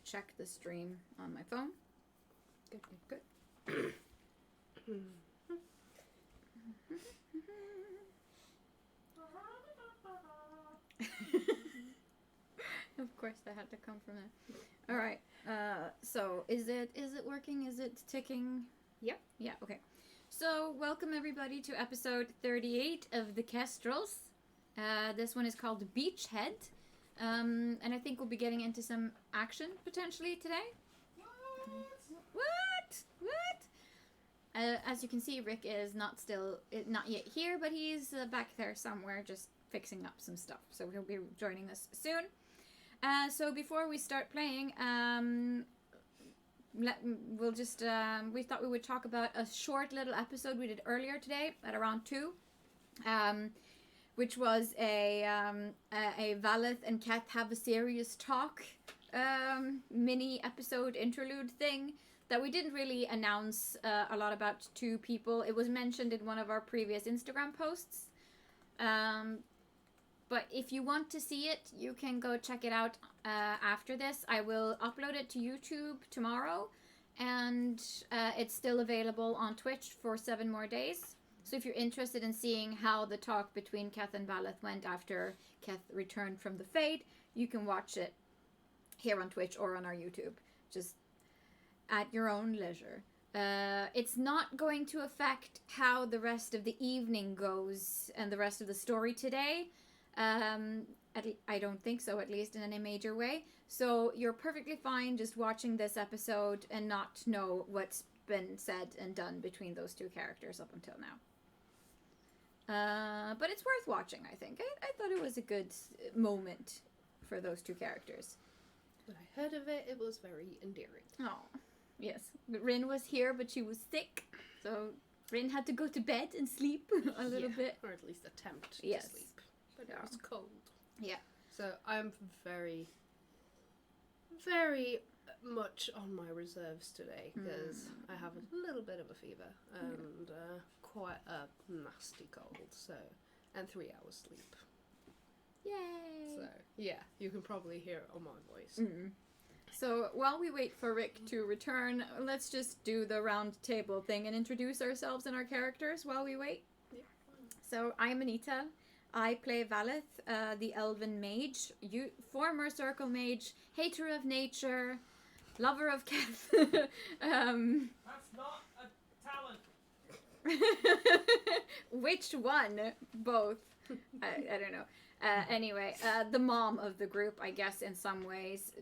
check the stream on my phone. Good. Of course, that had to come from there. All right. So is it working? Is it ticking? Yep. Yeah. Okay. So welcome everybody to episode 38 of the Kestrels. This one is called Beachhead, and I think we'll be getting into some action potentially today. What? As you can see, Rick is not yet here, but he's back there somewhere, just fixing up some stuff. So he'll be joining us soon. So before we start playing, we thought we would talk about a short little episode we did earlier today at around 2, which was a Valeth and Kat have a serious talk mini episode interlude thing that we didn't really announce a lot about to people. It was mentioned in one of our previous Instagram posts. But if you want to see it, you can go check it out after this. I will upload it to YouTube tomorrow, and it's still available on Twitch for 7 more days. So if you're interested in seeing how the talk between Keth and Valeth went after Keth returned from the Fade, you can watch it here on Twitch or on our YouTube, just at your own leisure. It's not going to affect how the rest of the evening goes and the rest of the story today. I don't think so, at least in any major way. So you're perfectly fine just watching this episode and not know what's been said and done between those two characters up until now. But it's worth watching, I think. I thought it was a good moment for those two characters. When I heard of it, it was very endearing. Oh, yes. Rin was here, but she was sick, so Rin had to go to bed and sleep a little bit. Or at least attempt to sleep. But it was cold. Yeah. So I'm very, very much on my reserves today because I have a little bit of a fever and quite a nasty cold. And 3 hours sleep. Yay! So yeah, you can probably hear it on my voice. So while we wait for Rick to return, let's just do the round table thing and introduce ourselves and our characters while we wait. Yeah. So I'm Anita. I play Valeth, the elven mage, former circle mage, hater of nature, lover of Keth. That's not a talent. Which one? Both. I don't know. Anyway, the mom of the group, I guess, in some ways.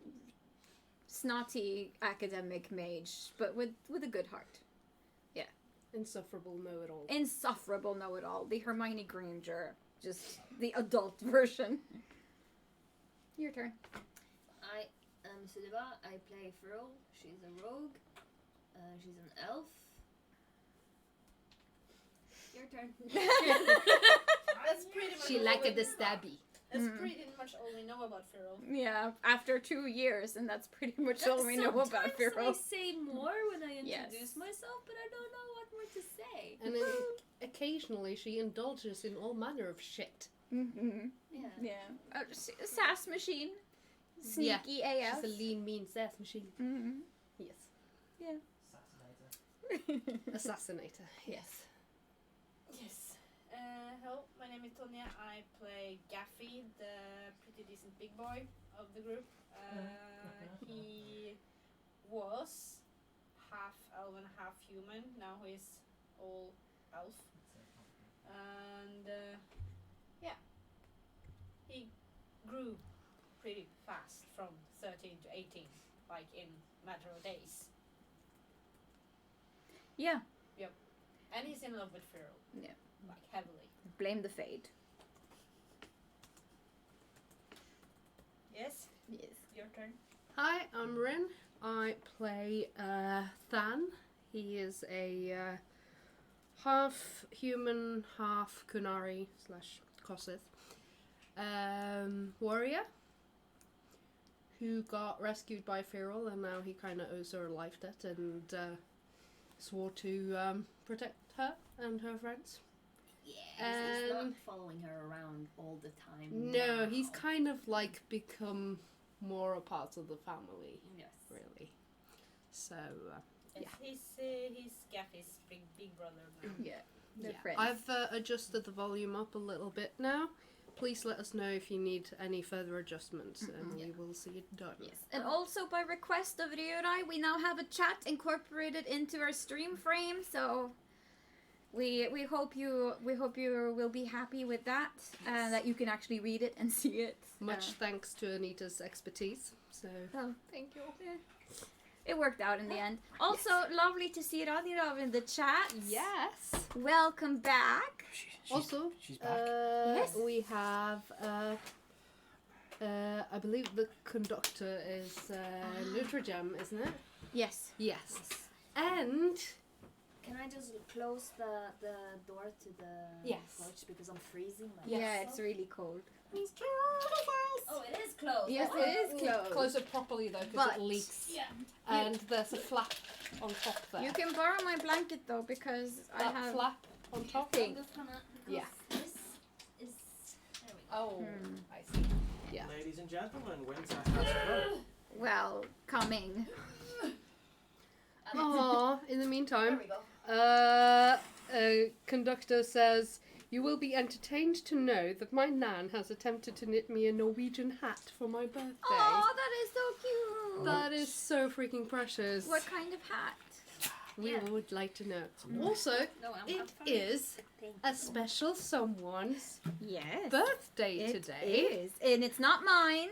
Snotty academic mage, but with a good heart. Yeah. Insufferable know-it-all. Insufferable know-it-all. The Hermione Granger. Just the adult version. Your turn. I am Sunniva. I play Firil. She's a rogue. She's an elf. Your turn. That's pretty much She all liked we- the stabby. That's pretty much all we know about Firil. Yeah, after 2 years, and that's pretty much all we know about Sometimes Firil. I say more when I Yes. introduce myself, but I don't know what more to say. And then occasionally she indulges in all manner of shit. Mm-hmm. Yeah. Yeah. Sass machine. Sneaky AF. She's a lean, mean sass machine. Mm-hmm. Yes. Yeah. Assassinator. Assassinator. Yes. Yes. Hello, my name is Tonje. I play Gaffy, the pretty decent big boy of the group. He was half elven, half human. Now he's all elf. And he grew pretty fast from 13 to 18, like in matter of days. Yeah. And he's in love with Firil. Yeah. Like heavily. Blame the Fade. Yes, Yes. your turn. Hi, I'm Rin. I play Than. He is a half human, half Kunari / Kosith warrior who got rescued by Firil, and now he kind of owes her a life debt and swore to protect her and her friends. Yeah, he's not following her around all the time. No, now. he's kind of like become more a part of the family, Yes. really. So, Yes, he's Gaffy's big brother now. Yeah. They're yeah. friends. I've adjusted the volume up a little bit now. Please let us know if you need any further adjustments, and we will see it done. Yes. And also by request of Ryurai, we now have a chat incorporated into our stream frame, so we hope you will be happy with that, that you can actually read it and see it. Much thanks to Anita's expertise. So Oh, thank you. It worked out in the end. Also, lovely to see Radirav in the chat. yes. Welcome back. Also, she's back. Yes. we have. I believe the conductor is Lutragem, isn't it? Yes. Yes. And Can I just close the door to the Yes. couch because I'm freezing? Yeah, it's really cold. Oh, it is closed. Yes, Oh, it is closed. close it properly though, because But- it leaks. Yeah. And there's a flap on top there. You can borrow my blanket though, because I that have. flap on top. I'm just gonna. Yeah. This is. There we go. Oh, I see. Yeah. Ladies and gentlemen, winter has come. Well, coming. Aww, in the There meantime, we go. conductor says, you will be entertained to know that my nan has attempted to knit me a Norwegian hat for my birthday. Oh, that is so cute. That is so freaking precious. What kind of hat? We Yeah. would like to know. Also, No, I'm it fine. is Thank a special someone's Yes. birthday It today. is. And it's not mine.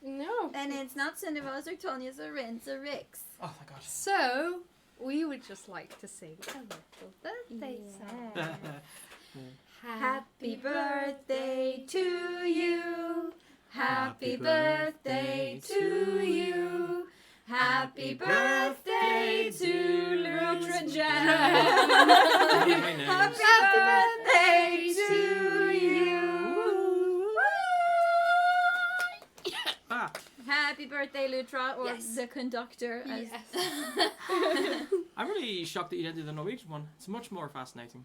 No. And it's not Sunniva's or Tonje's or Rin's or Rick's. Oh my gosh. So, we would just like to sing a little birthday song. Happy birthday to you. Happy birthday to you. Happy birthday to Lutrajan. Happy birthday to you. Ah, Happy birthday, Lutra, or Yes. the conductor. As I'm really shocked that you didn't do the Norwegian one. It's much more fascinating.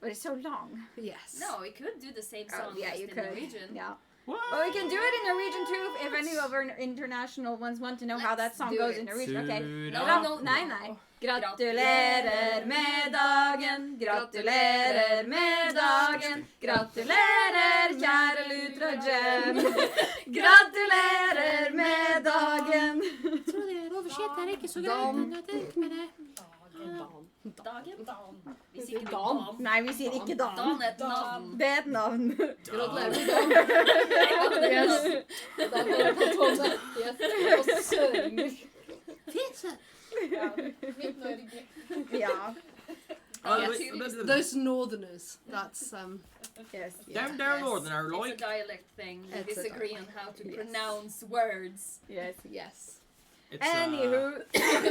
But it's so long. Yes. No, we could do the same song. Oh, yeah, just you in could. Norwegian. Yeah. What? Well, we can do it in Norwegian too if any of our international ones want to know how that Let's song do goes it. in Norwegian. Okay. No. Nei. Gratulerer med dagen, gratulerer med dagen, gratulerer kjære Lutragen. Gratulerer med dagen. Dagen? Dan. Vi sier ikke Dan. Dan. Nei, vi sier ikke Dan. Dan er et navn. Det er et navn. Gratulerer med dagen. Yes. Da blir det på Tonje. Yes. Og søren. Ja, mitt Norge. Ja. Those northerners. That's Yes. Down Yes. northern, are It's a like. dialect thing. We It's a disagree on how to Yes. pronounce words. Yes. yes. It's, Anywho,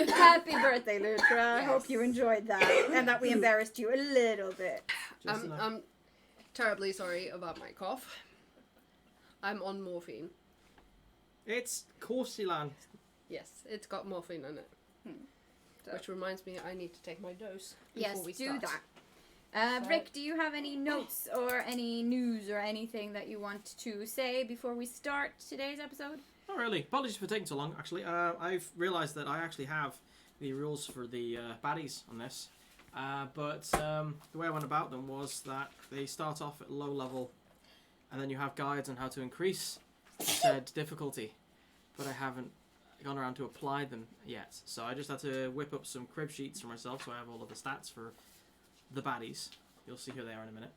happy birthday, Lutra. I hope Yes. you enjoyed that and that we embarrassed you a little bit. just enough. I'm terribly sorry about my cough. I'm on morphine. It's Corsiland. Yes, it's got morphine in it. So- Which reminds me, I need to take my dose before Yes, we do start. that. Rick, do you have any notes or any news or anything that you want to say before we start today's episode? Not really. Apologies for taking so long, actually. I've realised that I actually have the rules for the baddies on this. But the way I went about them was that they start off at low level, and then you have guides on how to increase said difficulty. But I haven't gone around to apply them yet. So I just had to whip up some crib sheets for myself, so I have all of the stats for the baddies. You'll see who they are in a minute.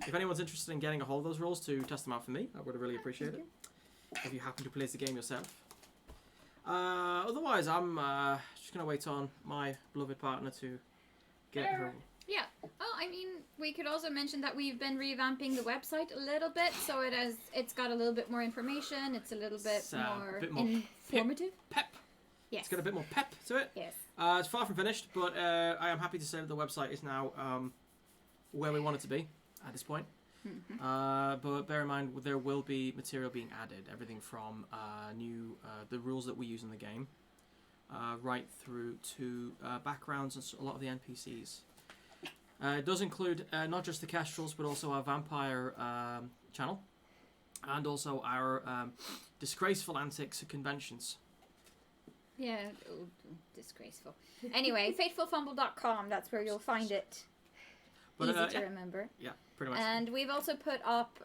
If anyone's interested in getting a hold of those rules to test them out for me, I would really appreciate it. If you happen to play the game yourself. Otherwise, I'm just going to wait on my beloved partner to get her... Yeah. Well, I mean, we could also mention that we've been revamping the website a little bit, so it's got a little bit more information. It's a little bit It's, a bit more informative. Pep. Yes. It's got a bit more pep to it. Yes. It's far from finished, but I am happy to say that the website is now where we want it to be at this point. But bear in mind, there will be material being added. Everything from the rules that we use in the game, right through to backgrounds and a lot of the NPCs. It does include not just the Kestrels, but also our vampire channel, and also our disgraceful antics at conventions. Yeah, disgraceful. Anyway, fatefulfumble.com, that's where you'll find it. But, Easy to yeah. remember. Yeah, pretty much. And we've also put up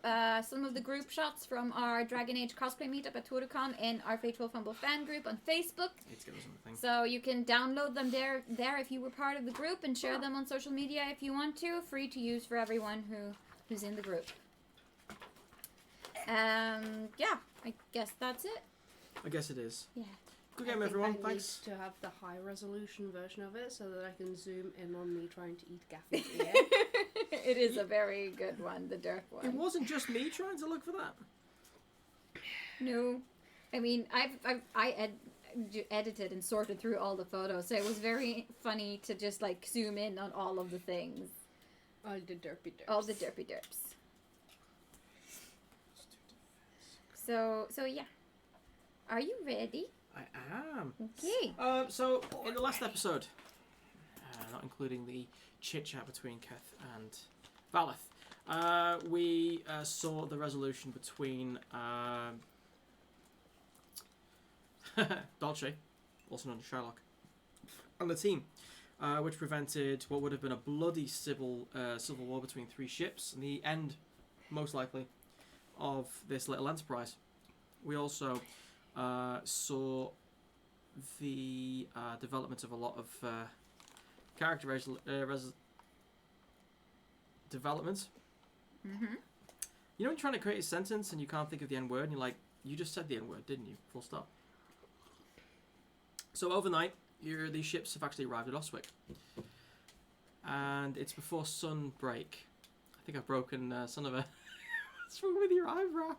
some of the group shots from our Dragon Age cosplay meetup at TotoCon in our Fateful Fumble fan group on Facebook. Let's give us something. So you can download them there if you were part of the group and share them on social media if you want to. Free to use for everyone who's in the group. Yeah, I guess that's it. I guess it is. Yeah. Good I game, think everyone. I Thanks. need to have the high resolution version of it so that I can zoom in on me trying to eat Gaffy's ear. It is a very good one, the derp It one. wasn't just me trying to look for that. No, I mean I edited and sorted through all the photos, so it was very funny to just like zoom in on all of the things, All the derpy derps. all the derpy derps. So yeah, are you ready? I am. Okay. So in the last episode, not including the chit chat between Keth and Valeth, we saw the resolution between Tonje, also known as Sherlock, and the team, which prevented what would have been a bloody civil war between three ships and the end, most likely, of this little enterprise. We also saw the development of a lot of character development. Mm-hmm. You know when you're trying to create a sentence and you can't think of the N word and you're like, you just said the N word, didn't you? Full stop. So overnight, these ships have actually arrived at Ostwick. And it's before sunbreak. I think I've broken Sunniva. What's wrong with your eyebrow?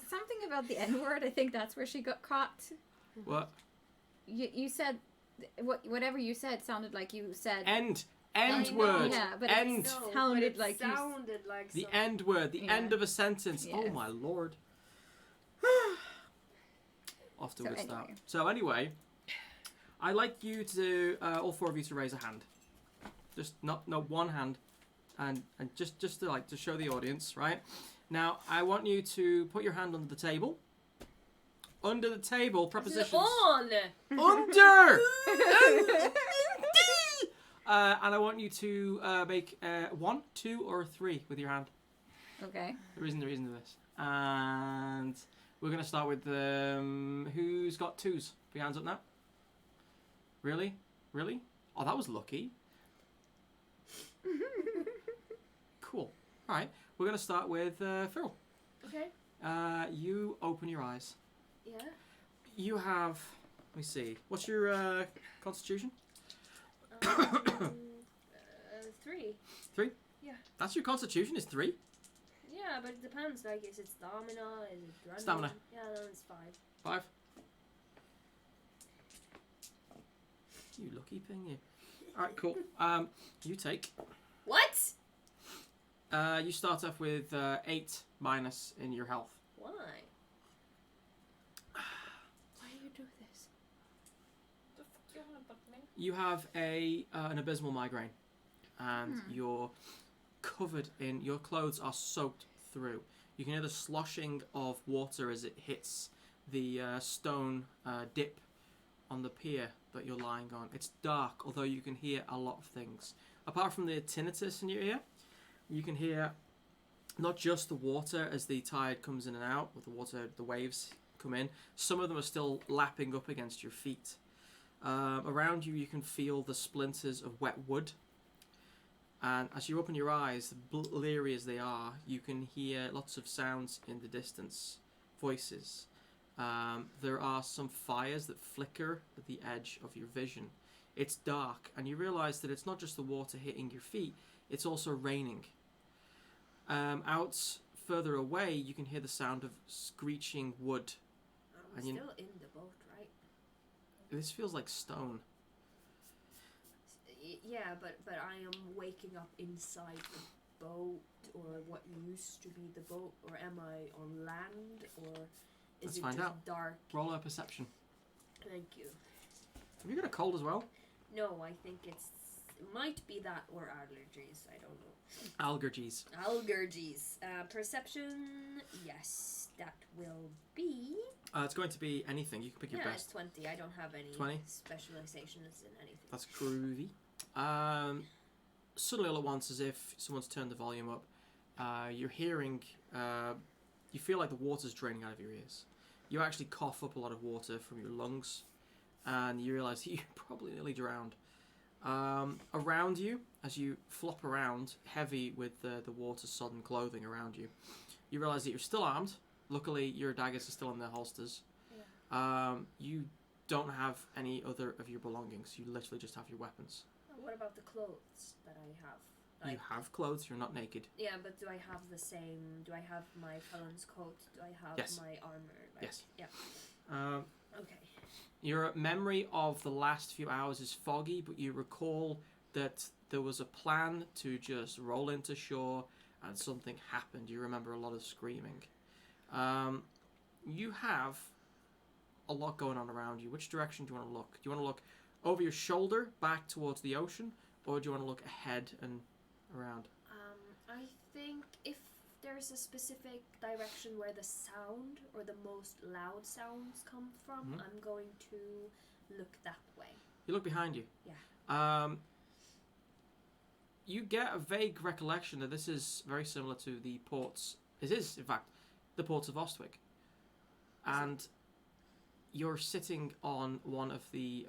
Something about the N word. I think that's where she got caught. What? You said whatever you said sounded like you said End I know. word. Yeah, but End. No, sounded but it like you sounded like The some- end word. The Yeah. end of a sentence. Oh Yes. my lord. Off to a So good start. anyway. So anyway, I'd like you to all four of you to raise a hand. Just not one hand, and just to show the audience, right? Now I want you to put your hand under the table. Under the table, prepositions. On. Under. And I want you to make 1, 2, or 3 with your hand. Okay. The reason to this. And we're going to start with who's got 2s? Put your hands up now. Really? Really? Oh, that was lucky. Cool. All right. We're going to start with Firil. Okay. You open your eyes. Yeah. You have... Let me see. What's your constitution? 3. 3? Yeah. That's your constitution is 3? Yeah, but it depends. Like, is it stamina? Is it running? Stamina. Yeah, then it's 5. 5? You lucky thing, you. Alright, cool. You take... What? You start off with 8 minus in your health. Why? Why do you do this? The fuck you wanna put me? You have an abysmal migraine, and you're covered in... Your clothes are soaked through. You can hear the sloshing of water as it hits the stone dip on the pier that you're lying on. It's dark, although you can hear a lot of things. Apart from the tinnitus in your ear, you can hear not just the water as the tide comes in and out, with the waves come in. Some of them are still lapping up against your feet. Around you, you can feel the splinters of wet wood. And as you open your eyes, bleary as they are, you can hear lots of sounds in the distance, voices. There are some fires that flicker at the edge of your vision. It's dark, and you realise that it's not just the water hitting your feet, it's also raining. Out further away, you can hear the sound of screeching wood. I'm And you- still in the boat, right? This feels like stone. Yeah, but I am waking up inside the boat, or what used to be the boat, or am I on land, or is Let's it find just out. dark? Roll a perception. Thank you. Have you got a cold as well? No, I think it's might be that or allergies. I don't know. Allergies. Allergies. Perception. Yes, that will be. It's going to be anything. You can pick your Yeah, best. it's 20. I don't have any 20? specializations in anything. That's groovy. Suddenly, all at once, as if someone's turned the volume up, you're hearing. You feel like the water's draining out of your ears. You actually cough up a lot of water from your lungs, and you realise that you're probably nearly drowned. Around you, as you flop around, heavy with the water-sodden clothing around you, you realise that you're still armed. Luckily, your daggers are still in their holsters. Yeah. You don't have any other of your belongings. You literally just have your weapons. What about the clothes that I have? You have clothes. You're not naked. Yeah, but do I have the same? Do I have my felon's coat? Do I have Yes. my armor? Yes. Yeah. Okay. Your memory of the last few hours is foggy, but you recall that there was a plan to just roll into shore and something happened. You remember a lot of screaming. You have a lot going on around you. Which direction do you want to look? Do you want to look over your shoulder back towards the ocean, or do you want to look ahead and around? I think if there's a specific direction where the sound or the most loud sounds come from, Mhm. I'm going to look that way. You look behind you. Yeah. You get a vague recollection that this is very similar to the ports. It is, in fact, the ports of Ostwick. And you're sitting on one of the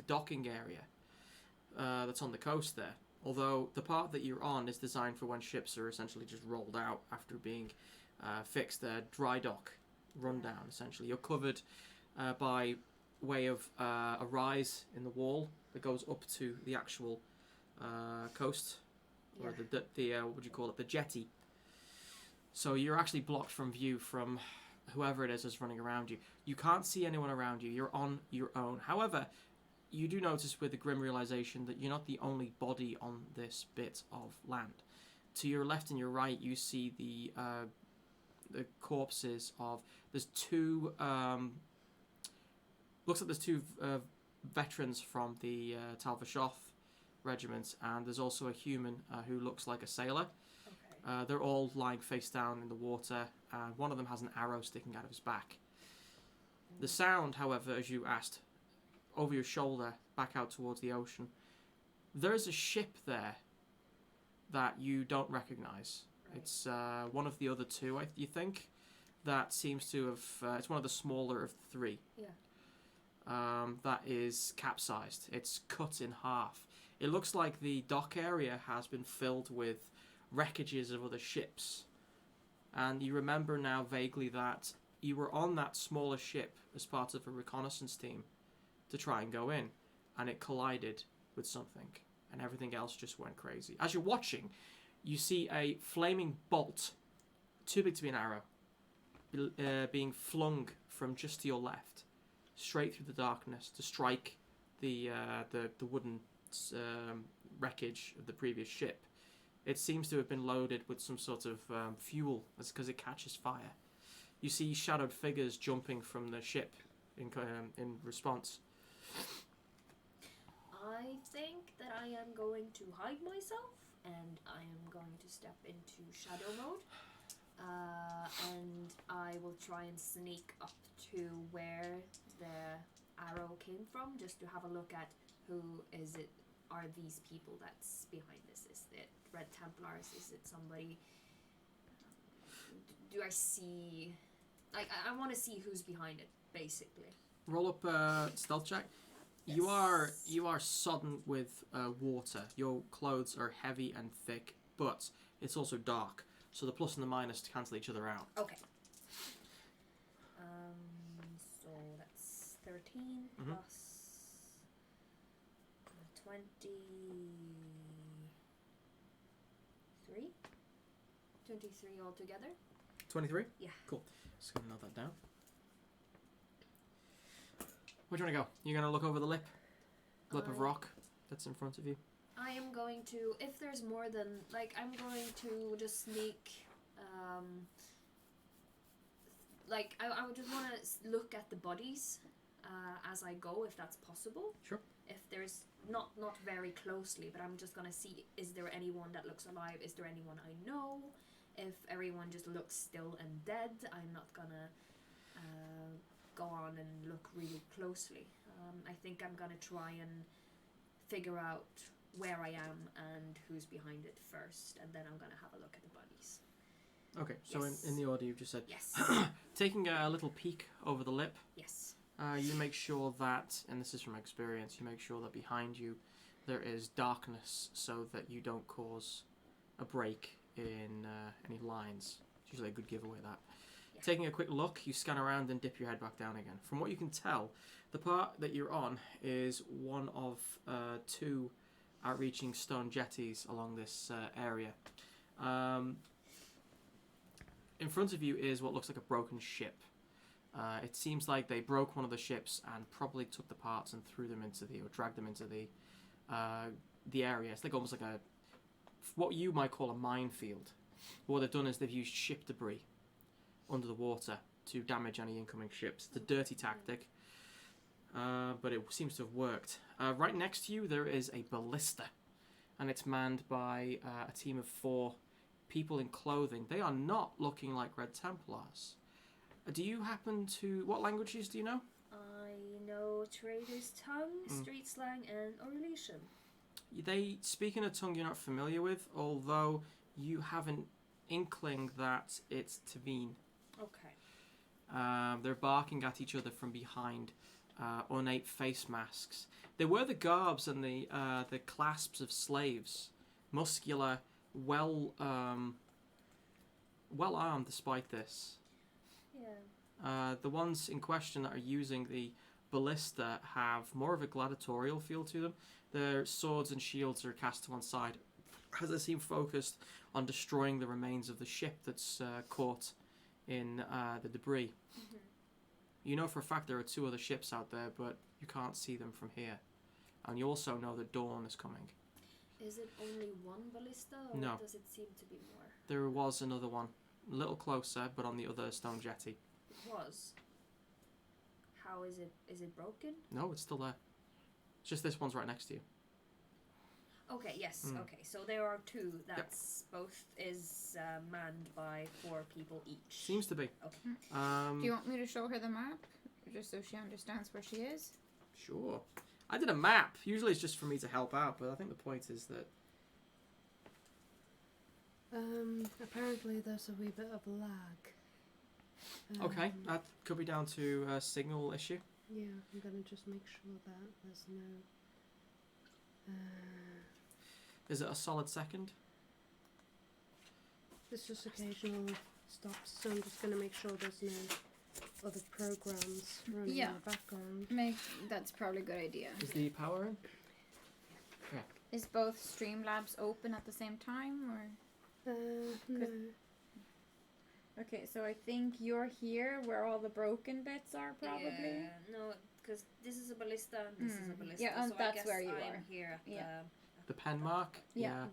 docking area that's on the coast there. Although the part that you're on is designed for when ships are essentially just rolled out after being fixed. Dry dock rundown, essentially. You're covered by way of a rise in the wall that goes up to the actual coast, or the what would you call it, the jetty. So you're actually blocked from view from whoever it is that's running around you. You can't see anyone around you. You're on your own. However, you do notice with the grim realization that you're not the only body on this bit of land. To your left and your right, you see the corpses of. There's two. Looks like there's two veterans from the Talvashoth regiment, and there's also a human who looks like a sailor. Okay. They're all lying face down in the water, and one of them has an arrow sticking out of his back. The sound, however, as you asked, over your shoulder, back out towards the ocean, there's a ship there that you don't recognise. Right. It's one of the other two, you think, that seems to have... it's one of the smaller of the three. Yeah. That is capsized. It's cut in half. It looks like the dock area has been filled with wreckages of other ships. And you remember now vaguely that you were on that smaller ship as part of a reconnaissance team to try and go in, and it collided with something, and everything else just went crazy. As you're watching, you see a flaming bolt, too big to be an arrow, being flung from just to your left, straight through the darkness to strike the wooden wreckage of the previous ship. It seems to have been loaded with some sort of fuel, that's because it catches fire. You see shadowed figures jumping from the ship in response. I think that I am going to hide myself, and I am going to step into shadow mode, and I will try and sneak up to where the arrow came from, just to have a look at who is it. Are these people that's behind this? Is it Red Templars? Is it somebody? Do I see? Like, I want to see who's behind it, basically. Roll up stealth check. Yes. You are sodden with water. Your clothes are heavy and thick, but it's also dark. So the plus and the minus cancel each other out. Okay. So that's 13 Mhm. plus 23. 23 altogether. 23? Yeah. Cool. Just gonna note that down. Where do you want to go? You're gonna look over the lip of rock that's in front of you. I am going to, if there's more than, like, I'm going to just sneak, like, I would just want to look at the bodies as I go, if that's possible. Sure. if there's not very closely, but I'm just gonna see, is there anyone that looks alive? Is there anyone I know? If everyone just looks still and dead, I'm not gonna go on and look really closely. I think I'm gonna try and figure out where I am and who's behind it first, and then I'm gonna have a look at the bodies. Okay, so Yes. in the order you've just said, Yes. taking a little peek over the lip, Yes. you make sure that, and this is from experience, you make sure that behind you there is darkness so that you don't cause a break in any lines. It's usually a good giveaway, that. Yeah. Taking a quick look, you scan around and dip your head back down again. From what you can tell, the part that you're on is one of 2 outreaching stone jetties along this area. In front of you is what looks like a broken ship. It seems like they broke one of the ships and probably took the parts and threw them into or dragged them into the area. It's like almost like what you might call a minefield. What they've done is they've used ship debris under the water to damage any incoming ships. It's a dirty tactic, but it seems to have worked. Right next to you there is a ballista, and it's manned by a team of 4 people in clothing. They are not looking like Red Templars. Do you happen to... What languages do you know? I know Trader's Tongue, Street Slang, and Orlesian. They speak in a tongue you're not familiar with, although you have an inkling that it's Tevin. Okay. They're barking at each other from behind ornate face masks. They wear the garbs and the clasps of slaves, muscular, well armed despite this. Yeah. The ones in question that are using the ballista have more of a gladiatorial feel to them. Their swords and shields are cast to one side as they seem focused on destroying the remains of the ship that's caught in the debris. Mm-hmm. You know for a fact there are 2 other ships out there, but you can't see them from here. And you also know that dawn is coming. Is it only one ballista, or No. does it seem to be more? There was another one, a little closer, but on the other stone jetty. It was. How is it? Is it broken? No, it's still there. It's just this one's right next to you. Okay. Yes. Mm. Okay. So there are 2. That's both is manned by 4 people each. Seems to be. Okay. Do you want me to show her the map? Just so she understands where she is? Sure. I did a map. Usually it's just for me to help out, but I think the point is that... Apparently there's a wee bit of lag. Okay, that could be down to a signal issue. Yeah, I'm gonna just make sure that there's no... Is it a solid second? It's just occasional stops, so I'm just gonna make sure there's no other programs running Yeah. in the background. That's probably a good idea. Is the power in? Is both Streamlabs open at the same time, or? No. Okay, so I think you're here where all the broken bits are, probably. Yeah, no, because this is a ballista and this is a ballista. Yeah, and so that's I guess where you I'm are. here at Yeah. The pen mark? Yeah.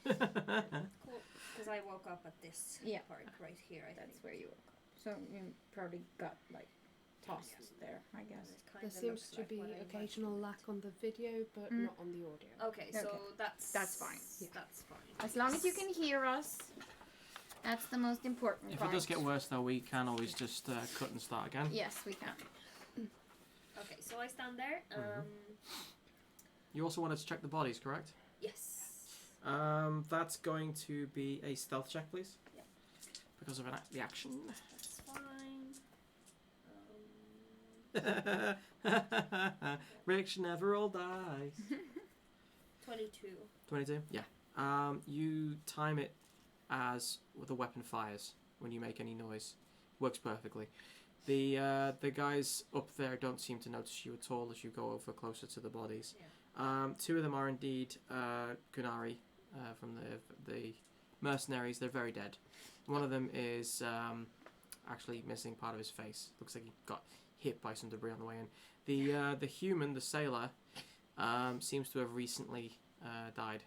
Yeah. Cool. Because I woke up at this part right here. I That's think. where you woke up. So you probably got tossed there, I guess. It There kinda seems looks to like be what I occasional imagined. lack on the video, but not on the audio. Okay, so Okay. that's fine. Yeah. That's fine. As long as you can hear us, that's the most important If part. it does get worse, though, we can always just cut and start again. Yes, we can. Okay, so I stand there. You also wanted to check the bodies, correct? Yes. That's going to be a stealth check, please. Yep. Because of the action. That's fine. Rich never all dies. 22. 22? Yeah. You time it as the weapon fires when you make any noise. Works perfectly. The guys up there don't seem to notice you at all as you go over closer to the bodies. Yeah. 2 of them are indeed Gunari from the mercenaries. They're very dead. One of them is actually missing part of his face. Looks like he got hit by some debris on the way in. The human, the sailor, seems to have recently died.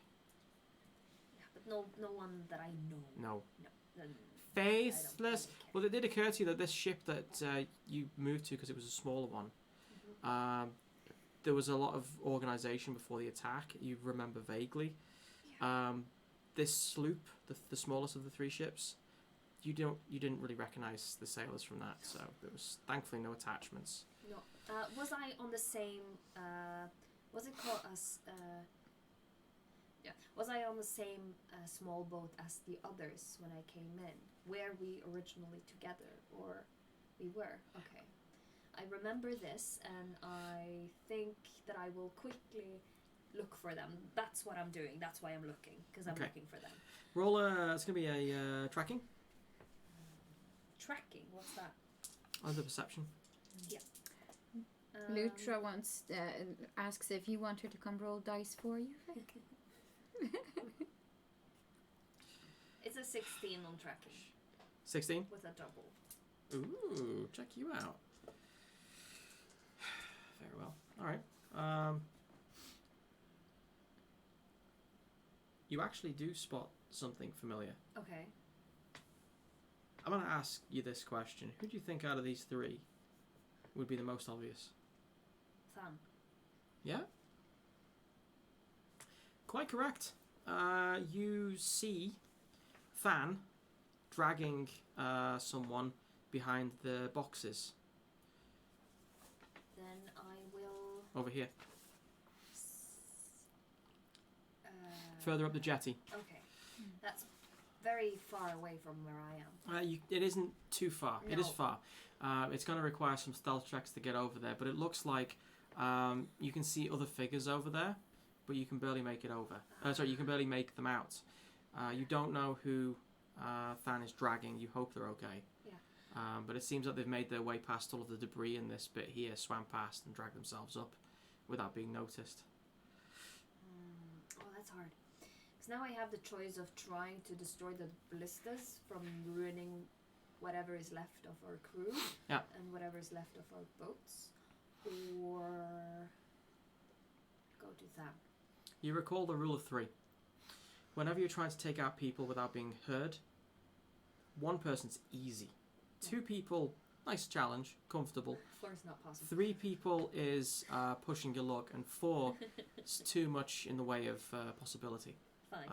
Yeah, but no one that I know. No. No. Then Faceless. really care. Well, it did occur to you that this ship that you moved to, because it was a smaller one, there was a lot of organisation before the attack. You remember vaguely. This sloop, the smallest of the 3 ships, you didn't really recognise the sailors from that. So there was thankfully no attachments. No. Was I on the same? Was it called as? Yeah. Was I on the same small boat as the others when I came in? Were we originally together, or we were? Okay. I remember this, and I think that I will quickly look for them. That's what I'm doing. That's why I'm looking, because I'm Okay. looking for them. Roll it's going to be a tracking. Tracking. What's that? Under perception. Lutra asks if you want her to come roll dice for you. It's a 16 on tracking 16. with a double. Ooh, check you out. Very well. All right. You actually do spot something familiar. Okay. I'm going to ask you this question. Who do you think out of these 3 would be the most obvious? Fun. Yeah? Quite correct. You see Fan dragging someone behind the boxes Then I will. over here, Uh, further up the jetty. Okay. That's very far away from where I am. It isn't too far. It is No. far. It's going to require some stealth checks to get over there, but it looks like you can see other figures over there, but you can barely make it over. Sorry, you can barely make them out. You don't know who Fan is dragging. You hope they're okay. Yeah. But it seems like they've made their way past all of the debris in this bit here, swam past and dragged themselves up without being noticed. Oh, that's hard. Because now I have the choice of trying to destroy the ballistas from ruining whatever is left of our crew and whatever is left of our boats, or go to them. You recall the rule of 3. Whenever you're trying to take out people without being heard, 1 person's easy. 2 people, nice challenge, comfortable. 4 is not possible. 3 people is pushing your luck, and 4 is too much in the way of possibility. Fine.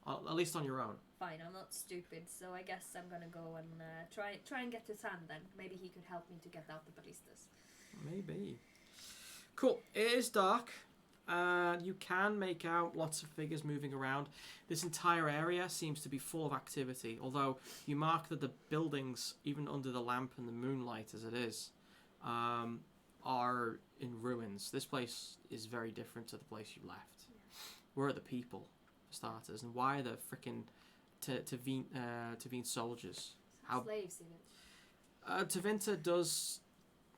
At least on your own. Fine, I'm not stupid, so I guess I'm gonna go and try and get to Sam then. Maybe he could help me to get out the ballistas. Maybe. Cool. It is dark. You can make out lots of figures moving around. This entire area seems to be full of activity, although you mark that the buildings, even under the lamp and the moonlight as it is, are in ruins. This place is very different to the place you left. Where are the people, for starters? And why are the frickin' Tevinter soldiers? How Slaves even. Tevinter does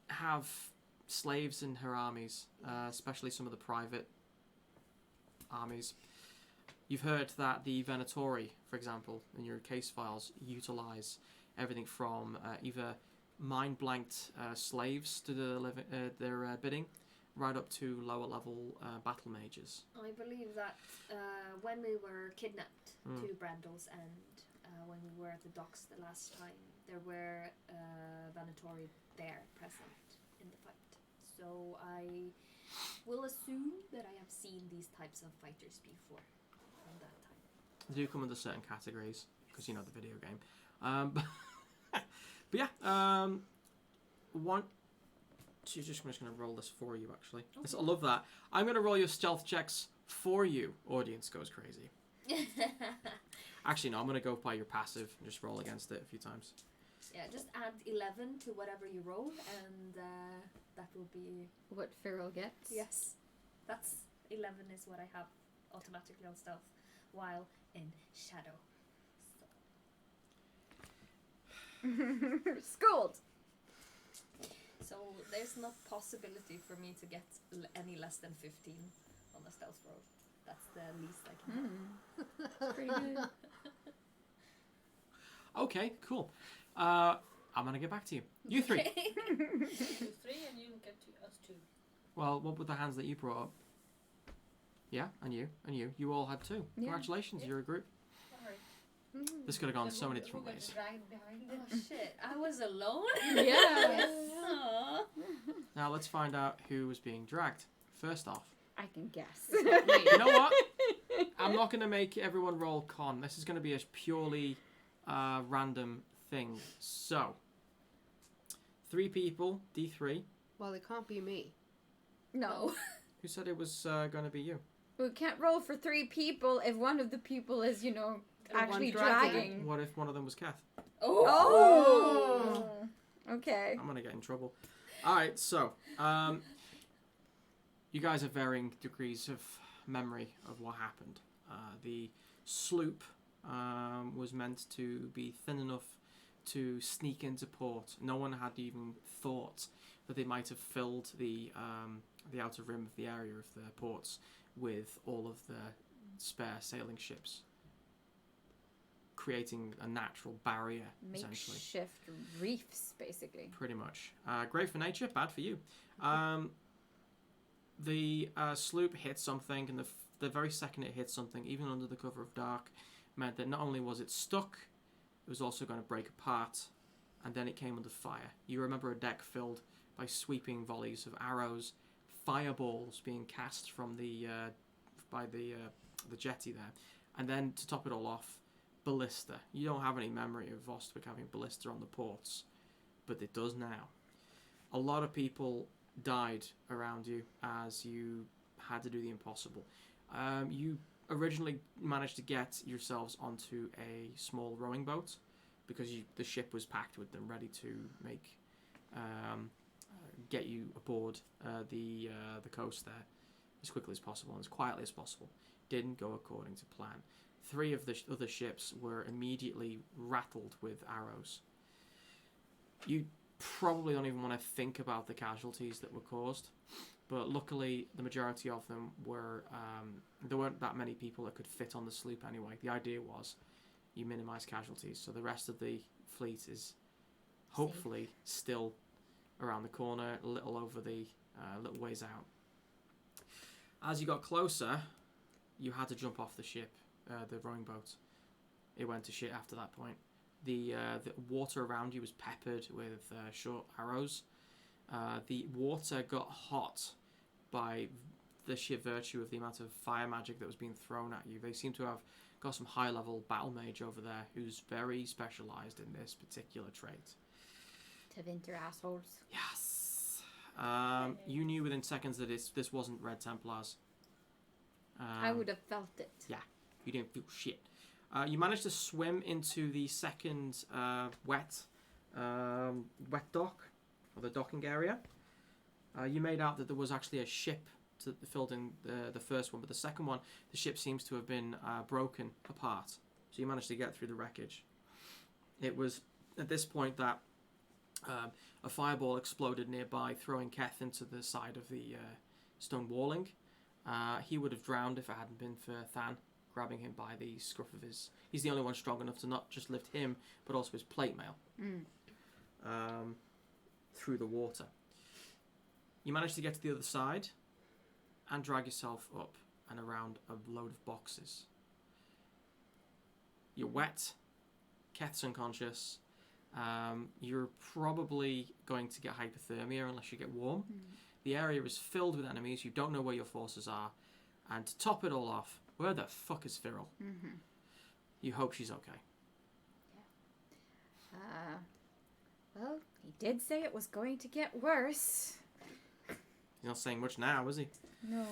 have slaves in her armies, especially some of the private armies. You've heard that the Venatori, for example, in your case files, utilise everything from either mind-blanked slaves to their bidding, right up to lower-level battle mages. I believe that when we were kidnapped, 2 Brandles, and when we were at the docks the last time, there were Venatori there present in the fight. So I will assume that I have seen these types of fighters before from that time. They do come under certain categories, because you know the video game. But yeah, one... So I'm just going to roll this for you, actually. Okay. So I love that. I'm going to roll your stealth checks for you. Audience goes crazy. Actually, no, I'm going to go by your passive and just roll against it a few times. Yeah, just add 11 to whatever you roll, and that will be... What Firil gets. Yes. That's 11 is what I have automatically on stealth, while in shadow. Schooled! So there's no possibility for me to get any less than 15 on the stealth roll. That's the least I can have. That's pretty good. Okay, cool. I'm going to get back to you. You 3. You 3 and you get to us 2. Well, what with the hands that you brought up? Yeah, and you. You all had 2. Yeah. Congratulations, Yeah. you're a group. Sorry. This could have gone And so who- many who different got ways. dragged behind it? Oh shit, I was alone? Yeah. Aw. Now let's find out who was being dragged. First off, I can guess. It's not me. you know what? I'm not going to make everyone roll con. This is going to be a purely random thing. So, 3 people, D3. Well, it can't be me. No. Who said it was going to be you? We can't roll for 3 people if one of the people is, you know, The one actually dragging. dragging. What if one of them was Kath? Oh! Okay. I'm going to get in trouble. All right, so you guys have varying degrees of memory of what happened. The sloop was meant to be thin enough to sneak into port. No one had even thought that they might have filled the outer rim of the area of the ports with all of the spare sailing ships, creating a natural barrier, essentially. Makeshift reefs, basically. Pretty much. Great for nature, bad for you. The sloop hit something, and the very second it hit something, even under the cover of dark, meant that not only was it stuck, it was also going to break apart, and then it came under fire. You remember a deck filled by sweeping volleys of arrows, fireballs being cast from the jetty there, and then to top it all off, ballista. You don't have any memory of Ostwick having ballista on the ports, but it does now. A lot of people died around you as you had to do the impossible. You originally managed to get yourselves onto a small rowing boat because the ship was packed with them, ready to make get you aboard the coast there as quickly as possible and as quietly as possible. Didn't go according to plan. 3 of the other ships were immediately rattled with arrows. You probably don't even want to think about the casualties that were caused, but luckily the majority of them were there weren't that many people that could fit on the sloop anyway. The idea was you minimise casualties, so the rest of the fleet is hopefully still around the corner, a little over the little ways out. As you got closer, you had to jump off the ship, the rowing boat. It went to shit after that point. The water around you was peppered with short arrows. The water got hot by the sheer virtue of the amount of fire magic that was being thrown at you. They seem to have got some high-level battle mage over there who's very specialised in this particular trait. Tevinter assholes. Yes. You knew within seconds that this wasn't Red Templars. I would have felt it. Yeah, you didn't feel shit. You managed to swim into the second wet dock, or the docking area. You made out that there was actually a ship filled in the first one, but the second one, the ship seems to have been broken apart. So you managed to get through the wreckage. It was at this point that a fireball exploded nearby, throwing Keth into the side of the stone walling. He would have drowned if it hadn't been for Than grabbing him by the scruff of his... He's the only one strong enough to not just lift him, but also his plate mail through the water. You managed to get to the other side and drag yourself up and around a load of boxes. You're wet. Keth's unconscious. You're probably going to get hypothermia unless you get warm. The area is filled with enemies. You don't know where your forces are. And to top it all off, where the fuck is Firil? You hope she's okay. Well, he did say it was going to get worse. He's not saying much now, is he? No.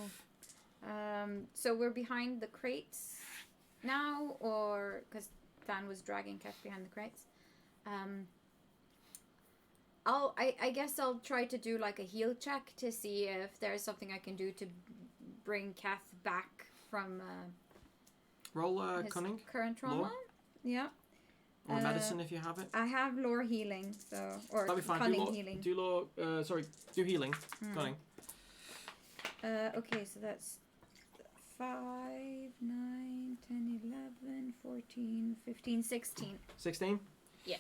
So we're behind the crates now, or because Than was dragging Keth behind the crates. I guess I'll try to do like a heal check to see if there's something I can do to bring Keth back from Roll his cunning current trauma. lore? Yeah. Or medicine if you have it. I have lore healing, so or That'll be fine. cunning Do healing. Do healing. Cunning. Okay, so that's 5, 9, 10, 11, 14, 15, 16. 16? Yeah.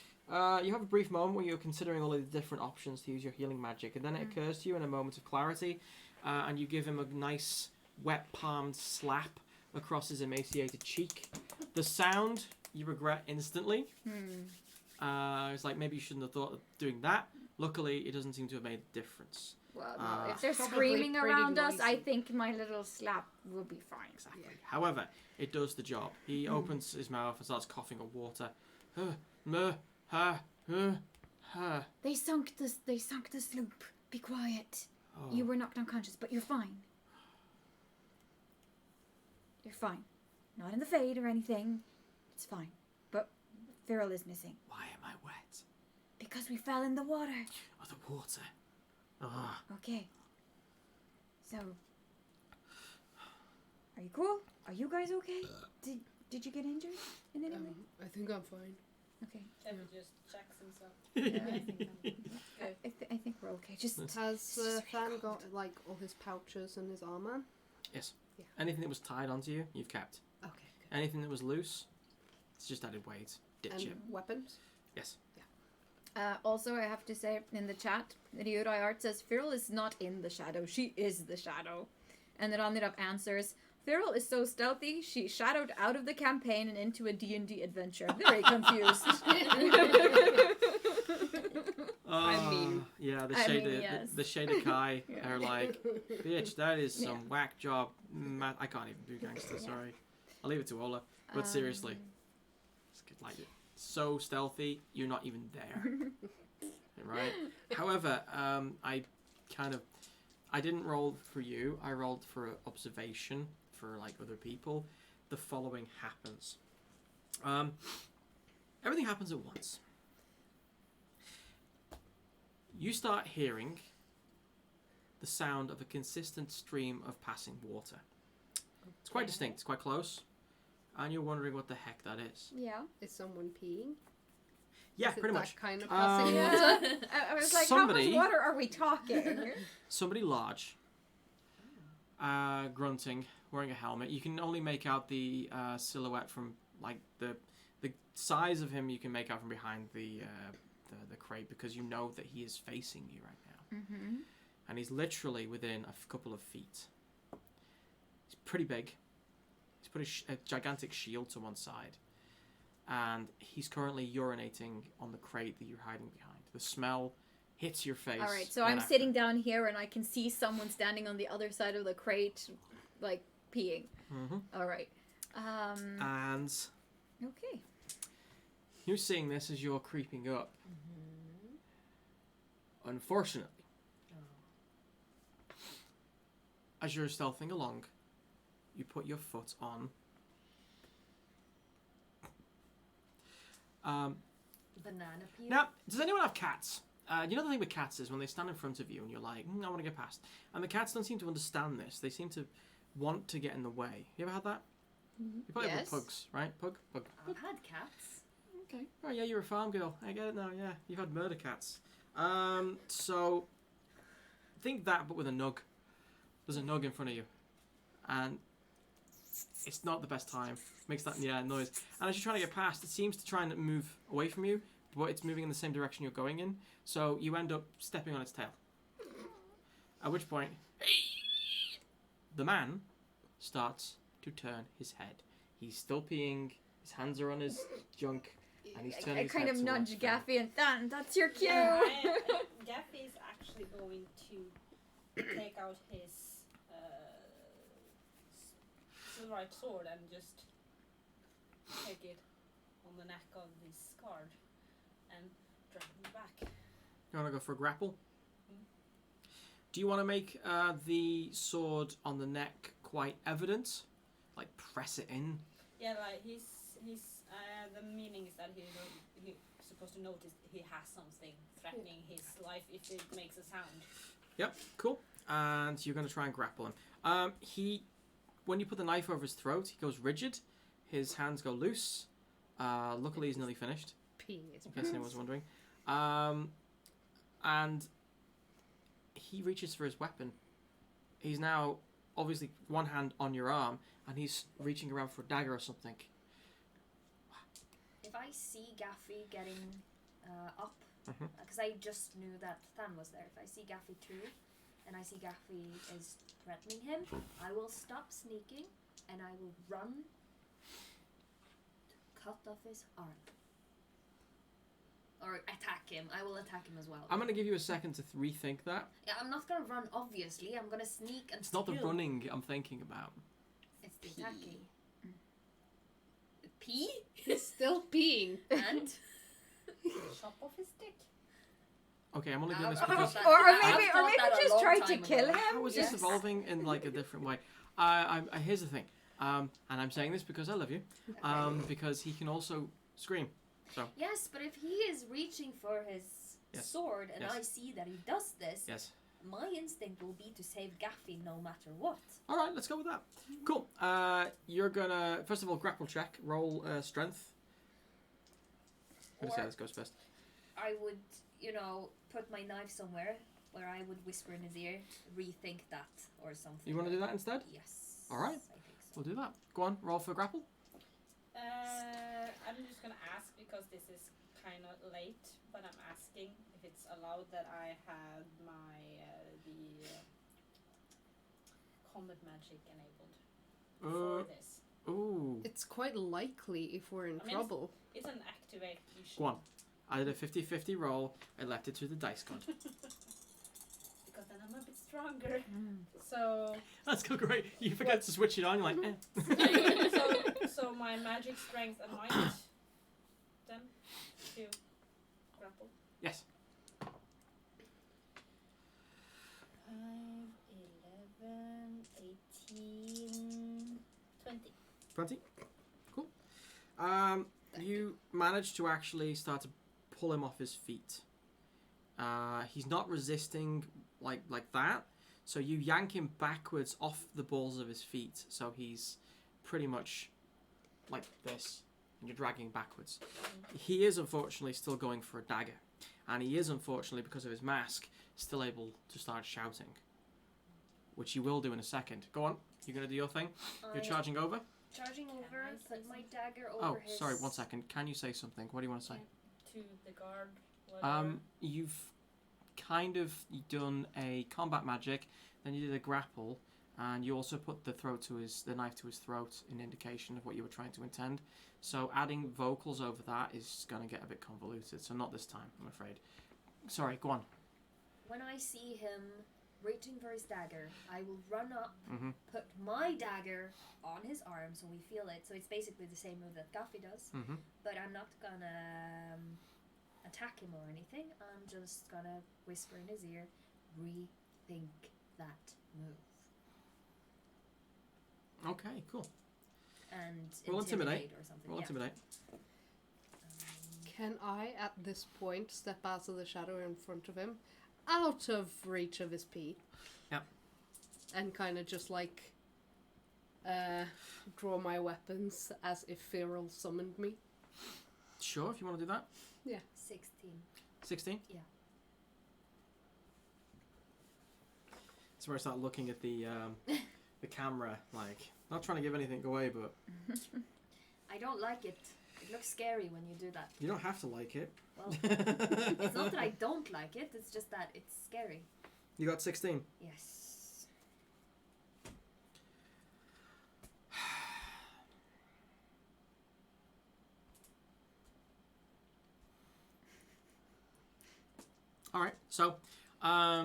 You have a brief moment where you're considering all of the different options to use your healing magic, and then it occurs to you in a moment of clarity, and you give him a nice wet palmed slap across his emaciated cheek. The sound you regret instantly. It's like maybe you shouldn't have thought of doing that. Luckily, it doesn't seem to have made a difference. Well, no, if they're Probably screaming pretty around us, I noisy. think my little slap will be fine. Exactly. However, it does the job. He opens his mouth and starts coughing up water. They sunk the sloop. Be quiet. Oh. You were knocked unconscious, but you're fine. You're fine. Not in the fade or anything. It's fine. But Firil is missing. Why am I wet? Because we fell in the water. Oh, the water. Oh. Okay. So, are you cool? Are you guys okay? Did you get injured in any way? I think I'm fine. Okay. Kevin just checks himself. Yeah, I think I think we're okay. Just Has really Fan cold. got like all his pouches and his armor? Yes. Yeah. Anything that was tied onto you, you've kept. Okay. Anything that was loose, it's just added weight. Ditch And it. weapons? Yes. Also, I have to say in the chat, Ryudai Art says Firil is not in the shadow. She is the shadow. And then Anita answers, Firil is so stealthy, she shadowed out of the campaign and into a D&D adventure. Very confused. I mean- yeah, the I shade, mean, yes. the Shada Kai Yeah. are like, bitch, that is some Yeah. whack job. I can't even do gangster. Yeah. Sorry, I'll leave it to Ola. But seriously, it's like so stealthy, you're not even there, right? However, I didn't roll for you. I rolled for observation for like other people. The following happens. Everything happens at once. You start hearing the sound of a consistent stream of passing water. It's quite distinct. It's quite close. And you're wondering what the heck that is. Yeah. Is someone peeing? Yeah, Is it pretty that much. kind of Um, passing Yeah. water? I was like, Somebody- how much water are we talking? Somebody large, grunting, wearing a helmet. You can only make out the silhouette from like the size of him. You can make out from behind the crate because you know that he is facing you right now, Mm-hmm. and he's literally within a couple of feet. He's pretty big. He's put a gigantic shield to one side, and he's currently urinating on the crate that you're hiding behind. The smell hits your face. All right, so right I'm after. sitting down here and I can see someone standing on the other side of the crate, like peeing. Mhm. All right. And Okay. you're seeing this as you're creeping up. Unfortunately, as you're stealthing along, you put your foot on. Banana peel. Now, does anyone have cats? You know the thing with cats is when they stand in front of you and you're like, I want to get past. And the cats don't seem to understand this. They seem to want to get in the way. You ever had that? You probably have Yes. with pugs, right? Pug? I've had cats. Okay. Oh yeah, you're a farm girl. I get it now. Yeah, you've had murder cats. So think that, but with a nug. There's a nug in front of you, and it's not the best time. Makes that noise. And as you're trying to get past, it seems to try and move away from you, but it's moving in the same direction you're going in. So you end up stepping on its tail. At which point, the man starts to turn his head. He's still peeing. His hands are on his junk. And he's turning I his kind head of towards nudge Fran. Gaffy and that's your cue. Yeah, Gaffy is actually going to take out his silverite sword and just take it on the neck of this guard and drag him back. You want to go for a grapple? Do you want to make the sword on the neck quite evident? Like press it in? Yeah, like he's the meaning is that he's supposed to notice he has something threatening his life if it makes a sound. Yep, cool. And you're going to try and grapple him. When you put the knife over his throat, he goes rigid. His hands go loose. Luckily, he's nearly finished. Peeing is In case anyone was wondering. And he reaches for his weapon. He's now obviously one hand on your arm, and he's reaching around for a dagger or something. If I see Gaffy getting up, Mhm. because I just knew that Than was there. If I see Gaffy too, and I see Gaffy is threatening him, I will stop sneaking and I will run to cut off his arm. Or attack him. I will attack him as well. I'm gonna give you a second to rethink that. Yeah, I'm not gonna run, obviously. I'm gonna sneak and It's not the steal. running I'm thinking about. It's the attacking. Pee? He's still peeing. And? Chop off his dick. Okay, I'm only doing this I've because thought Or I've maybe thought that a just long try to time kill ago. him. how is Yes. this evolving in like a different way? Here's the thing, and I'm saying this because I love you, because he can also scream. So Yes, but if he is reaching for his Yes. sword and Yes. I see that he does this, yes. my instinct will be to save Gaffy no matter what. All right, let's go with that. Cool. You're gonna first of all grapple check. Roll strength. I'm gonna say Or this goes first. I would, put my knife somewhere where I would whisper in his ear, rethink that or something. You want to do that instead? Yes. All right. I think so. We'll do that. Go on. Roll for grapple. I'm just gonna ask because this is kind of late, but I'm asking if it's allowed that I have my the combat magic enabled for this. Ooh. It's quite likely if we're in I mean, trouble. It's an activate issue. Go on. I did a 50-50 roll. I left it to the dice god. Because then I'm a bit stronger. So That's go great. You forget to switch it on. You're like, eh. so my magic strength and might then to grapple. Yes. 5, 11, 18, 20. 20. Cool. You managed to actually start to pull him off his feet. He's not resisting like that. So you yank him backwards off the balls of his feet. So he's pretty much like this. And you're dragging backwards. He is unfortunately still going for a dagger. And he is unfortunately, because of his mask, still able to start shouting. Which you will do in a second. Go on. You're going to do your thing. You're charging over. Charging Can over, I say put my dagger Oh, over his... sorry. 1 second. Can you say something? What do you want to say? To the guard. Whatever. You've kind of done a combat magic, then you did a grapple, and you also put the knife to his throat in indication of what you were trying to intend. So adding vocals over that is going to get a bit convoluted. So not this time, I'm afraid. Sorry, go on. When I see him reaching for his dagger, I will run up, Mhm. put my dagger on his arm so we feel it. So it's basically the same move that Gaffy does. Mhm. But I'm not gonna attack him or anything. I'm just gonna whisper in his ear, rethink that move. Okay, cool. And Roll intimidate. or something. Roll yeah. intimidate. Can I, at this point, step out of the shadow in front of him, out of reach of his pee? Yep. And kind of just like draw my weapons as if Firil summoned me. Sure, if you want to do that. 16. 16? Yeah. That's where I start looking at the camera, like, not trying to give anything away, but I don't like it. It looks scary when you do that. you don't have to like it. Well, it's not that I don't like it, it's just that it's scary. You got 16. Yes. All right, so I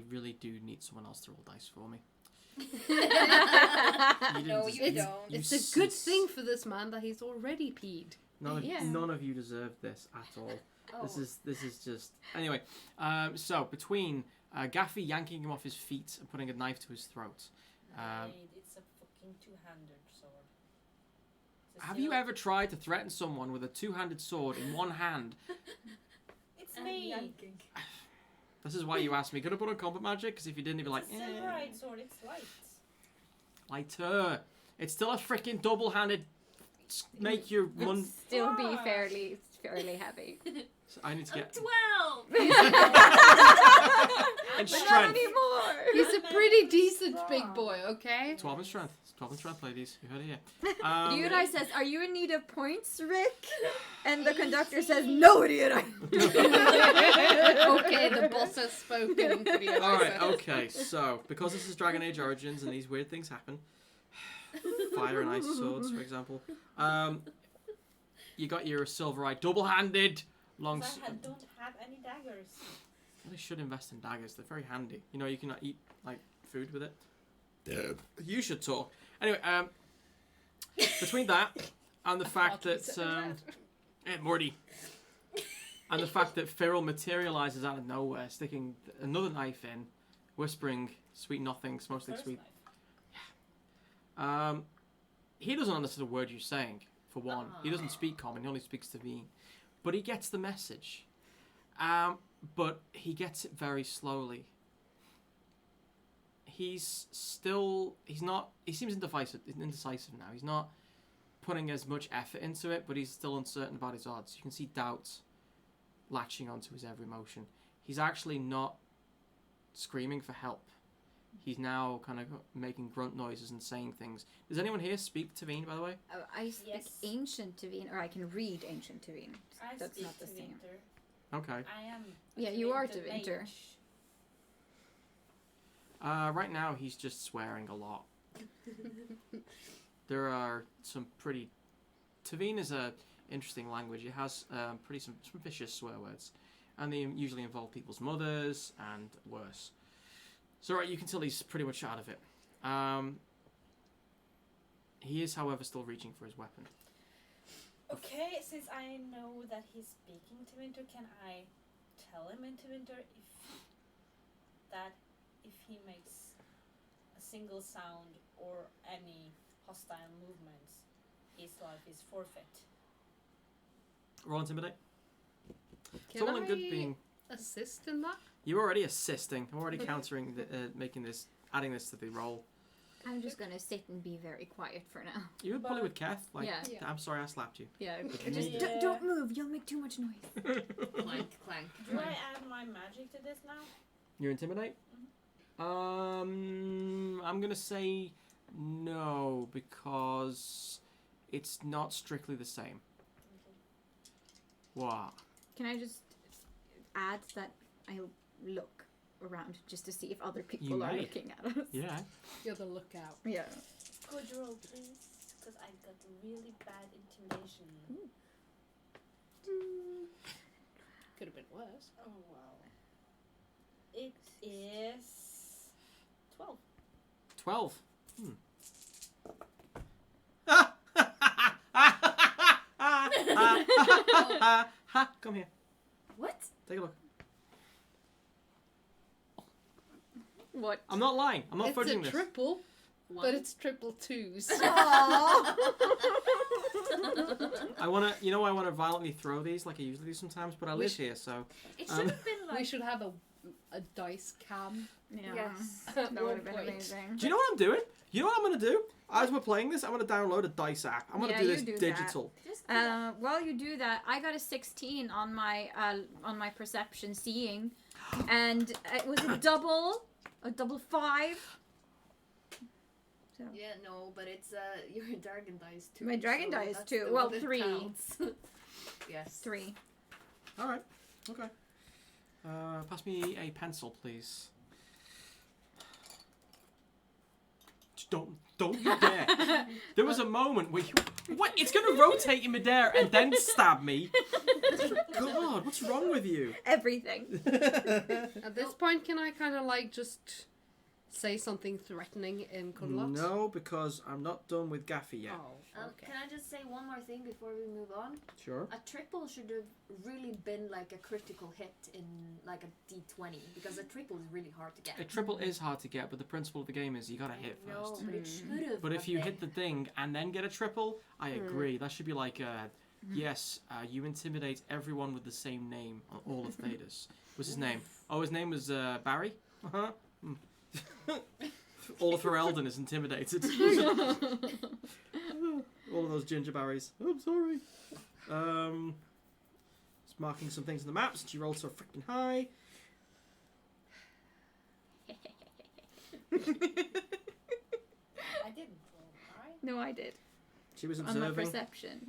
really do need someone else to roll dice for me. No, you don't. It's a good thing for this man that he's already peed. Yeah. None of you deserve this at all. Oh. This is just anyway. So between Gaffy yanking him off his feet and putting a knife to his throat. It's a fucking two-handed sword. It's a Have you steel- ever tried to threaten someone with a two-handed sword in one hand? It's And me. yanking. This is why you asked me. Could I put on combat magic? Because if you didn't, you'd be like, It's a silverite sword. It's light. lighter. It's still a freaking double-handed. Make your mun. Still be Fuck. fairly heavy. So I need to I'm get 12! in But not strength. anymore. He's a pretty decent big boy, okay? 12 in strength. 12 in strength, ladies. You heard it here. Ryudai says, "Are you in need of points, Rick?" And the conductor says, "No, Ryudai." Okay, the boss has spoken. Alright, okay, so because this is Dragon Age Origins and these weird things happen, fire and ice swords, for example, you got your silverite double-handed long. 'Cause I don't have any daggers. Really should invest in daggers. They're very handy. You know, you can eat like food with it. You should talk. Anyway, between that and the fact that Morty, and the fact that Firil materializes out of nowhere, sticking another knife in, whispering sweet nothings, mostly First sweet. knife. He doesn't understand a word you're saying. For one, he doesn't speak common. He only speaks Tevin, but he gets the message. But he gets it very slowly. He seems indecisive now. He's not putting as much effort into it, but he's still uncertain about his odds. You can see doubt latching onto his every motion. He's actually not screaming for help. He's now kind of making grunt noises and saying things. Does anyone here speak Tevin, by the way? I speak Yes. Ancient Tevin, or I can read Ancient Tevin. I That's speak not the same. Tevinter. Okay. I am. a Yeah, you are Tevinter Tevinter. mage. Right now, he's just swearing a lot. There are some pretty... Tevin is a interesting language. It has some vicious swear words. And they usually involve people's mothers and worse. So right, you can tell he's pretty much out of it. He is, however, still reaching for his weapon. Okay, since I know that he's speaking Tevinter, can I tell him in Tevinter if he makes a single sound or any hostile movements, his life is forfeit? Roll intimidate. It's Can all in good I being... assist in that? You're already assisting. I'm already countering, adding this to the roll. I'm just gonna sit and be very quiet for now. You would probably with Keth. Like, Yeah. Yeah. I'm sorry I slapped you. Yeah, you just need- don't move. You'll make too much noise. Clank, clank. Do I add my magic to this now? You intimidate? I'm gonna say no, because it's not strictly the same. What? Can I just add that I look around just to see if other people You are may. looking at us? Yeah. You're the lookout. Yeah. Good roll, please. Because I got really bad intimidation. Could have been worse. Oh, wow. It is 12. 12. Come here. What? Take a look. What? I'm not lying. I'm not It's fudging a this. triple, One. but it's triple twos. I wanna violently throw these like I usually do sometimes, but I live here, so It should have been like. We should have a dice cam. Yeah. Yes. That would have been Point. amazing. do you know what I'm doing? You know what I'm gonna do? As we're playing this, I'm gonna download a dice app. I'm gonna Yeah, do you this do that. digital. Just While you do that, I got a 16 on my perception seeing, and it was a double 5. So. Yeah, no, but it's your dragon dice too. My dragon dice that's too. the Well, one that 3. counts. Yes. 3. All right. Okay. Pass me a pencil, please. Just don't you dare. There was a moment where what? It's gonna rotate in midair and then stab me. God, what's wrong with you? Everything. At this point, can I kind of like just say something threatening in Cuddlots? No, because I'm not done with Gaffy yet. Oh, okay. Can I just say one more thing before we move on? Sure. A triple should have really been like a critical hit in like a D20 because a triple is really hard to get. A triple is hard to get, but the principle of the game is you gotta hit No, first. but it should have. But if you hit the thing and then get a triple, I agree. That should be like, yes, you intimidate everyone with the same name on all of Thedas. What's his name? Oh, his name was Barry? Uh-huh. All of Ferelden is intimidated. All of those ginger berries. I'm sorry. Just marking some things on the map since you rolled so freaking high. I didn't roll, right? No, I did. She was On my observing. perception.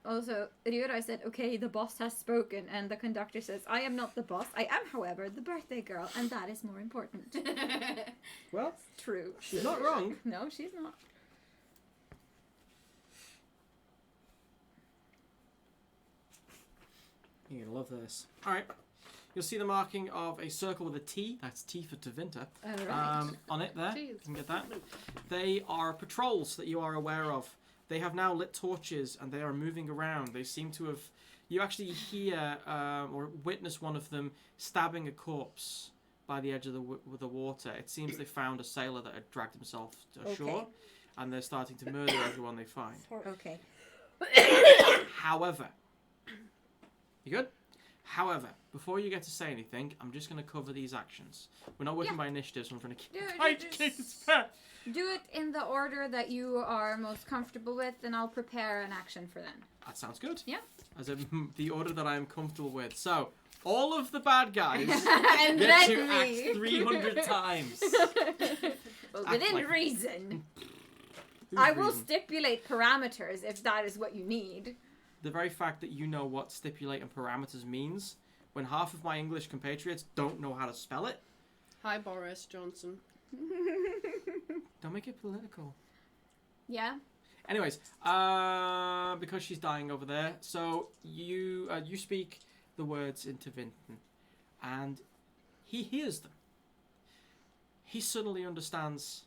Also, Ryura said, okay, the boss has spoken, and the conductor says, I am not the boss. I am, however, the birthday girl, and that is more important. Well, True. she's not wrong. No, she's not. You're gonna love this. All right. You'll see the marking of a circle with a T. That's T for Tevinter. On it there. You can get that. They are patrols that you are aware of. They have now lit torches and they are moving around. They seem to have... You actually hear or witness one of them stabbing a corpse by the edge of the water. It seems they found a sailor that had dragged himself ashore, and they're starting to murder everyone they find. Okay. However, you good? However, before you get to say anything, I'm just going to cover these actions. We're not working by initiative, so I'm trying to keep Do it in the order that you are most comfortable with, and I'll prepare an action for them. That sounds good. Yeah. As in the order that I am comfortable with. So, all of the bad guys And get then to me. act 300 times. Well, Act within like- reason. Who's I will reason? stipulate parameters if that is what you need. The very fact that you know what stipulate and parameters means, when half of my English compatriots don't know how to spell it. Hi, Boris Johnson. Don't make it political. Yeah. Anyways, because she's dying over there, so you speak the words into Vinton, and he hears them. He suddenly understands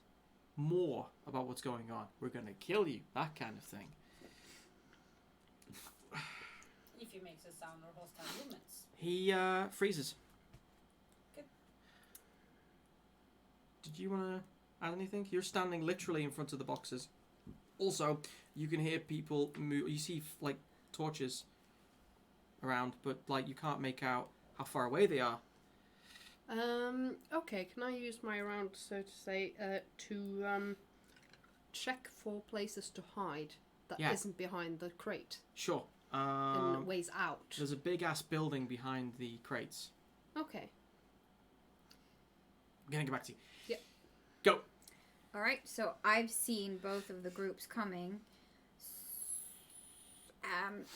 more about what's going on. We're gonna kill you, that kind of thing. If you make a sound or hostile movements. He freezes. Good. Did you want to add anything? You're standing literally in front of the boxes. Also, you can hear people move. You see like torches around, but like you can't make out how far away they are. Okay, can I use my round, so to say, to check for places to hide that isn't behind the crate Sure. and ways out? There's a big ass building behind the crates. Okay. I'm gonna get back to you. Yeah. Go. All right. So I've seen both of the groups coming.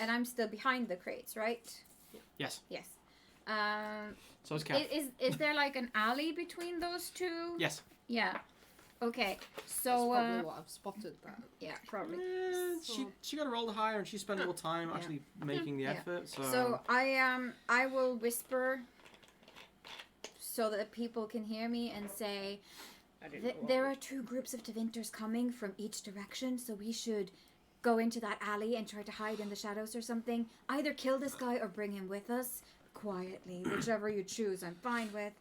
And I'm still behind the crates, right? Yes. Yes. So is Kat. Is there like an alley between those two? Yes. Yeah. Okay. That's So probably what I've spotted that. yeah, probably. She got to roll higher, and she spent more time actually making the effort. So I will whisper so that people can hear me and say there are two groups of Tevinters coming from each direction, so we should go into that alley and try to hide in the shadows or something. Either kill this guy or bring him with us quietly. Whichever you choose, I'm fine with.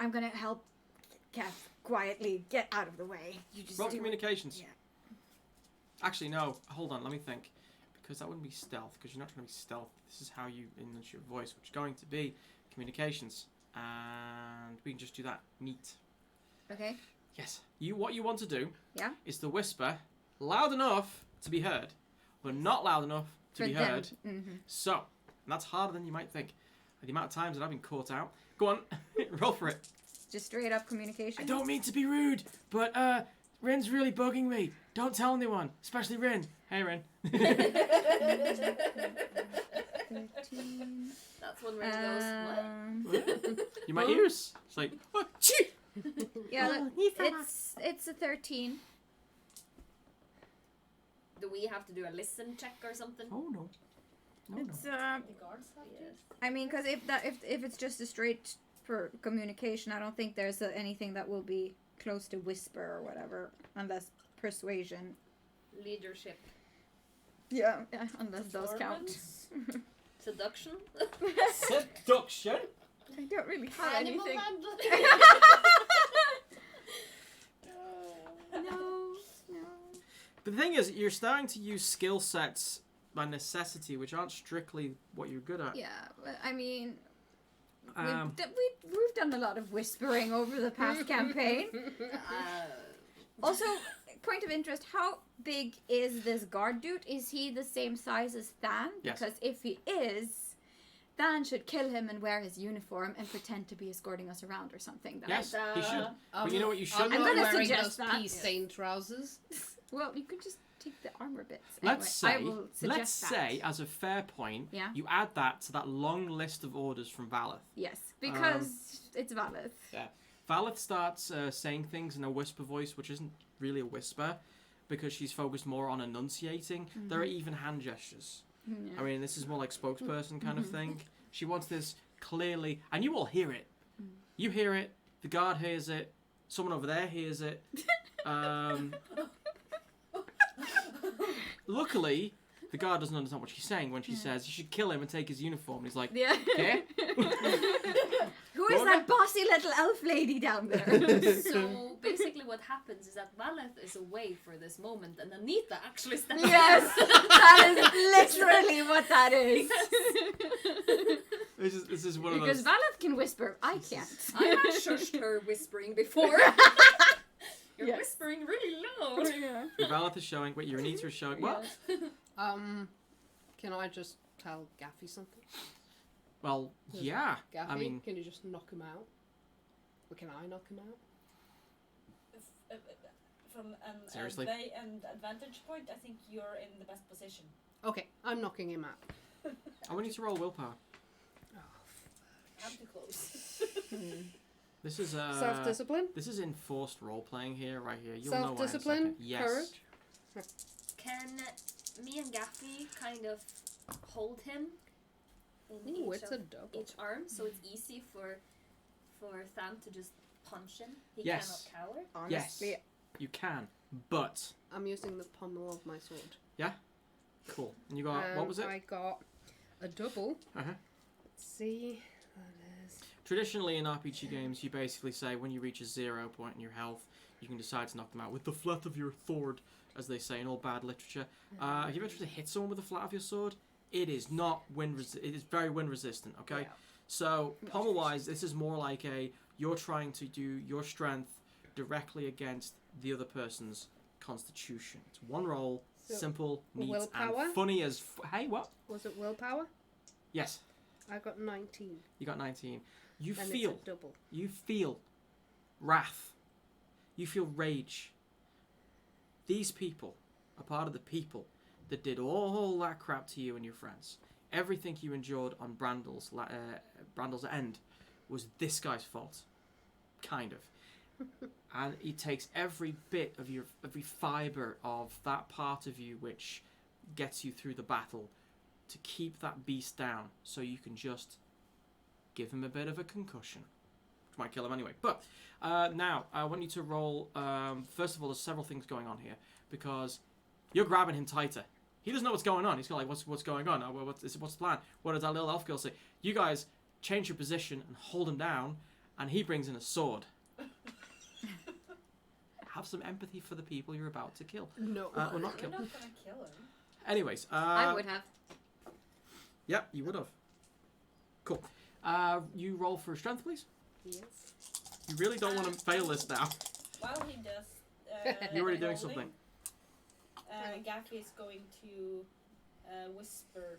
I'm gonna help Kath quietly get out of the way. You just roll do it. communications. Yeah. Actually, no. Hold on. Let me think. Because that wouldn't be stealth. Because you're not trying to be stealth. This is how you enhance your voice, which is going to be communications, and we can just do that. Neat. Okay. Yes. What you want to do? Yeah. Is to whisper loud enough to be heard, but not loud enough to be heard. Mm-hmm. So, and that's harder than you might think. The amount of times that I've been caught out. Go on, roll for it. Just straight up communication. I don't mean to be rude, but Rin's really bugging me. Don't tell anyone, especially Rin. Hey, Rin. 13. That's when Rin goes, what? You my ears. It's like, oh, gee. Yeah, it's a 13. Do we have to do a listen check or something? Oh no. No, It's The guards have to. Yes. I mean, because if it's just a straight for communication, I don't think there's anything that will be close to whisper or whatever, unless persuasion. Leadership. Yeah, unless those count. Performance. Seduction? Seduction. I don't really have anything. No. But the thing is, you're starting to use skill sets by necessity, which aren't strictly what you're good at. Yeah, but I mean, Um, we've done a lot of whispering over the past campaign. Also, point of interest, how big is this guard dude? Is he the same size as Than? Yes. Because if he is, Than should kill him and wear his uniform and pretend to be escorting us around or something. Yes, he should. But you know what you should I'm do? not gonna wearing suggest those that. pea-stained trousers. Well, you could just take the armor bits. Let's Anyway, I say, will suggest that. as a fair point, Yeah. you add that to that long list of orders from Valeth. Yes, because it's Valeth. Valeth starts saying things in a whisper voice, which isn't really a whisper, because she's focused more on enunciating. There are even hand gestures. Yeah. I mean, this is more like spokesperson kind of thing. She wants this clearly, and you all hear it. You hear it. The guard hears it. Someone over there hears it. Luckily, the guard doesn't understand what she's saying when she says you should kill him and take his uniform. And he's like, Yeah. okay. Who is that bossy little elf lady down there? So basically, what happens is that Valeth is away for this moment, and Anita actually steps Yes, that is literally what that is. This is one of Because those. Valeth can whisper, I can't. I have shushed her whispering before. You're Yes. whispering really loud. Yeah. Your Valeth is showing. Wait, your Anita is showing. What? Can I just tell Gaffy something? Well, yeah. Gaffy, I mean, can you just knock him out? Or can I knock him out? From Seriously? an advantage point, I think you're in the best position. Okay, I'm knocking him out. I want you to roll willpower. I'm too close. This is Self-discipline? This is enforced role playing here, right here. You'll know why in a Self-discipline? second. Yes. Courage? Can me and Gaffy kind of hold him in Ooh, each, it's a double. each arm, so it's easy for Tham to just punch him? He Yes. cannot cower? Honestly, You can, but I'm using the pommel of my sword. cool. And you got what was it? I got a double. Uh-huh. Let's see. That is... Traditionally in RPG games, you basically say when you reach a 0 point in your health, you can decide to knock them out with the flat of your sword, as they say in all bad literature. Have you ever tried to hit someone with the flat of your sword? It is not it is very wind resistant. Okay, Yeah. so pommel wise, this is more like you're trying to do your strength directly against the other person's constitution. It's one roll, So, simple, neat, willpower? and funny as hey what? Was it willpower? Yes, I got 19. you got 19. You And feel. it's a double. You feel wrath. You feel rage. These people are part of the people that did all that crap to you and your friends. Everything you endured on Brandel's end was this guy's fault. Kind of. And he takes every bit of every fibre of that part of you which gets you through the battle to keep that beast down so you can just give him a bit of a concussion. Which might kill him anyway. But now, I want you to roll... first of all, there's several things going on here. Because you're grabbing him tighter. He doesn't know what's going on. He's like, what's going on? What's the plan? What does that little elf girl say? You guys change your position and hold him down. And he brings in a sword. Have some empathy for the people you're about to kill. No. Or not We're kill. not gonna kill him. Anyways. I would have. Yep, you would have. Cool. You roll for strength, please. Yes. You really don't want to fail this now. While he does. You're already doing rolling, something. Gaffy is going to whisper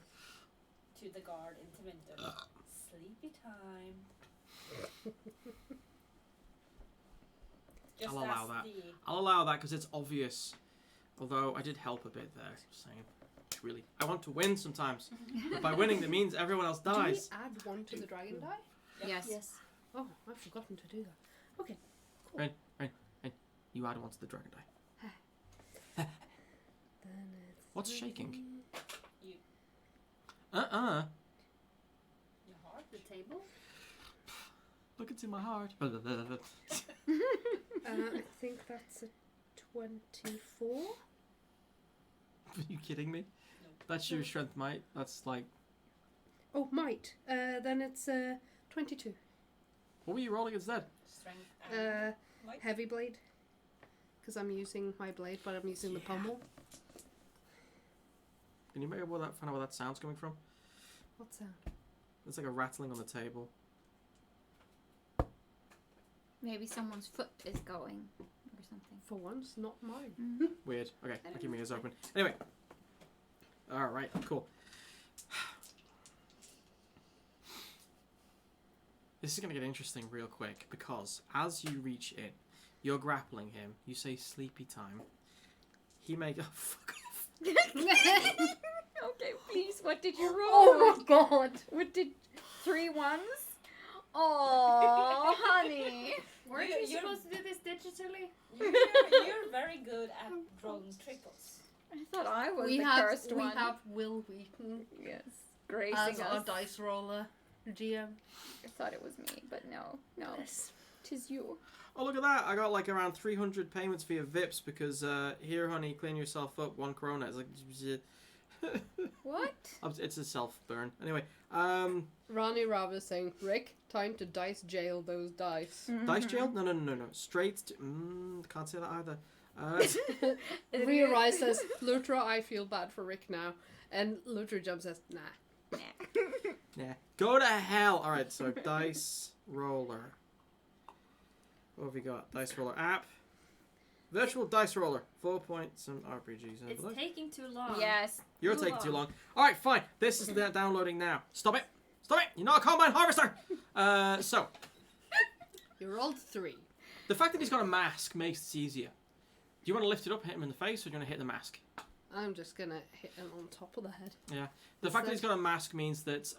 to the guard in Tevinter. Sleepy time. Just I'll allow as that. the- I'll allow that because it's obvious. Although I did help a bit there. Just saying. Really, I want to win sometimes. But by winning, that means everyone else Do we dies. add one to the dragon die? Yes. Yes. Oh, I've forgotten to do that. Okay. Cool. Right. You add one to the dragon die. Then it's What's shaking? You. Your heart? The table? Look, it's in my heart. I think that's a 24. Are you kidding me? No. That's your strength, mate. That's like... Oh, might. Then it's 22. What were you rolling instead? Strength and might. Heavy blade. Because I'm using my blade, but I'm using the pommel. Can you maybe find out where that sound's coming from? What's that? It's like a rattling on the table. Maybe someone's foot is going or something. For once, not mine. Weird. Okay, I'll keep my ears open. Anyway. Alright, cool. This is going to get interesting real quick because as you reach in, you're grappling him, you say sleepy time. He makes... Oh, fuck off. Okay, please, what did you roll? Oh my god! What did... 3 ones? Oh, honey. Weren't You- you you're- supposed to do this digitally? You're very good at rolling triples. I thought I was we the have cursed we one. have Will Wheaton Yes, gracing as us. our dice roller GM. I thought it was me, but no, Yes. tis you. Oh, look at that. I got like around 300 payments via Vips because here, honey, clean yourself up. 1 krona. It's like... What? It's a self-burn. Anyway, Ronnie Rav is saying, Rick, time to dice jail those dice. dice jail? No. Straight to... can't say that either. Ria says, Lutra, I feel bad for Rick now. And Lutra jumps says, nah. Yeah. Go to hell. All right, so dice roller. What have we got? Dice roller app. Virtual dice roller. 4 points and RPGs. It's taking too long. Yes. You're Move taking on. too long. All right, fine. This is downloading now. Stop it. Stop it. You're not a combine harvester. So You rolled 3. the fact that he's got a mask makes it easier. Do you want to lift it up, hit him in the face, or do you want to hit the mask? I'm just gonna hit him on top of the head. Yeah. The fact that he's got a mask means that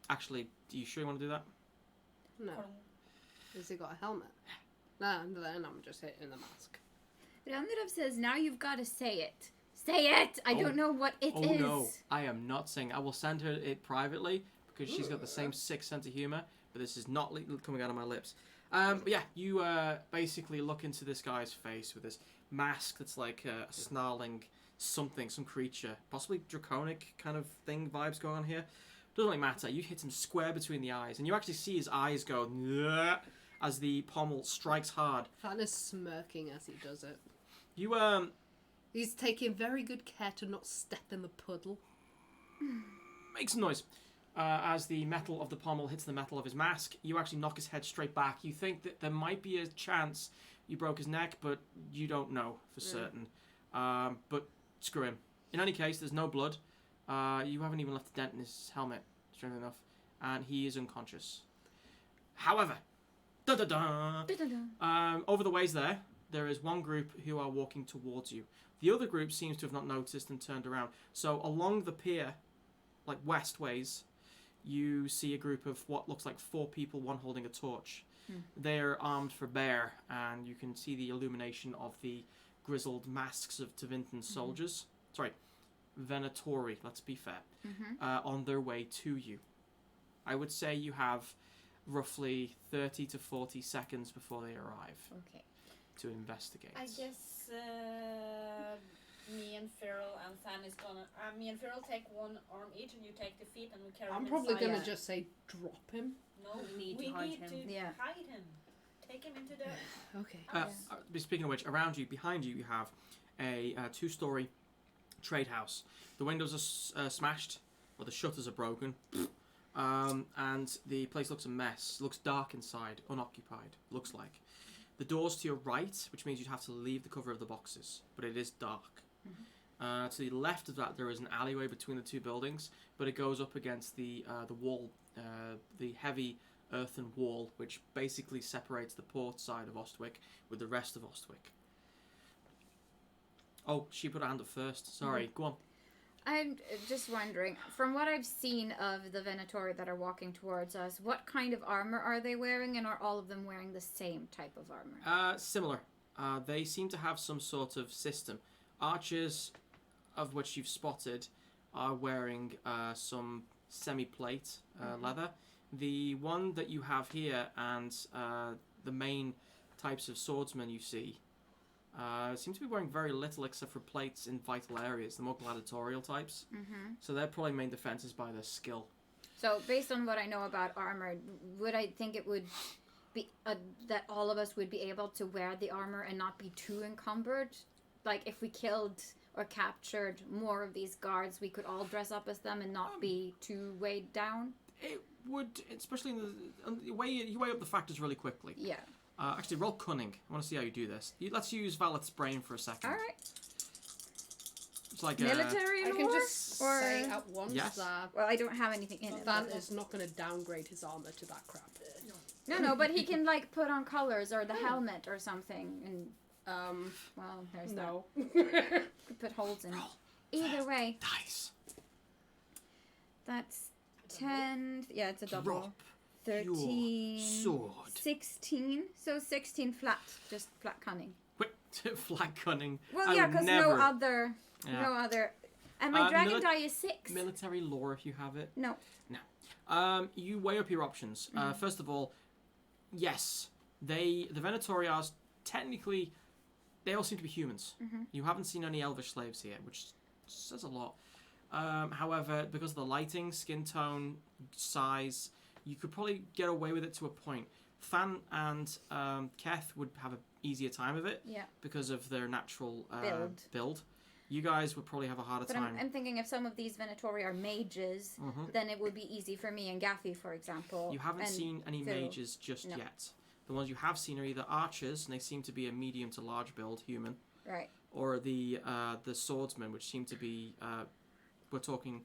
actually, do you sure you want to do that? No. Has he got a helmet? No, then I'm just hitting the mask. Anita says, now you've got to say it. Say it! I don't know what it is. Oh no, I am not saying. I will send her it privately because she's got the same sick sense of humor, but this is not coming out of my lips. But yeah, you basically look into this guy's face with this mask that's like a snarling something, some creature, possibly draconic kind of thing vibes going on here. Doesn't really matter. You hit him square between the eyes, and you actually see his eyes go "Nyeh," as the pommel strikes hard. Fan is smirking as he does it. You He's taking very good care to not step in the puddle. make some noise. As the metal of the pommel hits the metal of his mask, you actually knock his head straight back. You think that there might be a chance you broke his neck, but you don't know for certain. But screw him. In any case, there's no blood. You haven't even left a dent in his helmet, strangely enough, and he is unconscious. However, over the ways there is one group who are walking towards you. The other group seems to have not noticed and turned around. So along the pier, like west ways, you see a group of what looks like 4 people, one holding a torch. They're armed for bear, and you can see the illumination of the grizzled masks of Tevinter soldiers. Sorry, Venatori, let's be fair. On their way to you. I would say you have roughly 30 to 40 seconds before they arrive Okay. to investigate. I guess me and Firil and Fan is gonna. Me and Firil take one arm each, and you take the feet, and we carry I'm him probably inside. gonna just say drop him. No, We need to we hide need him. to Yeah. hide him. Take him into the. Okay. Speaking of which, around you, behind you, you have a 2-story trade house. The windows are smashed, or the shutters are broken, and the place looks a mess. Looks dark inside, unoccupied. Looks like the doors to your right, which means you'd have to leave the cover of the boxes, but it is dark. To the left of that, there is an alleyway between the 2 buildings, but it goes up against the wall, the heavy earthen wall, which basically separates the port side of Ostwick with the rest of Ostwick. Oh, she put her hand up first. Sorry, go on. I'm just wondering, from what I've seen of the Venatori that are walking towards us, what kind of armor are they wearing, and are all of them wearing the same type of armor? Similar. They seem to have some sort of system. Archers, of which you've spotted, are wearing some semi-plate leather. The one that you have here and the main types of swordsmen you see seem to be wearing very little except for plates in vital areas, the more gladiatorial types. So their probably main defense is by their skill. So, based on what I know about armor, would I think it would be that all of us would be able to wear the armor and not be too encumbered? Like, if we killed or captured more of these guards, we could all dress up as them and not be too weighed down? It would, especially in the way you weigh up the factors really quickly. Yeah. Actually, roll cunning. I want to see how you do this. Let's use Valeth's brain for a second. All right. It's like Military I lore? can just or... say at once Yes. that Well, I don't have anything in it. Fan is not going to downgrade his armor to that crap. No, but he can, like, put on colors or the helmet or something. And, well, there's No. that. Could put holes in. Roll Either way, dice. that's 10. Yeah, it's a double. Drop 13. your sword. 16. So 16 flat. Just flat cunning. Quick, Flag gunning. Well, I yeah, would because never- no other. Yeah. No other. And my dragon die is 6. Military lore, if you have it. No. You weigh up your options. First of all, yes, the Venatorians technically, they all seem to be humans. You haven't seen any elvish slaves here, which says a lot. However, because of the lighting, skin tone, size, you could probably get away with it to a point. Fan and Keth would have an easier time of it because of their natural build. You guys would probably have a harder But time. I'm thinking if some of these Venatori are mages, then it would be easy for me and Gaffy, for example. You haven't and seen any Firil. mages just yet. The ones you have seen are either archers, and they seem to be a medium to large build human, Right. or the swordsmen, which seem to be we're talking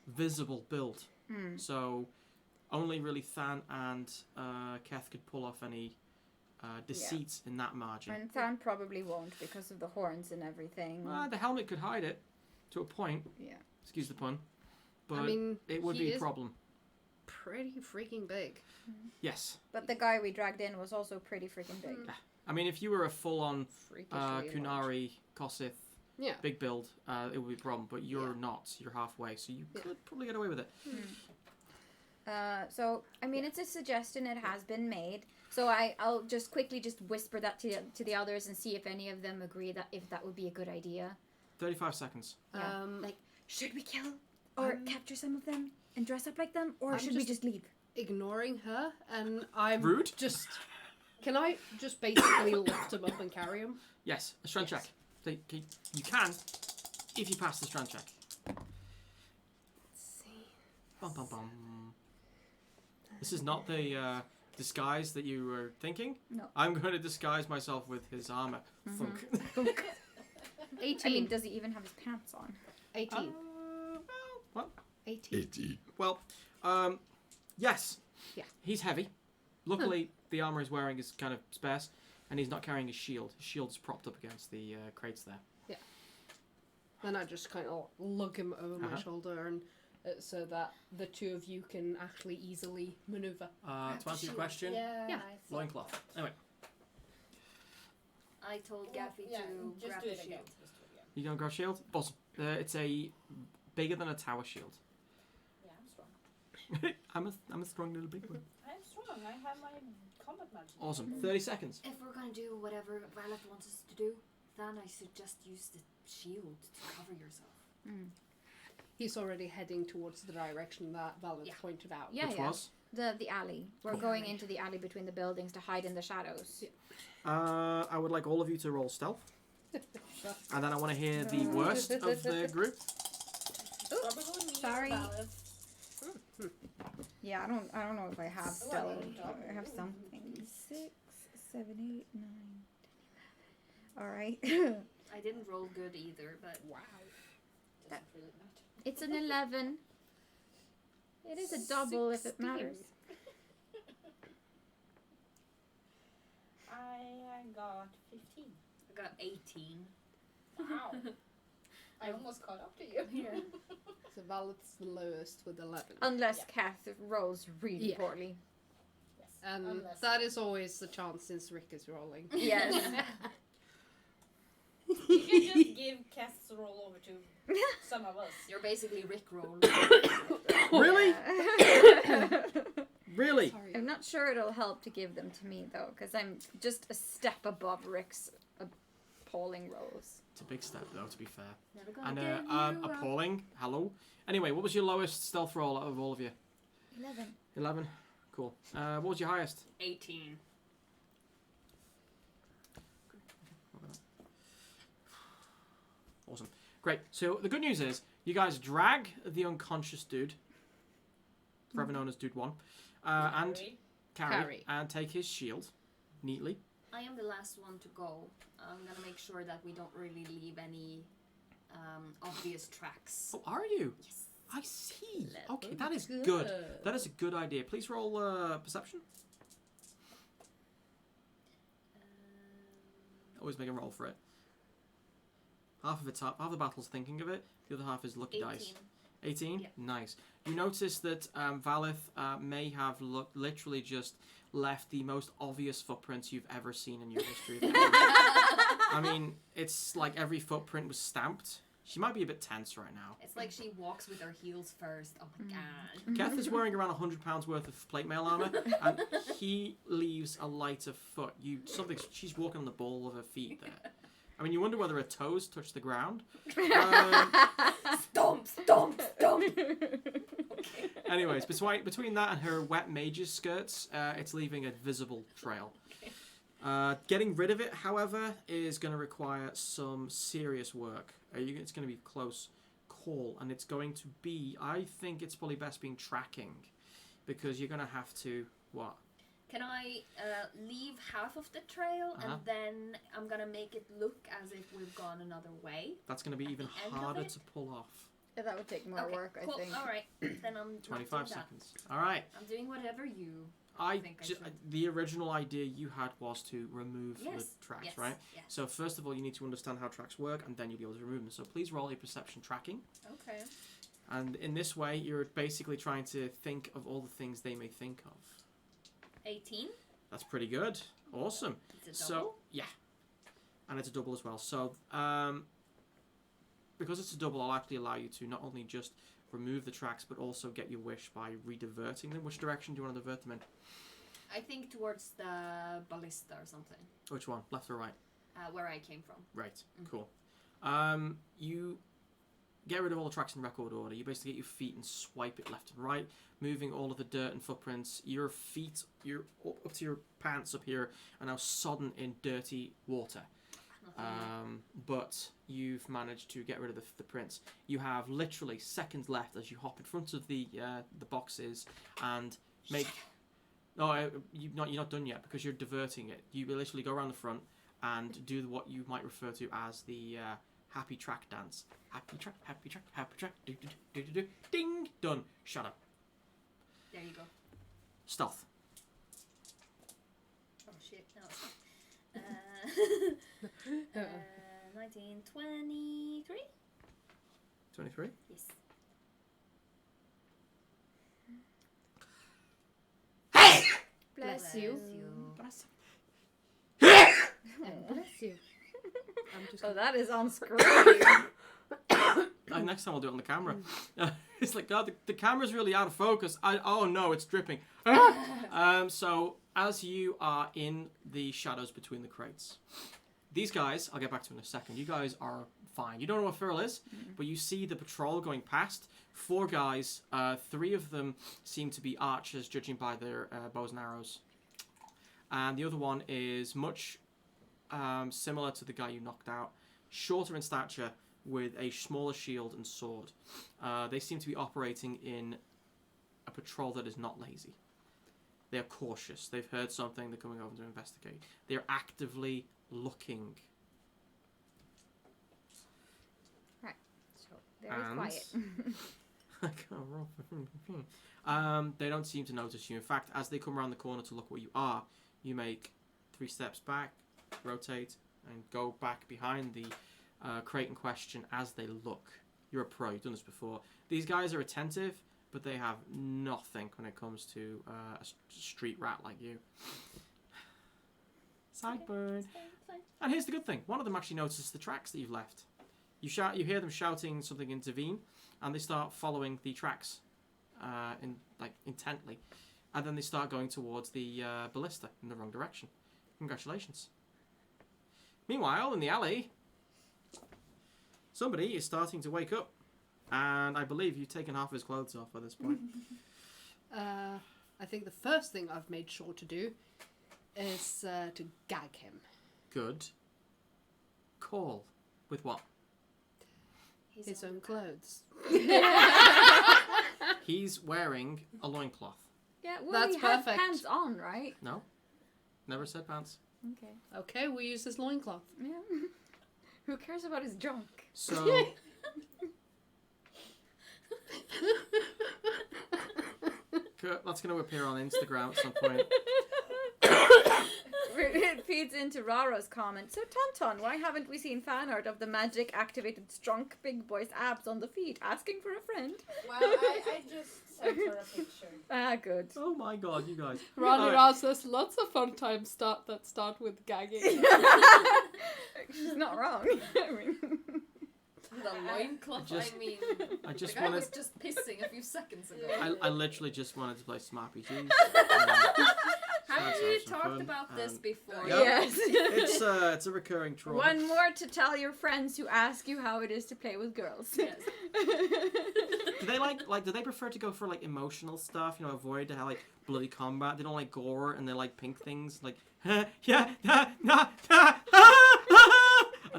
visible build. So only really Than and Keth could pull off any deceit in that margin. And Than probably won't because of the horns and everything. The helmet could hide it to a point. Yeah. Excuse the pun. But I mean, it would he be a is problem. pretty freaking big. Yes. But the guy we dragged in was also pretty freaking big. I mean, if you were a full-on Freakishly large. Kunari, Kosith, Yeah. big build, it would be a problem. But you're not. You're halfway, so you could probably get away with it. So, I mean, it's a suggestion. It has been made. So I'll just quickly whisper that to the others and see if any of them agree that if that would be a good idea. 35 seconds. Yeah. Like, should we kill or capture some of them and dress up like them, or should we just leave? Ignoring her, and I'm Rude. Just can I just basically lift him up and carry him? Yes, a strength check. So you can, if you pass the strength check. Let's see. Bum, bum, bum. This is not the disguise that you were thinking. No. I'm going to disguise myself with his armor. Thunk. 18. I mean, does he even have his pants on? 18. What? 18. Well, yes. Yeah. He's heavy. Luckily, the armor he's wearing is kind of sparse, and he's not carrying his shield. His shield's propped up against the crates there. Yeah. Then I just kind of lug him over my shoulder, and so that the two of you can actually easily maneuver. To answer your question, Yeah. loincloth. Anyway, I told Gaffy Yeah, to just grab do the it again. shield. Just do it again. you going to grab shield? Awesome. It's a bigger than a tower shield. Yeah, I'm strong. I'm a strong little big one. I'm strong. I have my combat magic. Awesome. 30 seconds. If we're gonna do whatever Valeth wants us to do, then I suggest use the shield to cover yourself. He's already heading towards the direction that Valeth pointed out. Yeah, Which yeah. was? The alley. We're going into the alley between the buildings to hide in the shadows. I would like all of you to roll stealth. And then I want to hear the worst of the group. Probably me, sorry. Valeth. Yeah, I don't know if I have Oh, stealth. I didn't talk. I have something. 6, 7, 8, 9, 10, 11. All right. I didn't roll good either, but Wow. Doesn't really matter. It's an 11. It is a double if it 16. matters. I got 15. I got 18. Wow. I almost caught up to you. Yeah. So Valeth's the lowest with 11. Unless Kath rolls really Yeah. poorly. Yes. And Unless that is always the chance since Rick is rolling. Yes. you can just give Kestrel over to some of us. You're basically Rick roll. Really? Really? Sorry. I'm not sure it'll help to give them to me though, because I'm just a step above Rick's appalling rolls. It's a big step, though, to be fair. Never gonna And get you up. appalling. Hello. Anyway, what was your lowest stealth roll out of all of you? 11. 11. Cool. What was your highest? 18. Awesome. Great. So the good news is you guys drag the unconscious dude, forever known as Dude 1, and carry and take his shield neatly. I am the last one to go. I'm gonna make sure that we don't really leave any obvious tracks. Oh, are you? Yes. I see. Okay, Oh, that is good. That is a good idea. Please roll perception. Always make a roll for it. Half the battle's thinking of it. The other half is lucky 18. dice. 18? Yeah. Nice. You notice that Valeth may have literally just left the most obvious footprints you've ever seen in your history of the game. I mean, it's like every footprint was stamped. She might be a bit tense right now. It's like she walks with her heels first. Oh my god. Keth is wearing around £100 worth of plate mail armor, and he leaves a lighter foot. She's walking on the ball of her feet there. I mean, you wonder whether her toes touch the ground. Stomp, stomp, stomp. Okay. Anyways, between that and her wet mage's skirts, it's leaving a visible trail. Getting rid of it, however, is going to require some serious work. It's going to be a close call, and it's going to be, I think it's probably best being tracking, because you're going to have to, what? Can I leave half of the trail and then I'm going to make it look as if we've gone another way? That's going to be even harder to pull off. Yeah, that would take more work, cool. I think. All right, then I'm 25 seconds. All right. I'm doing whatever you. The original idea you had was to remove the tracks, right? Yes. So first of all, you need to understand how tracks work, and then you'll be able to remove them. So please roll a perception tracking. Okay. And in this way, you're basically trying to think of all the things they may think of. 18. That's pretty good. Awesome. It's a double? So yeah, and it's a double as well. So because it's a double, I'll actually allow you to not only just remove the tracks, but also get your wish by rediverting them. Which direction do you want to divert them in? I think towards the ballista or something. Which one? Left or right? Where I came from. Right. Cool. You get rid of all the tracks in record order. You basically get your feet and swipe it left and right, moving all of the dirt and footprints. Your feet, up to your pants up here, are now sodden in dirty water. But you've managed to get rid of the prints. You have literally seconds left as you hop in front of the boxes and make. No, you're not done yet because you're diverting it. You literally go around the front and do what you might refer to as the happy track dance. Happy track, happy track, happy track. Do do do do do. Ding, done. Shut up. There you go. Stealth. Oh shit! No, it's not. 1923. 23. Yes. Bless you. Bless you. I'm just That is on screen. Next time I'll do it on the camera. It's like, God, the camera's really out of focus. Oh no, it's dripping. So as you are in the shadows between the crates, these guys, I'll get back to in a second. You guys are fine. You don't know what Firil is, but you see the patrol going past. 4 guys, 3 of them seem to be archers, judging by their bows and arrows. And the other one is much similar to the guy you knocked out, shorter in stature, with a smaller shield and sword. They seem to be operating in a patrol that is not lazy. They're cautious. They've heard something. They're coming over to investigate. They're actively looking. Right. So very quiet. I can't roll. They don't seem to notice you. In fact, as they come around the corner to look where you are, you make 3 steps back, rotate, and go back behind the crate in question as they look. You're a pro. You've done this before. These guys are attentive, but they have nothing when it comes to a street rat like you. Sideburn. Fine. And here's the good thing. One of them actually notices the tracks that you've left. You hear them shouting something in Tevin, and they start following the tracks intently. And then they start going towards the ballista in the wrong direction. Congratulations. Meanwhile, in the alley, somebody is starting to wake up. And I believe you've taken half his clothes off by this point. I think the first thing I've made sure to do is to gag him. Good. Call. With what? His own clothes. He's wearing a loincloth. Yeah, well, That's he had perfect. pants on, right? No. Never said pants. Okay. Okay, we'll use his loincloth. Yeah. Who cares about his junk? So... That's going to appear on Instagram at some point. it feeds into Rara's comment. So, Tonton, why haven't we seen fan art of the magic-activated strong big boy's abs on the feet? Asking for a friend. Well, I just sent her a picture. Ah, good. Oh my god, you guys. Ronnie Alright. Ross says lots of fun times start with gagging. She's not wrong. I mean, The loincloth, I mean, I just the guy wanted. was just pissing a few seconds ago. I literally just wanted to play some RPGs. Have Let's you have some talked fun, about this and- before? Yeah. yes. It's a recurring trope. One more to tell your friends who ask you how it is to play with girls. Yes. Do they like? Do they prefer to go for like emotional stuff? You know, avoid to have like bloody combat. They don't like gore, and they like pink things. Like yeah, and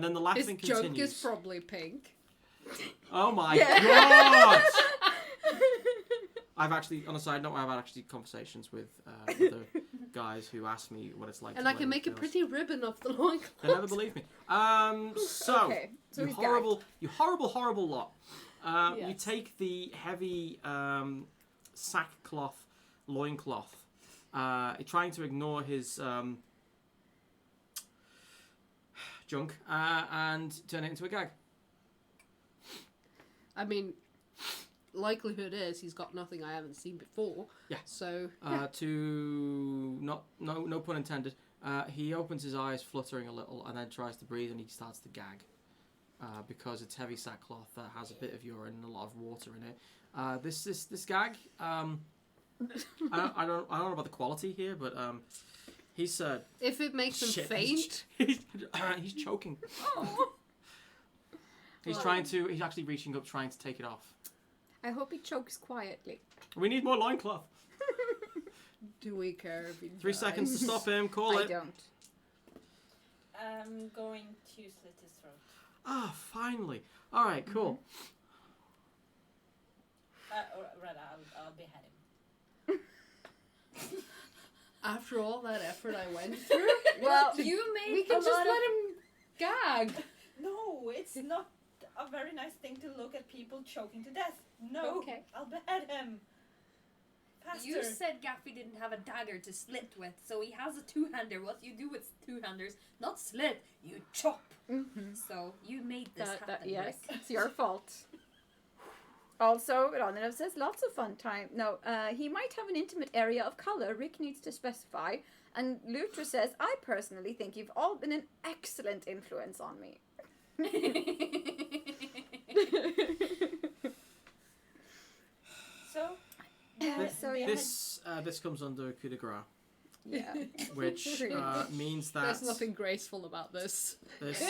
then the His laughing joke continues. is probably pink. Oh my Yeah. god! I've actually, on a side note, I've had actually conversations with other guys who asked me what it's like. And to I play can with make a girls. pretty ribbon of the loincloth. They never believe me. So, Okay, so you he's horrible lot. You Yes. take the heavy sackcloth loincloth, trying to ignore his junk, and turn it into a gag. I mean, likelihood is he's got nothing I haven't seen before. Yeah. So To no pun intended. He opens his eyes, fluttering a little, and then tries to breathe, and he starts to gag. Because it's heavy sackcloth that has a bit of urine and a lot of water in it. This gag, I don't know about the quality here, but he's if it makes him shit, faint, he's choking. He's actually reaching up, trying to take it off. I hope he chokes quietly. We need more loincloth. do we care if he 3 dies? seconds to stop him. Call I it. don't. I'm going to slit his throat. Ah, finally. All right, cool. Or rather, I'll behead him. After all that effort I went through, Well, You made we can a just lot let of... him gag. No, it's not a very nice thing to look at people choking to death. No, Okay. I'll behead him. Faster. You said Gaffy didn't have a dagger to slit with, so he has a two-hander. What you do with two-handers, not slit, you chop. So you made this happen, yes, Rick. it's your fault. Also, Ronald says lots of fun time. No, he might have an intimate area of color. Rick needs to specify. And Lutra says, I personally think you've all been an excellent influence on me. So, This comes under coup de grace, Yeah. which means that There's nothing graceful about this. this.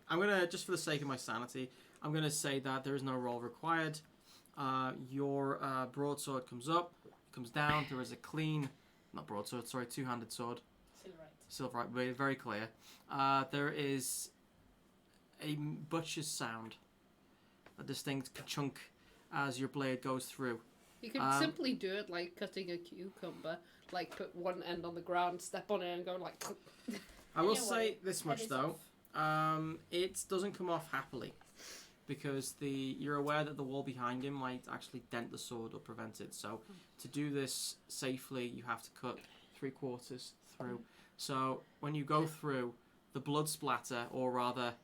I'm gonna, just for the sake of my sanity, I'm gonna say that there is no roll required. Your broadsword comes up, comes down. There is a clean, not broadsword, sorry, two-handed sword. Silverite. Silverite, very clear. There is a butcher's sound, a distinct ka-chunk as your blade goes through. You could simply do it like cutting a cucumber, like put one end on the ground, step on it, and go like. I will You know what, say this much head is though, it doesn't come off happily, because you're aware that the wall behind him might actually dent the sword or prevent it. So to do this safely, you have to cut 3/4 through. So when you go through, the blood splatter, or rather,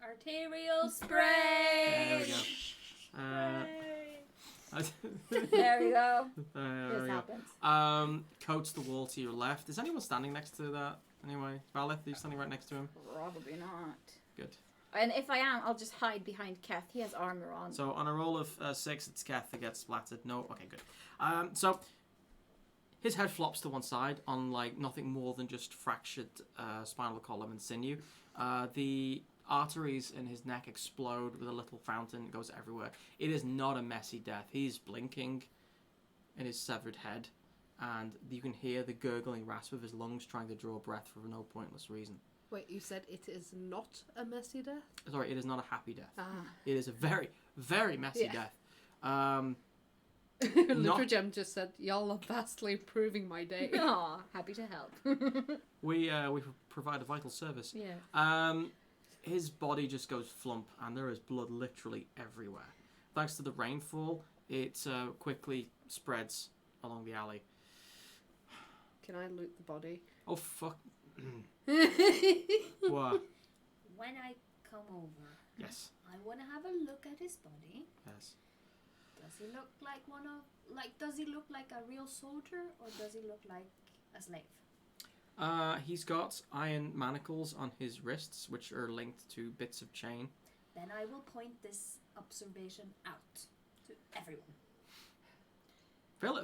Arterial Spray! there we go. There we go. There This we go. happens. Coats the wall to your left. Is anyone standing next to that? Anyway, Valeth, are you standing right next to him? Probably not. Good. And if I am, I'll just hide behind Keth. He has armor on. So on a roll of 6, it's Keth that gets splattered. No, okay, good. So his head flops to one side on like nothing more than just fractured spinal column and sinew. The arteries in his neck explode with a little fountain. It goes everywhere. It is not a messy death. He's blinking in his severed head, and you can hear the gurgling rasp of his lungs trying to draw breath for no pointless reason. Wait, you said it is not a messy death? Sorry, it is not a happy death. Ah. It is a very, very messy Yeah. death. Lutragem just said, y'all are vastly improving my day. Aw, happy to help. We provide a vital service. Yeah. His body just goes flump, and there is blood literally everywhere. Thanks to the rainfall, it quickly spreads along the alley. Can I loot the body? Oh fuck. What? What? When I come over, Yes. I want to have a look at his body. Yes. Does he look like does he look like a real soldier or does he look like a slave? He's got iron manacles on his wrists, which are linked to bits of chain. Then I will point this observation out to everyone.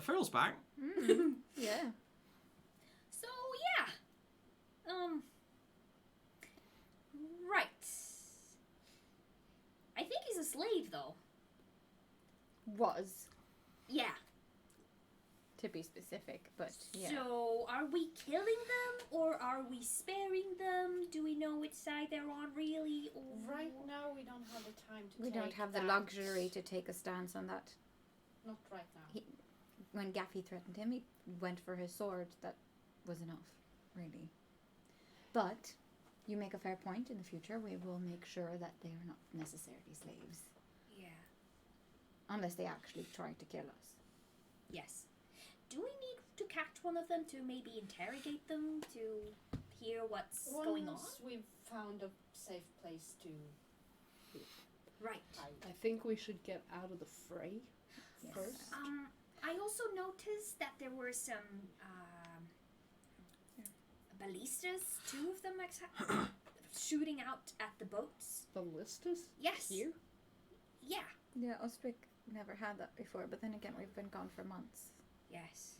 Firil's back. Yeah. So yeah. Right. I think he's a slave though. Was, Yeah. to be specific, but yeah. So are we killing them or are we sparing them? Do we know which side they're on really? Or Right now, we don't have the time to We take don't have the that. luxury to take a stance on that. Not right now. When Gaffy threatened him, he went for his sword. That was enough, really. But you make a fair point. In the future, we will make sure that they are not necessarily slaves. Yeah. Unless they actually try to kill us. Yes. Do we need to catch one of them to maybe interrogate them to hear what's going on? Once we've found a safe place to Right. hide. I think we should get out of the fray Yes. first. I also noticed that there were some ballistas, 2 of them shooting out at the boats. Ballistas? Yes. Here? Yeah. Yeah, Ostwick never had that before, but then again, we've been gone for months. Yes.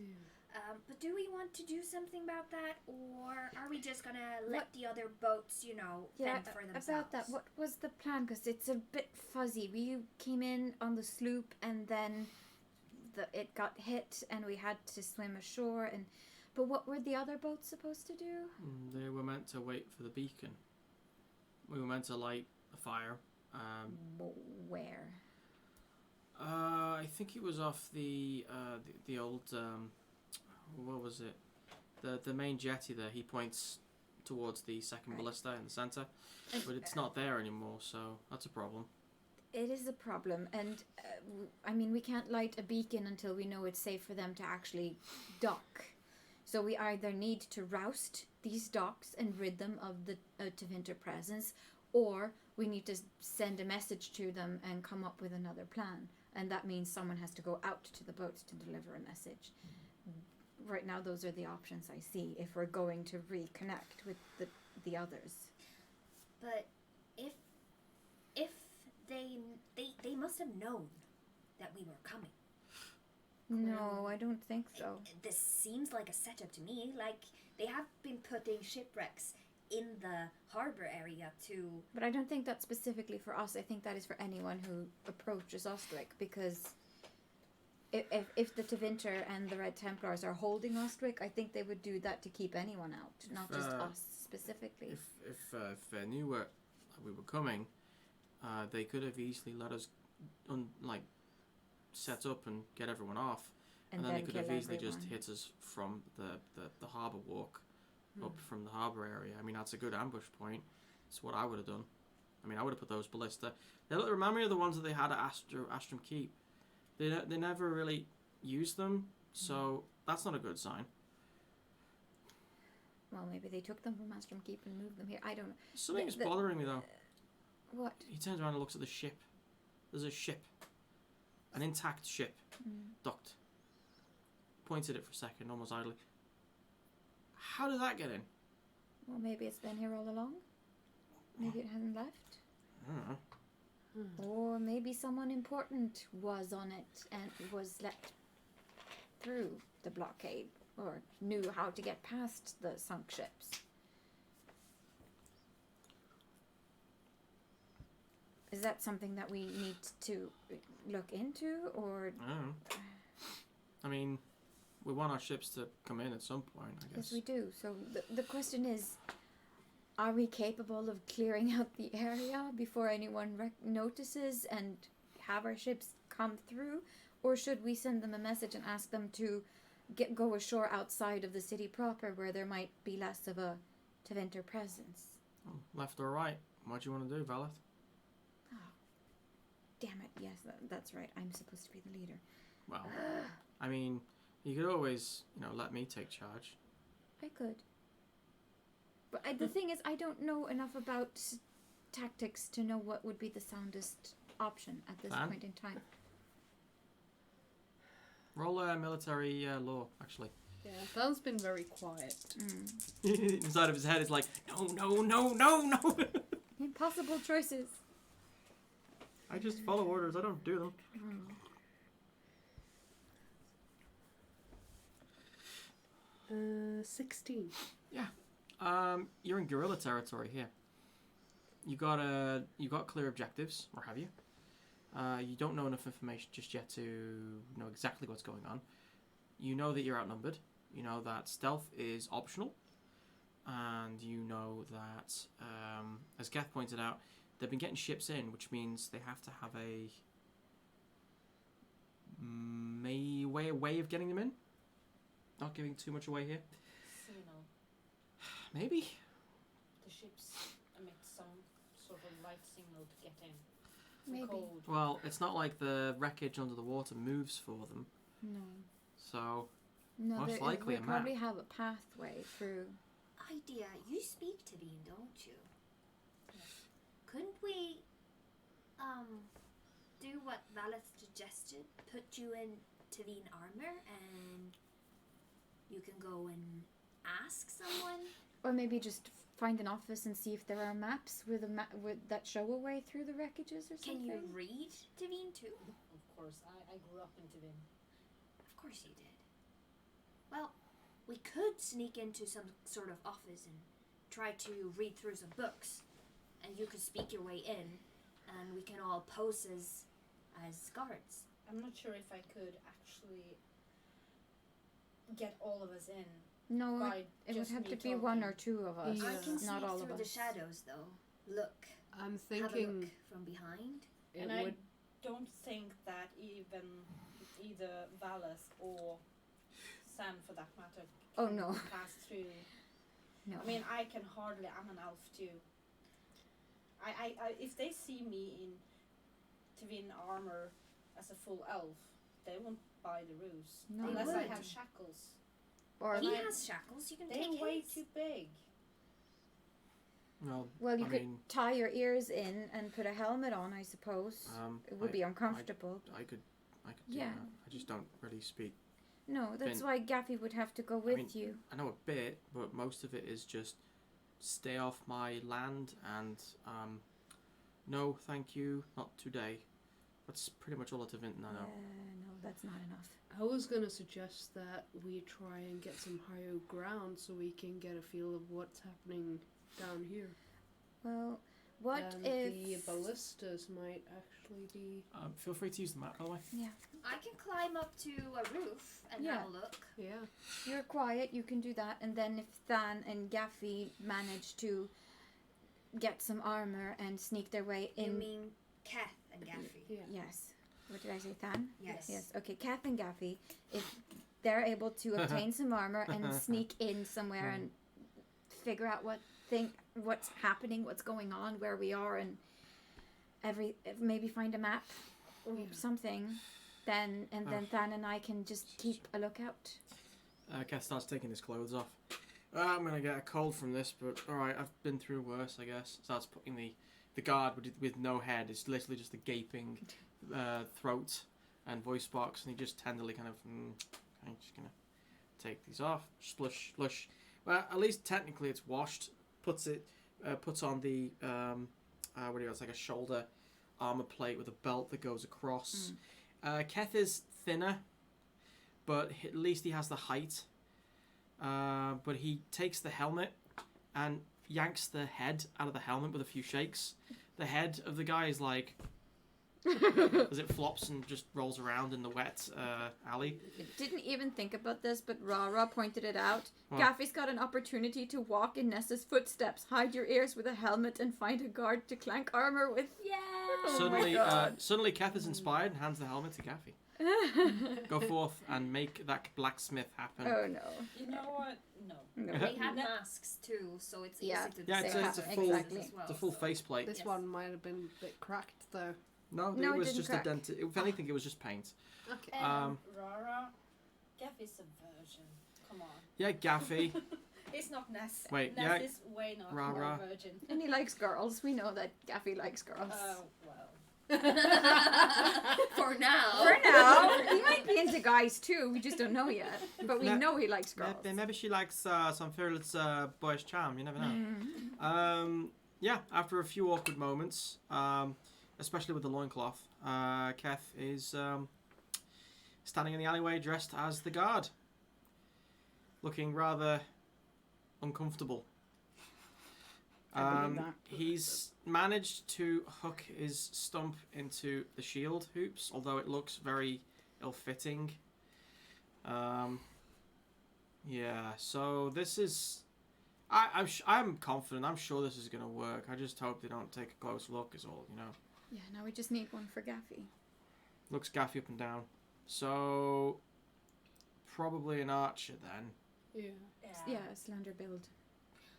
But do we want to do something about that, or are we just gonna let the other boats, fend for themselves? About that, what was the plan? Because it's a bit fuzzy. We came in on the sloop, and then it got hit, and we had to swim ashore. But what were the other boats supposed to do? They were meant to wait for the beacon. We were meant to light a fire. Where? I think it was off the old what was it? The main jetty there. He points towards the second ballista in the center, but it's not there anymore. So that's a problem. It is a problem, and we can't light a beacon until we know it's safe for them to actually dock. So we either need to roust these docks and rid them of the Tevinter presence, or we need to send a message to them and come up with another plan. And that means someone has to go out to the boats to deliver a message. Right now, those are the options I see if we're going to reconnect with the others. But if they must have known that we were coming. No, I don't think so. This seems like a setup to me. Like they have been putting shipwrecks in the harbor area to. But I don't think that's specifically for us. I think that is for anyone who approaches Ostwick, because if the Tevinter and the Red Templars are holding Ostwick, I think they would do that to keep anyone out, not just us specifically. If they knew we were coming, they could have easily let us set up and get everyone off, and then they could have easily just hit us from the harbour walk up from the harbour area. I mean, that's a good ambush point. It's what I would have done. I mean, I would have put those ballista. They remind me of the ones that they had at Astrum Keep. They never really used them, so that's not a good sign. Well, maybe they took them from Astrum Keep and moved them here. I don't know. Something's bothering me though. What? He turns around and looks at the ship. There's a ship. An intact ship. Docked. Points at it for a second, almost idly. How did that get in? Well, maybe it's been here all along. Maybe it hasn't left. I don't know. Or maybe someone important was on it and was let through the blockade, or knew how to get past the sunk ships. Is that something that we need to look into, or? I don't know. I mean, we want our ships to come in at some point, I guess. Yes, we do. So the question is, are we capable of clearing out the area before anyone notices and have our ships come through? Or should we send them a message and ask them to go ashore outside of the city proper, where there might be less of a Tevinter presence? Oh, left or right? What do you want to do, Valeth? Damn it, yes, that's right. I'm supposed to be the leader. Well, I mean, you could always, let me take charge. I could. But the thing is, I don't know enough about tactics to know what would be the soundest option at this Plan? point in time. Roll a military law, actually. Yeah, Dan's been very quiet. Inside of his head, it's like, no. Impossible choices. I just follow orders. I don't do them. 16. You're in guerrilla territory here. You got clear objectives, or have you? You don't know enough information just yet to know exactly what's going on. You know that you're outnumbered. You know that stealth is optional, and you know that, as Geth pointed out, they've been getting ships in, which means they have to have a way of getting them in. Not giving too much away here. Signal. Maybe. The ships emit some sort of light signal to get in. Maybe. Code. Well, it's not like the wreckage under the water moves for them, No. so No, Most likely we a map. probably have a pathway through. Idea. You speak Tevin, don't you? Couldn't we, do what Valeth suggested? Put you in Tevin armor and you can go and ask someone? Or maybe just find an office and see if there are maps with that show a way through the wreckages or something. Can you read Tevin too? Of course, I grew up in Tevin. Of course you did. Well, we could sneak into some sort of office and try to read through some books, and you could speak your way in, and we can all pose as guards. I'm not sure if I could actually get all of us in. No, by it would just have me to be talking. one or two of us. Yeah. I can sneak Not all through of the us. shadows, though. Look. I'm Have a look thinking from behind. it And would. I don't think that even either Valeth or Sam, for that matter, Oh, can no. pass through. No. I mean, I can hardly. I'm an elf too. I if they see me in Tevin armor as a full elf, they won't buy the ruse No. unless They I would. have shackles. or He I- has shackles. You can They're take way his. too big. well, you I could mean, tie your ears in and put a helmet on, I suppose. It would I- be uncomfortable. I could do Yeah. that. I just don't really speak. No, that's Then- why Gaffy would have to go with mean- you. I know a bit, but most of it is just stay off my land and no, thank you, not today. That's pretty much all at Tevinter I know. No, that's not enough. I was gonna suggest that we try and get some higher ground so we can get a feel of what's happening down here. Well, what and if the ballistas might actually be? Feel free to use the map, by the way. Yeah, I can climb up to a roof and Yeah. have a look. Yeah. you're quiet, you can do that, and then if Than and Gaffy manage to get some armor and sneak their way You in. mean Keth and Gaffy? Yeah. Yes. What did I say, Than? Yes. Yes. Okay, Kath and Gaffy, if they're able to obtain some armor and sneak in somewhere and figure out what's happening, what's going on, where we are, and maybe find a map or something, then Than and I can just keep a lookout. Keth starts taking his clothes off. I'm gonna get a cold from this, but alright, I've been through worse, I guess. Starts putting the guard with no head. It's literally just a gaping throat and voice box, and he just tenderly kind of, I'm just gonna take these off. Splush, splush. Well, at least technically it's washed. Puts on the it's like a shoulder armor plate with a belt that goes across. Keth is thinner, but at least he has the height. But he takes the helmet and yanks the head out of the helmet with a few shakes. The head of the guy is like as it flops and just rolls around in the wet alley. Didn't even think about this, but Rara pointed it out. What? Gaffy's got an opportunity to walk in Nessa's footsteps, hide your ears with a helmet, and find a guard to clank armor with. Yeah. Oh my God. Suddenly Keth is inspired and hands the helmet to Gaffy. Go forth and make that blacksmith happen. Oh no. You know what? No. No. They had masks too, so it's Yeah. easy to Yeah, discern it's a the full- faces Exactly. as well, It's a full so- faceplate. This Yes. one might have been a bit cracked though. No, No, it it was didn't just crack. a dent. If anything, it was just paint. Okay. Um, Rara, Gaffy's a virgin. Come on. Yeah, Gaffy. It's not Ness. Wait, Ness yeah. is way not Rah, more rah. virgin. And he likes girls. We know that Gaffy likes girls. Oh, well. For now. For now, he might be into guys too. We just don't know yet. But we No. know he likes girls. Maybe she likes some Firil's boyish charm. You never know. Mm. Yeah, after a few awkward moments, especially with the loincloth, Keth is standing in the alleyway dressed as the guard, looking rather uncomfortable. I believe that. He's managed to hook his stump into the shield hoops, although it looks very ill-fitting. Yeah, so this is... I'm confident. I'm sure this is going to work. I just hope they don't take a close look is all, you know. Yeah, now we just need one for Gaffy. Looks Gaffy up and down. So, probably an archer then. Yeah. Yeah, a slender build.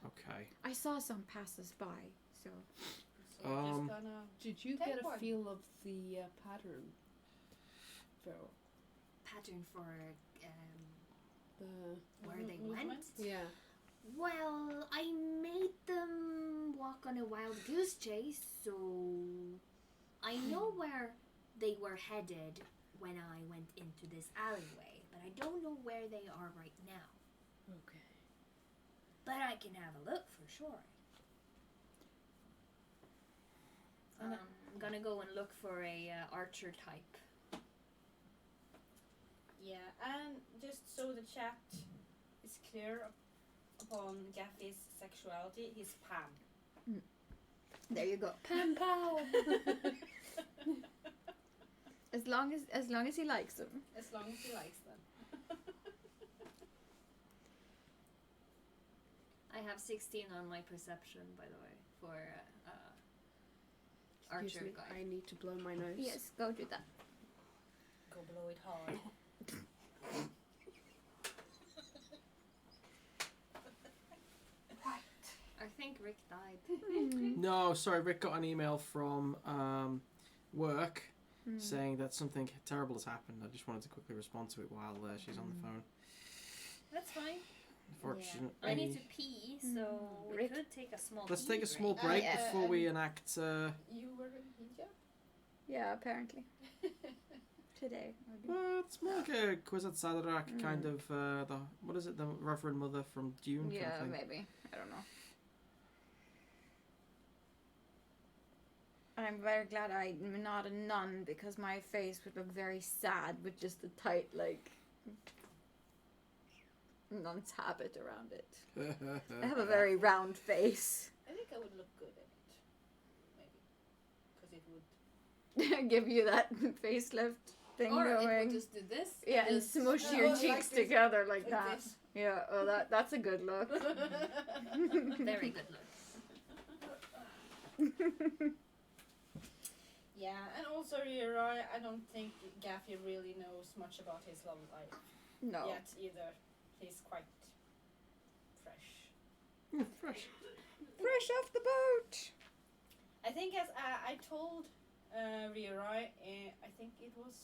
Okay. I saw some passes by, so... So we're just gonna... Did you Take get a one. feel of the pattern, Phil? Pattern for The where they movement? went. yeah. Well, I made them walk on a wild goose chase, so I know where they were headed when I went into this alleyway, but I don't know where they are right now. Okay. But I can have a look for sure. I'm gonna go and look for a archer type. Yeah, and just so the chat is clear upon Gaffy's sexuality, he's Pam. There you go. Pam pow. As long as he likes them. As long as he likes them. I have 16 on my perception, by the way, for Excuse archer me, guy. I need to blow my nose. Yes, go do that. Go blow it hard. I think Rick died. No, sorry, Rick got an email from work Mm. saying that something terrible has happened. I just wanted to quickly respond to it while she's on the phone. That's fine. Unfortunately. I need to pee, so we Rick. could take a small Let's pee take a small break. break Uh, before we enact... You were in India? Yeah, apparently. Today. it's more like a Kwisatz Haderach kind of... the what is it? The Reverend Mother from Dune kind Yeah, of thing? maybe. I don't know. I'm very glad I'm not a nun because my face would look very sad with just a tight, like, nun's habit around it. I have a very round face. I think I would look good in it. Maybe. Because it would... Give you that facelift thing Or it going. would just do this. Yeah, and just- smush Oh, your like cheeks this. together like Like that. this. Yeah, oh, that's a good look. Very good look. Yeah, and also Rira, I don't think Gaffy really knows much about his love life No. yet either. He's quite fresh. Fresh. Fresh off the boat. I think as I told Rira, I think it was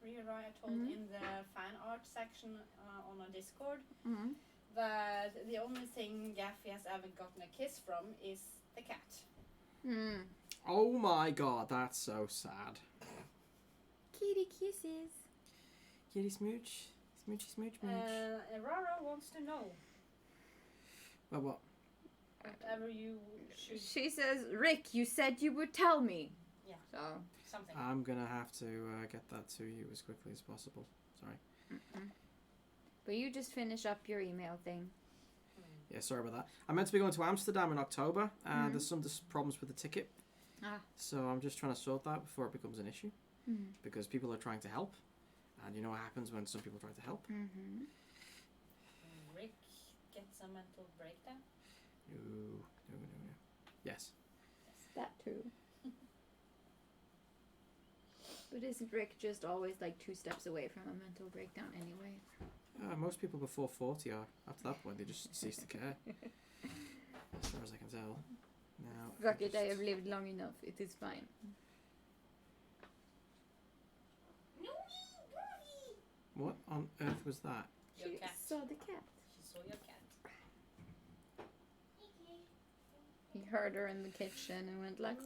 Rira I told in the fan art section on our Discord Mm-hmm. that the only thing Gaffy has ever gotten a kiss from is the cat. Mm. Oh my god, that's so sad. Kitty kisses. Kitty smooch. Smoochy smooch mooch. Rara wants to know Well, what? whatever you should She says, Rick, you said you would tell me. Yeah. So. something. I'm gonna have to get that to you as quickly as possible. Sorry. But you just finish up your email thing. Yeah, sorry about that. I'm meant to be going to Amsterdam in October, and there's some problems with the ticket. Ah. So I'm just trying to sort that before it becomes an issue, because people are trying to help, and you know what happens when some people try to help. Mm-hmm. Rick gets a mental breakdown. No. Yes. That too. But isn't Rick just always like 2 steps away from a mental breakdown anyway? Most people before 40 are. After that point, they just cease to care. As far as I can tell. Now. Fuck it, I have lived long enough. It is fine. What on earth was that? Your She cat. saw the cat. She saw your cat. heard her in the kitchen and went like.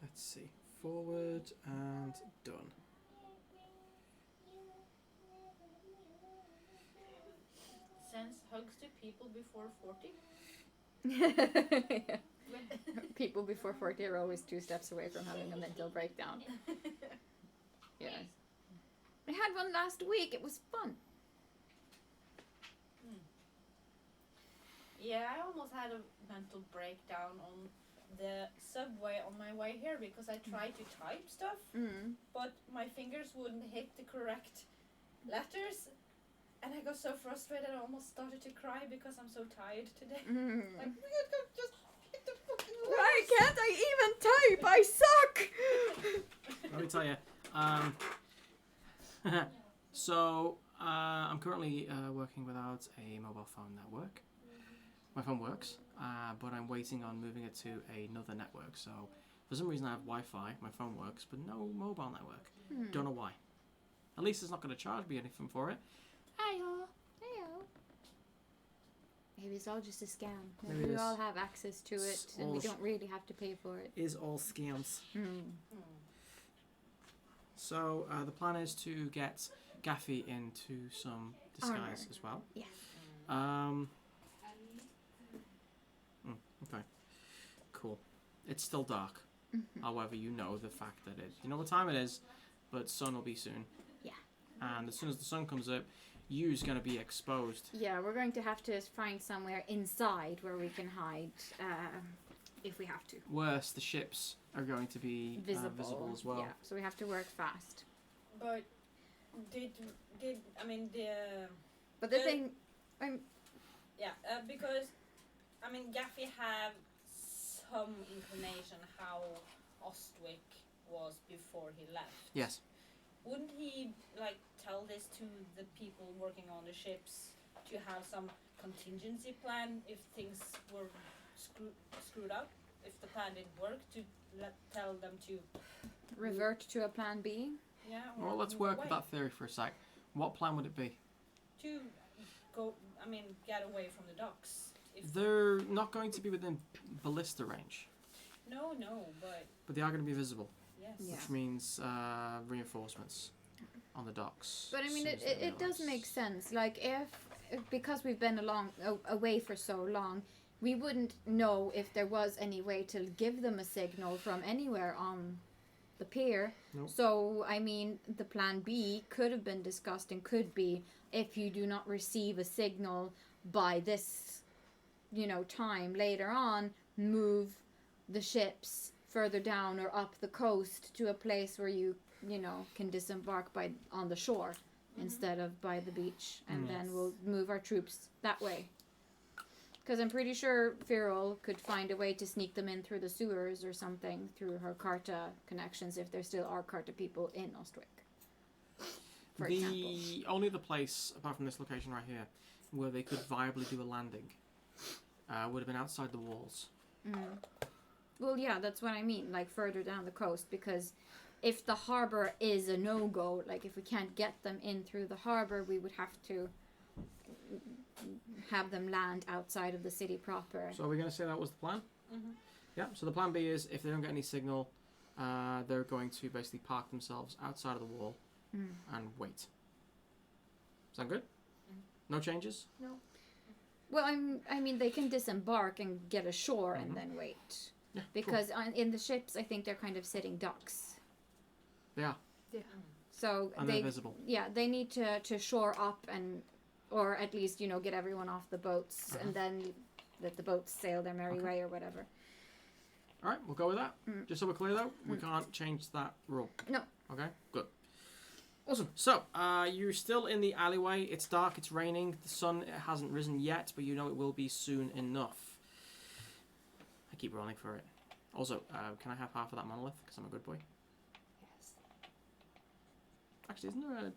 Let's see. Forward and done. Sends hugs to people before 40. People before 40 are always 2 steps away from having a mental breakdown. Yeah. I had one last week. It was fun. Yeah, I almost had a mental breakdown on the subway on my way here because I tried to type stuff, but my fingers wouldn't hit the correct letters, and I got so frustrated I almost started to cry because I'm so tired today. Like, just hit the fucking letters. Why can't I even type? I suck! Let me tell you. So, I'm currently working without a mobile phone network. My phone works, but I'm waiting on moving it to another network. So, for some reason I have Wi-Fi, my phone works, but no mobile network. Don't know why. At least it's not going to charge me anything for it. Heyo. Maybe it's all just a scam. Maybe Maybe we it all is. have access to it It's and all we don't really have to pay for it. Is all scams. So, the plan is to get Gaffy into some disguise Armor. as well. Yes. Okay. Cool. It's still dark. However, you know the fact that you know what time it is, but sun will be soon. Yeah. And as soon as the sun comes up, you's going to be exposed. Yeah, we're going to have to find somewhere inside where we can hide if we have to. Worse, the ships are going to be visible as well. Yeah, so we have to work fast. But did I mean the But the Yeah. thing, because I mean Gaffy have some inclination how Ostwick was before he left. Yes. Wouldn't he like tell this to the people working on the ships to have some contingency plan if things were screwed up? If the plan didn't work, to tell them to revert to a plan B. yeah. Or Well, let's move work away. with that theory for a sec. What plan would it be? To go. I mean, get away from the docks. If They're not going to be within ballista range, no, but they are going to be visible, yes. Yeah. which means reinforcements on the docks. But I mean, as soon as it they does realise. make sense. Like if because we've been away for so long, we wouldn't know if there was any way to give them a signal from anywhere on the pier. Nope. So I mean, the plan B could have been discussed and could be if you do not receive a signal by this, time later on, move the ships further down or up the coast to a place where you can disembark on the shore instead of by the beach, and then we'll move our troops that way. Because I'm pretty sure Firil could find a way to sneak them in through the sewers or something through her Carta connections if there still are Carta people in Ostwick. For example. The only other place, apart from this location right here, where they could viably do a landing would have been outside the walls. Well, yeah, that's what I mean, like further down the coast, because if the harbour is a no-go, like if we can't get them in through the harbour, we would have to have them land outside of the city proper. So are we going to say that was the plan? Yeah, so the plan B is if they don't get any signal, they're going to basically park themselves outside of the wall and wait. Sound good? No changes? No. Well, I mean, they can disembark and get ashore and then wait. Yeah, Because in the ships, I think they're kind of sitting ducks. They are. So And they're visible. Yeah, they need to shore up or at least, get everyone off the boats and then let the boats sail their merry way or whatever. Alright, we'll go with that. Just so we're clear though, we can't change that rule. No. Okay, good. Awesome. So, you're still in the alleyway. It's dark, it's raining. The sun hasn't risen yet, but you know it will be soon enough. I keep rolling for it. Also, can I have half of that monolith? Because I'm a good boy. Yes. Actually, isn't there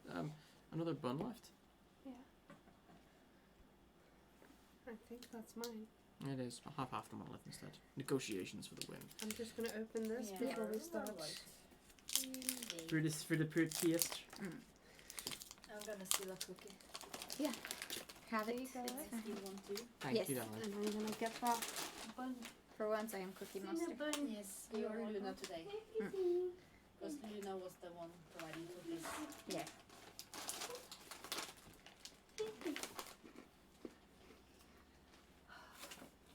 another bun left? Yeah. I think that's mine. It is. I'll have half the monolith instead. Negotiations for the win. I'm just gonna open this Yeah. before we start. For the prettiest. I'm gonna steal a cookie. Yeah. Have it. If you want to. Thank Yes. you, darling. And I'm gonna get that. Bun. For once, I am Cookie Master. Yes, you are Luna today. Because Luna was the one providing cookies. Yeah.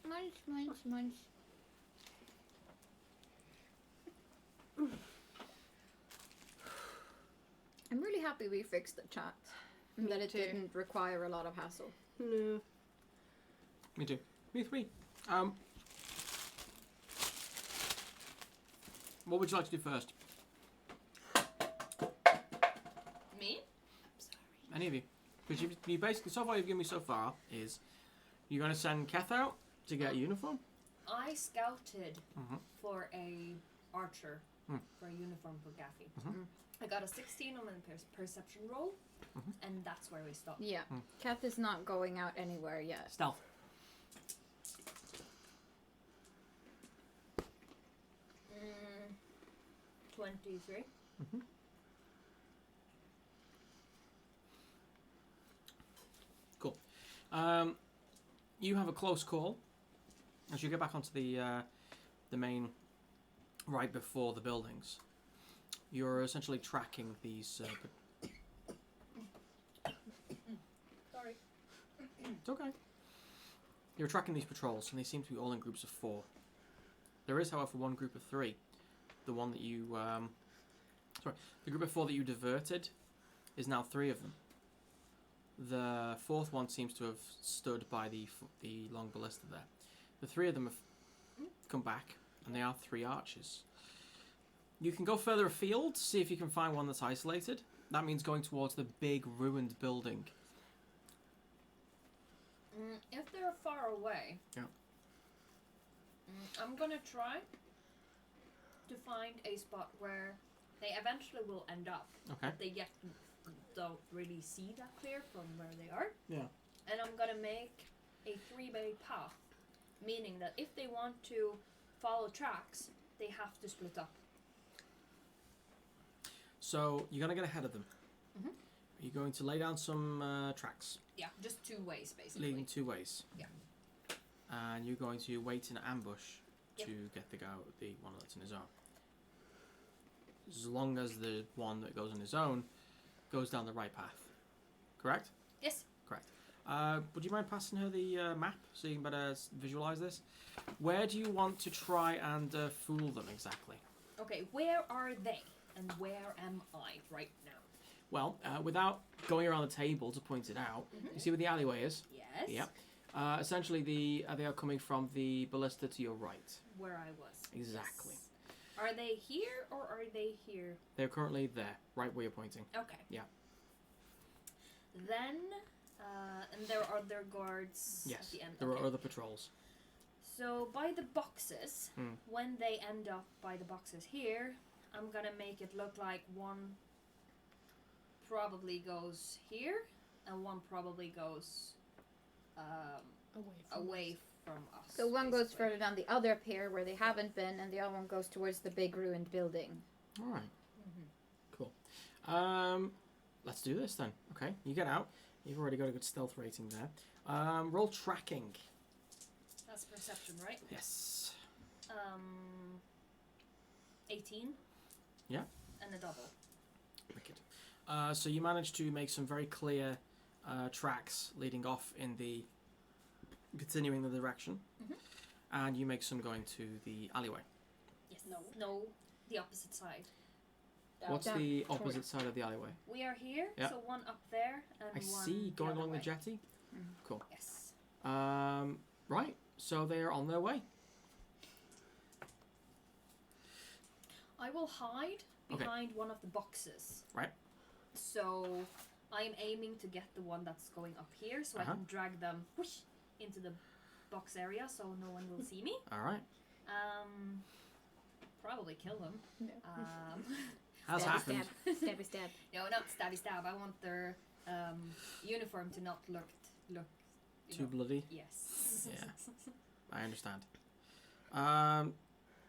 Munch, munch, munch. I'm really happy we fixed the chat. And that it too. didn't require a lot of hassle. No. Me too. Me three. What would you like to do first? Me? Any of you? Because you basically, so far you've given me so far is you're going to send Keth out to get a uniform. I scouted Mhm. for a archer Hmm. for a uniform for Gaffy. Mhm. I got a 16 on my perception roll, Mhm. and that's where we stopped. Yeah. Kath is not going out anywhere yet. Stealth. 23. Cool. You have a close call as you get back onto the main right before the buildings. You're essentially tracking these. Sorry. It's okay. You're tracking these patrols, and they seem to be all in groups of 4. There is, however, one group of 3. The one that you, the group of 4 that you diverted is now 3 of them. The 4th one seems to have stood by the long ballista there. The 3 of them have come back, and they are 3 archers. You can go further afield, see if you can find one that's isolated. That means going towards the big ruined building. If they're far away, Yeah. I'm gonna try to find a spot where they eventually will end up. Okay. But they yet don't really see that clear from where they are. Yeah. And I'm gonna make a 3-way path, meaning that if they want to follow tracks, they have to split up. So you're gonna get ahead of them. Mhm. You're going to lay down some tracks, Yeah, just 2 ways basically. leading 2 ways. Yeah. And you're going to wait in ambush Yep. to get the one that's in his own. As long as the one that goes on his own goes down the right path. Correct? Yes. Correct. Would you mind passing her the map so you can better visualize this? Where do you want to try and fool them exactly? Okay, where are they? And where am I right now? Well, without going around the table to point it out, you see where the alleyway is? Yes. Yep. Essentially, they are coming from the ballista to your right. Where I was. Exactly. Yes. Are they here or are they here? They're currently there, right where you're pointing. Okay. Yeah. Then, and there are other guards Yes, at the end. there Okay. are other patrols. So by the boxes, Hmm. when they end up by the boxes here, I'm gonna make it look like one probably goes here, and one probably goes away from us. So one goes basically. further down the other pier where they haven't been, and the other one goes towards the big ruined building. All right. Mhm. Cool. Let's do this then. Okay, you get out. You've already got a good stealth rating there. Roll tracking. That's perception, right? Yes. 18. Yeah. And a double. Wicked. So you managed to make some very clear tracks leading off in the continuing the direction, and you make some going to the alleyway. Yes. No, the opposite side. What's Down. the opposite side of the alleyway? We are here, Yeah. so one up there and I one see, going other along way. the jetty. Yes. Right. So they are on their way. I will hide Okay. behind one of the boxes. Right. So I'm aiming to get the one that's going up here, so I Uh-huh. can drag them whoosh, into the box area, so no one will see me. All right. Probably kill them. No. Has Stabby happened. stab. Stabby stab. No, not stabby stab. I want their uniform to not look you Too know. bloody. Yes. Yeah. I understand.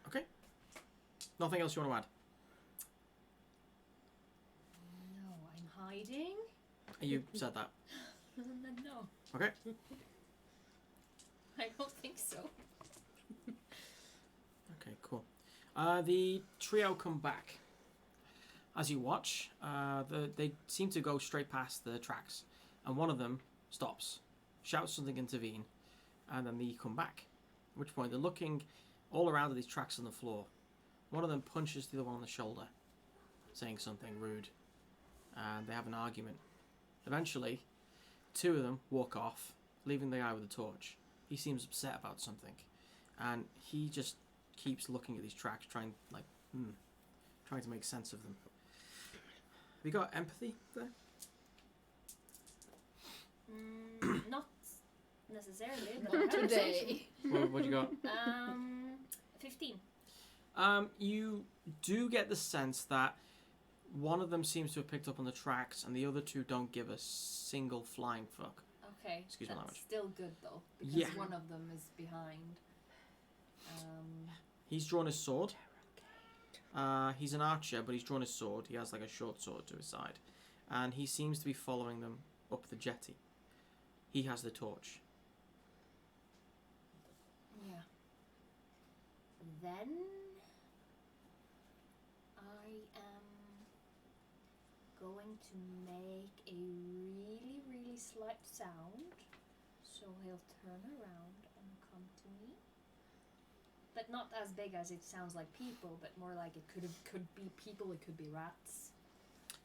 Okay. Nothing else you want to add? No, I'm hiding. You said that. No. Okay. I don't think so. Okay, cool. The trio come back. As you watch, they seem to go straight past the tracks, and one of them stops, shouts something into Veen, and then they come back. At which point they're looking all around at these tracks on the floor. One of them punches the other one on the shoulder, saying something rude, and they have an argument. Eventually, two of them walk off, leaving the guy with the torch. He seems upset about something, and he just keeps looking at these tracks, trying to make sense of them. Have you got empathy there? Not necessarily, but Not today. What you got? 15. You do get the sense that one of them seems to have picked up on the tracks, and the other two don't give a single flying fuck. Okay. Excuse my language. Still good though, because Yeah. one of them is behind. He's drawn his sword. He's an archer, but he's drawn his sword. He has like a short sword to his side, and he seems to be following them up the jetty. He has the torch. Yeah. Then I am going to make a really, really slight sound, so he'll turn around and come to me. But not as big as it sounds like people, but more like it could be people, it could be rats.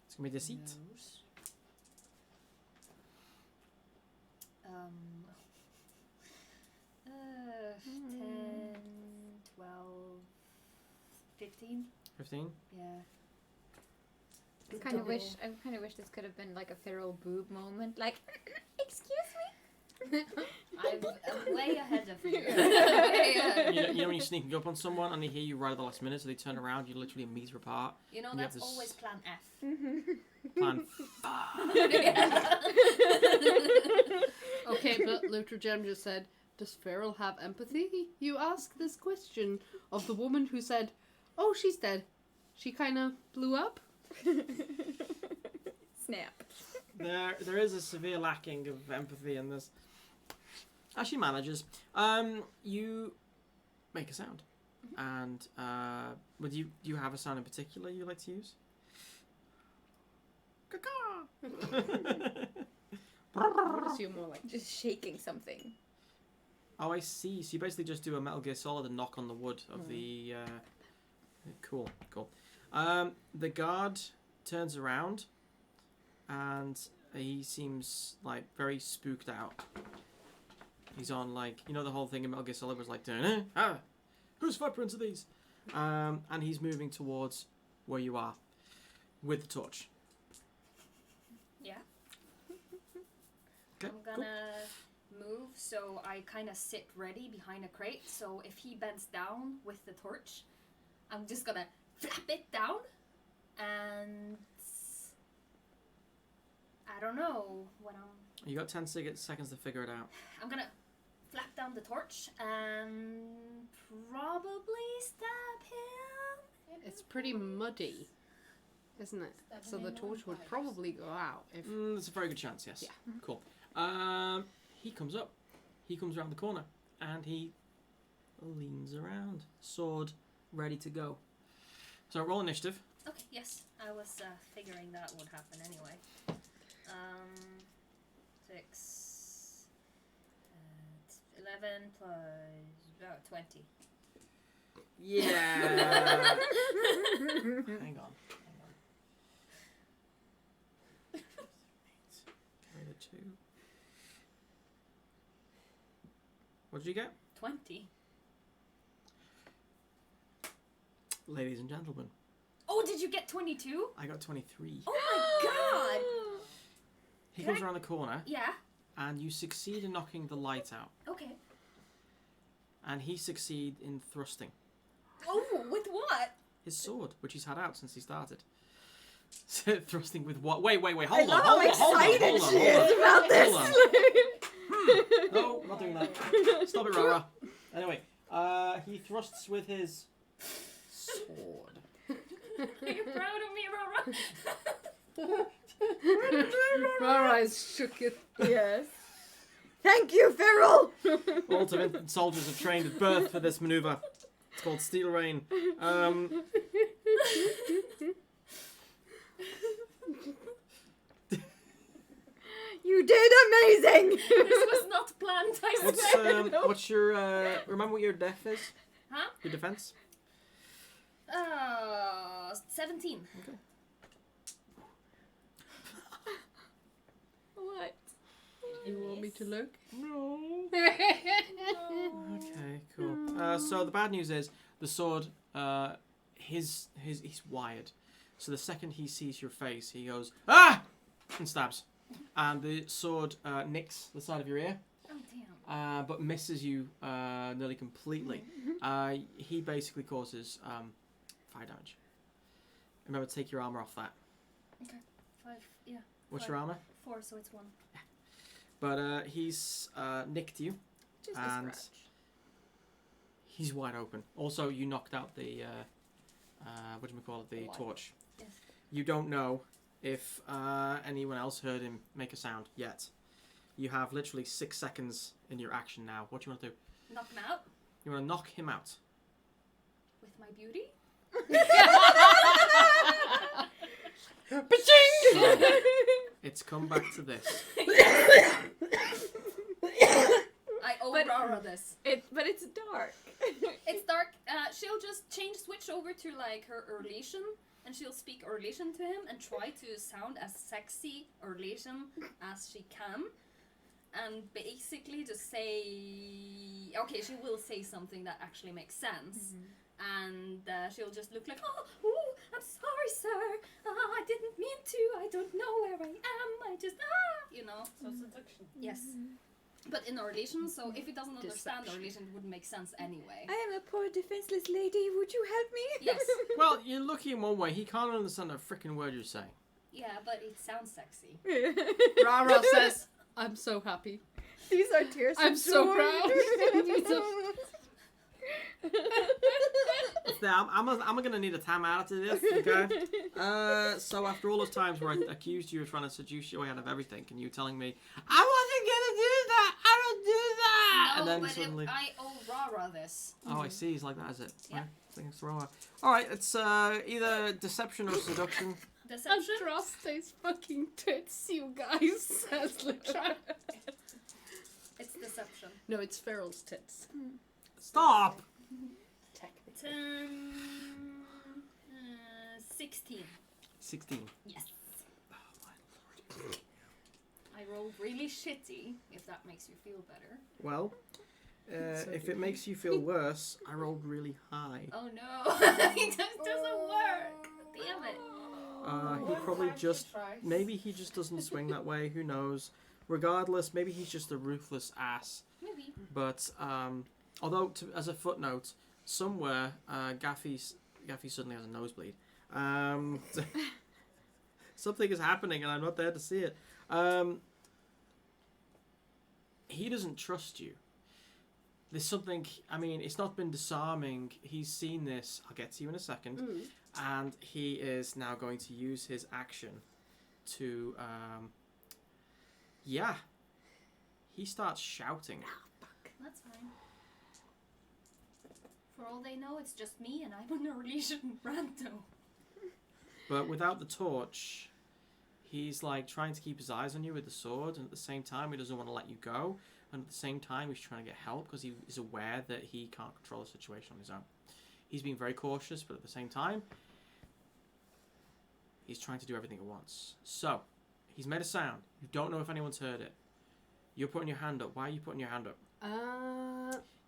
It's gonna be deceit. Knows. 10, 12, 15. 15. Yeah. I kind of wish this could have been like a Firil boob moment. Like, excuse me. I'm way ahead of you. You know when you're sneaking up on someone and they hear you right at the last minute, so they turn around, you're literally a meter apart. You know, You have that's this- always plan F. Plan. Okay, but Luther Gem just said, does Firil have empathy? You ask this question of the woman who said, oh, she's dead. She kind of blew up. Snap. There is a severe lacking of empathy in this. As she manages, you make a sound, and do you have a sound in particular you like to use? I would assume more like Just shaking something. Oh, I see. So you basically just do a Metal Gear Solid and knock on the wood of the. Cool. The guard turns around, and he seems like very spooked out. He's on like the whole thing in Metal Gear Solid was like, whose footprints are these? And he's moving towards where you are with the torch. Yeah. Okay, I'm gonna move so I kind of sit ready behind a crate. So if he bends down with the torch, I'm just gonna flap it down, and I don't know what You got 10 seconds to figure it out. I'm gonna flap down the torch and probably stab him. it's pretty muddy, isn't it? So the torch would probably go out if. There's a very good chance, yes. Yeah. Cool. He comes up. He comes around the corner, and he leans around, sword ready to go. So roll initiative. Okay, yes, I was figuring that would happen anyway. 6, 11 plus 20. Yeah. Hang on. Carry the 2. What did you get? 20. Ladies and gentlemen, Oh, did you get 22? I got 23. Oh my god! He Can comes around the corner, Yeah, and you succeed in knocking the light out. okay. And he succeed in thrusting Oh, with what? his sword, which he's had out since he started. So, thrusting with what? Wait, hold I on, love hold how on, hold on, excited hold on, she hold is on. about this. No, I'm not doing that. Stop it, Rara. Anyway, he thrusts with his sword. Are you proud of me, Rora? Our eyes shook it. Yes. Thank you, Firil! All Tevinter soldiers are trained at birth for this maneuver. It's called Steel Rain. You did amazing! This was not planned, I swear. What's your remember what your def is? Huh? Your defense? 17. Okay. What? You want me to look? No. Okay, cool. So the bad news is the sword. He's wired. So the second he sees your face, he goes ah and stabs, and the sword nicks the side of your ear. Oh damn. But misses you nearly completely. He basically causes fire damage. Remember to take your armor off that. Okay. 5. Yeah. What's 5. your armor? 4, so it's 1. But he's nicked you, Just a and scratch. he's wide open. Also, you knocked out the what do we call it? The light. torch. Yes. You don't know if anyone else heard him make a sound yet. You have literally 6 seconds in your action now. What do you want to do? Knock him out You want to knock him out. with my beauty. It's come back to this. I Aurora this. But it's dark. It's dark. She'll just switch over to like her Eurlation, and she'll speak Eurlation to him and try to sound as sexy Eurlation as she can. And basically just say, okay, she will say something that actually makes sense. And she'll just look like, oh, I'm sorry, sir. I didn't mean to. I don't know where I am. I just, you know. So seduction. Yes. But in Eurlation, so if he doesn't understand Eurlation, it wouldn't make sense anyway. I am a poor defenseless lady. Would you help me? Yes. Well, you're lucky in one way. He can't understand a freaking word you're saying. Yeah, but it sounds sexy. Rara says, I'm so happy. These are tears. I'm of so joy. proud. I'm gonna need a time out to this, okay? So after all those times where I accused you of trying to seduce your way out of everything, and you telling me, I wasn't gonna do that, I don't do that! No, And then but suddenly... I Aurora this. Oh, I see, he's like that, is it? Yeah. Right, I think it's wrong. Alright, it's either deception or seduction. Deception? Andraste's fucking tits, you guys, says Lutra. It's deception. No, it's Feril's tits. Stop! Technically. 16. 16. Yes. Oh, my lord. I rolled really shitty, if that makes you feel better. Well, So if good. it makes you feel worse, I rolled really high. Oh no, it just doesn't work. Damn it. He probably Time just... she tries. Maybe he just doesn't swing that way, who knows. Regardless, maybe he's just a ruthless ass. Maybe. But, although, as a footnote, somewhere, Gaffy suddenly has a nosebleed. Something is happening and I'm not there to see it. He doesn't trust you. There's something, I mean, it's not been disarming. He's seen this, I'll get to you in a second. And he is now going to use his action to, yeah. He starts shouting. That's fine. For all they know, it's just me and I'm a Norwegian rando. But without the torch, he's like trying to keep his eyes on you with the sword, and at the same time he doesn't want to let you go, and at the same time he's trying to get help because he is aware that he can't control the situation on his own. He's being very cautious, but at the same time he's trying to do everything at once. So, he's made a sound. You don't know if anyone's heard it. You're putting your hand up. Why are you putting your hand up?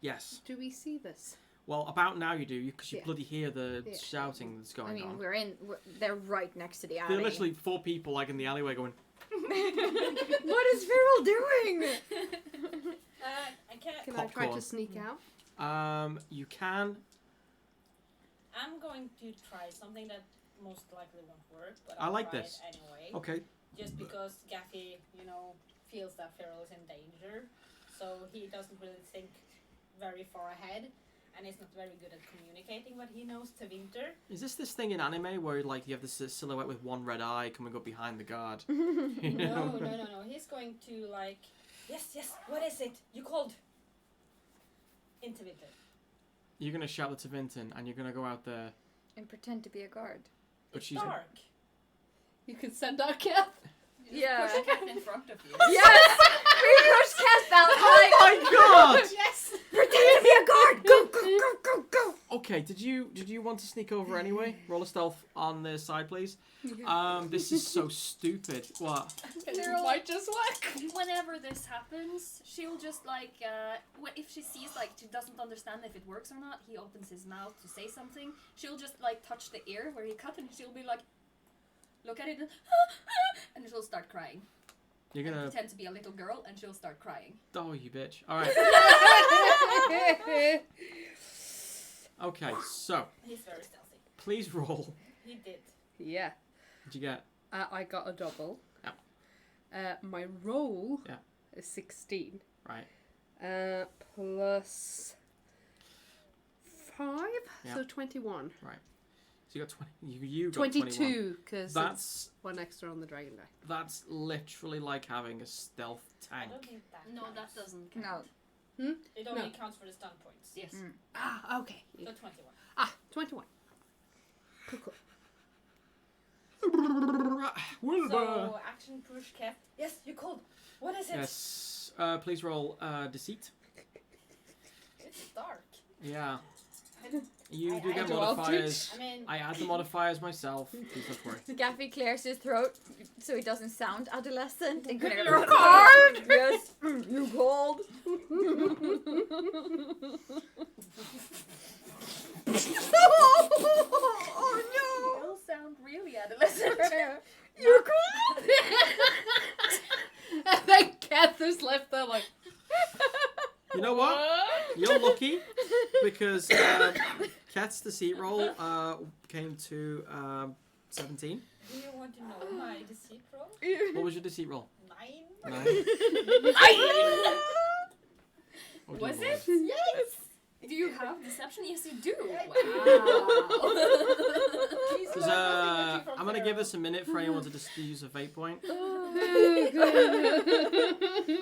Yes. Do we see this? Well, about now you do, because you Yeah. bloody hear the Yeah. shouting that's going I mean, on. they're right next to the alley. There are literally 4 people like in the alleyway going, What is Firil doing? I can't. Can I try Popcorn. to sneak out? you can. I'm going to try something that most likely won't work, but I I'll like try this. it anyway. Okay. Just because Gaffy, feels that Firil is in danger, so he doesn't really think very far ahead. and he's not very good at communicating what he knows to Tevinter. Is this thing in anime where like you have this silhouette with one red eye coming up behind the guard? You know? No. He's going to like, yes, what is it? You called? In Tevinter. You're gonna shout the Tevinter and you're gonna go out there. And pretend to be a guard. But It's she's dark. You can send our cat. Yeah. Push a cat in front of you. Yes! We pushed Cat Valeth. Oh my god! Yes! Pretend to be a guard! Go, go! Okay, did you want to sneak over anyway? Roll a stealth on the side, please. This is so stupid. What? It might just work. Whenever this happens, she'll just like, if she sees like she doesn't understand if it works or not, he opens his mouth to say something. She'll just like touch the ear where he cut, and she'll be like, look at it, and she'll start crying. You're And gonna. pretend to be a little girl, and she'll start crying. Oh, you bitch. All right. Okay, so He's very stealthy. please roll. He did. Yeah. What'd you get? I got a double. Yeah. My roll Yeah. is 16. Right. Plus 5, Yeah. so 21. So you got 20. You got 22, because That's one extra on the dragon die. that's literally like having a stealth I tank. don't think that No, counts. that doesn't count. No. It only counts for the stun points. Yes. Ah, okay. So 21. 21. Cool. So, action push cat. Yes, you called. What is it? Yes. Please roll deceit. It's dark. Yeah. You I do get do modifiers. I mean, I add the modifiers myself. Please don't worry. Gaffy clears his throat so he doesn't sound adolescent. And kind of your card! Yes, you called. Oh You'll sound really adolescent. no! You called? And then Cathers left there like, You know what? You're lucky because Cat's deceit roll came to 17. do you want to know my deceit roll? What was your deceit roll? 9. 9. Oh, dear Was Lord. it? Yes! Do you have deception? Yes, you do. I Wow. Please There's, learn nothing from I'm going to Firil. give us a minute for anyone to just use a fate point. oh,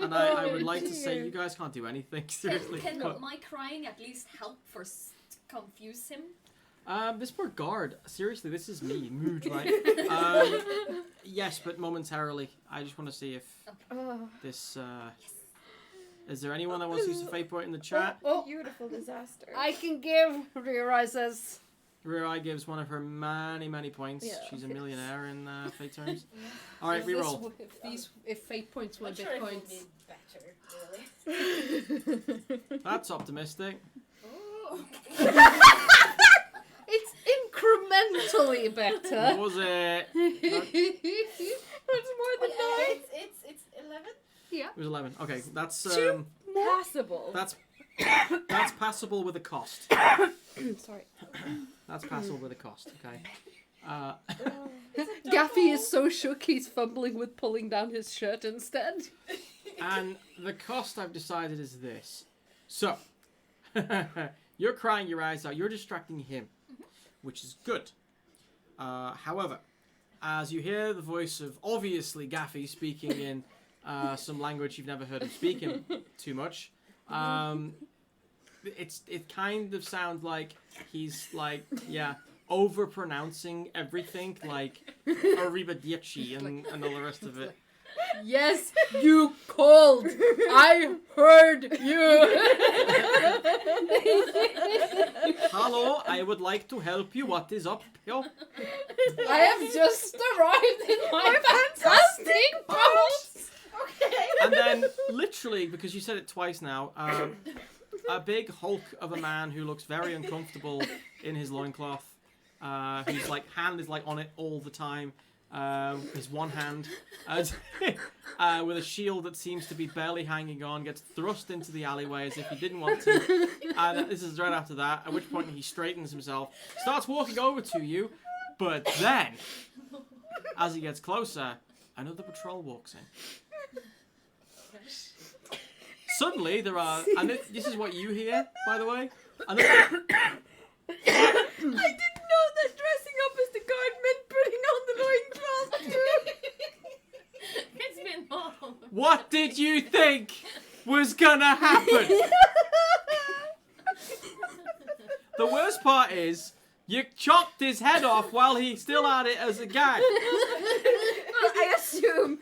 And I would like to say you guys can't do anything, seriously. Can But, my crying at least help for confuse him? this poor guard, seriously, this is me, mood, right? Yes, but momentarily. I just want to see if this... Is there anyone that wants to use a fate point in the chat? Oh, Beautiful disaster. I can give rearises. Rear Eye gives one of her many points. Yeah. She's a millionaire in fate terms. Alright, reroll. If fate points were I'm sure it would bitcoins. be better, really. That's optimistic. Oh. It's incrementally What better. was it? That's more than 9. It's 11. It was 11. Okay, that's Possible. that's passable with a cost. Sorry. That's passable with a cost. Okay. Gaffy is so shook he's fumbling with pulling down his shirt instead. And the cost I've decided is this. So, you're crying your eyes out. You're distracting him, which is good. However, as you hear the voice of obviously Gaffy speaking in some language you've never heard him speaking too much, it kind of sounds like he's like over pronouncing everything like arrivederci and all the rest of it. Yes, you called. I heard you. Hello, I would like to help you. What is up, yo? I have just arrived in my fantastic boat. Okay. And then, literally, because you said it twice now, a big hulk of a man who looks very uncomfortable in his loincloth, whose hand is on it all the time. His one hand, with a shield that seems to be barely hanging on, gets thrust into the alleyway as if he didn't want to. And this is right after that, at which point he straightens himself, starts walking over to you, but then, as he gets closer, another patrol walks in. Suddenly, there are, and this is what you hear, by the way, Another, I didn't know that dressing up as the guard meant putting on the loincloth too. It's been long. what did you think was gonna happen? The worst part is, you chopped his head off while he still had it as a gag. I assume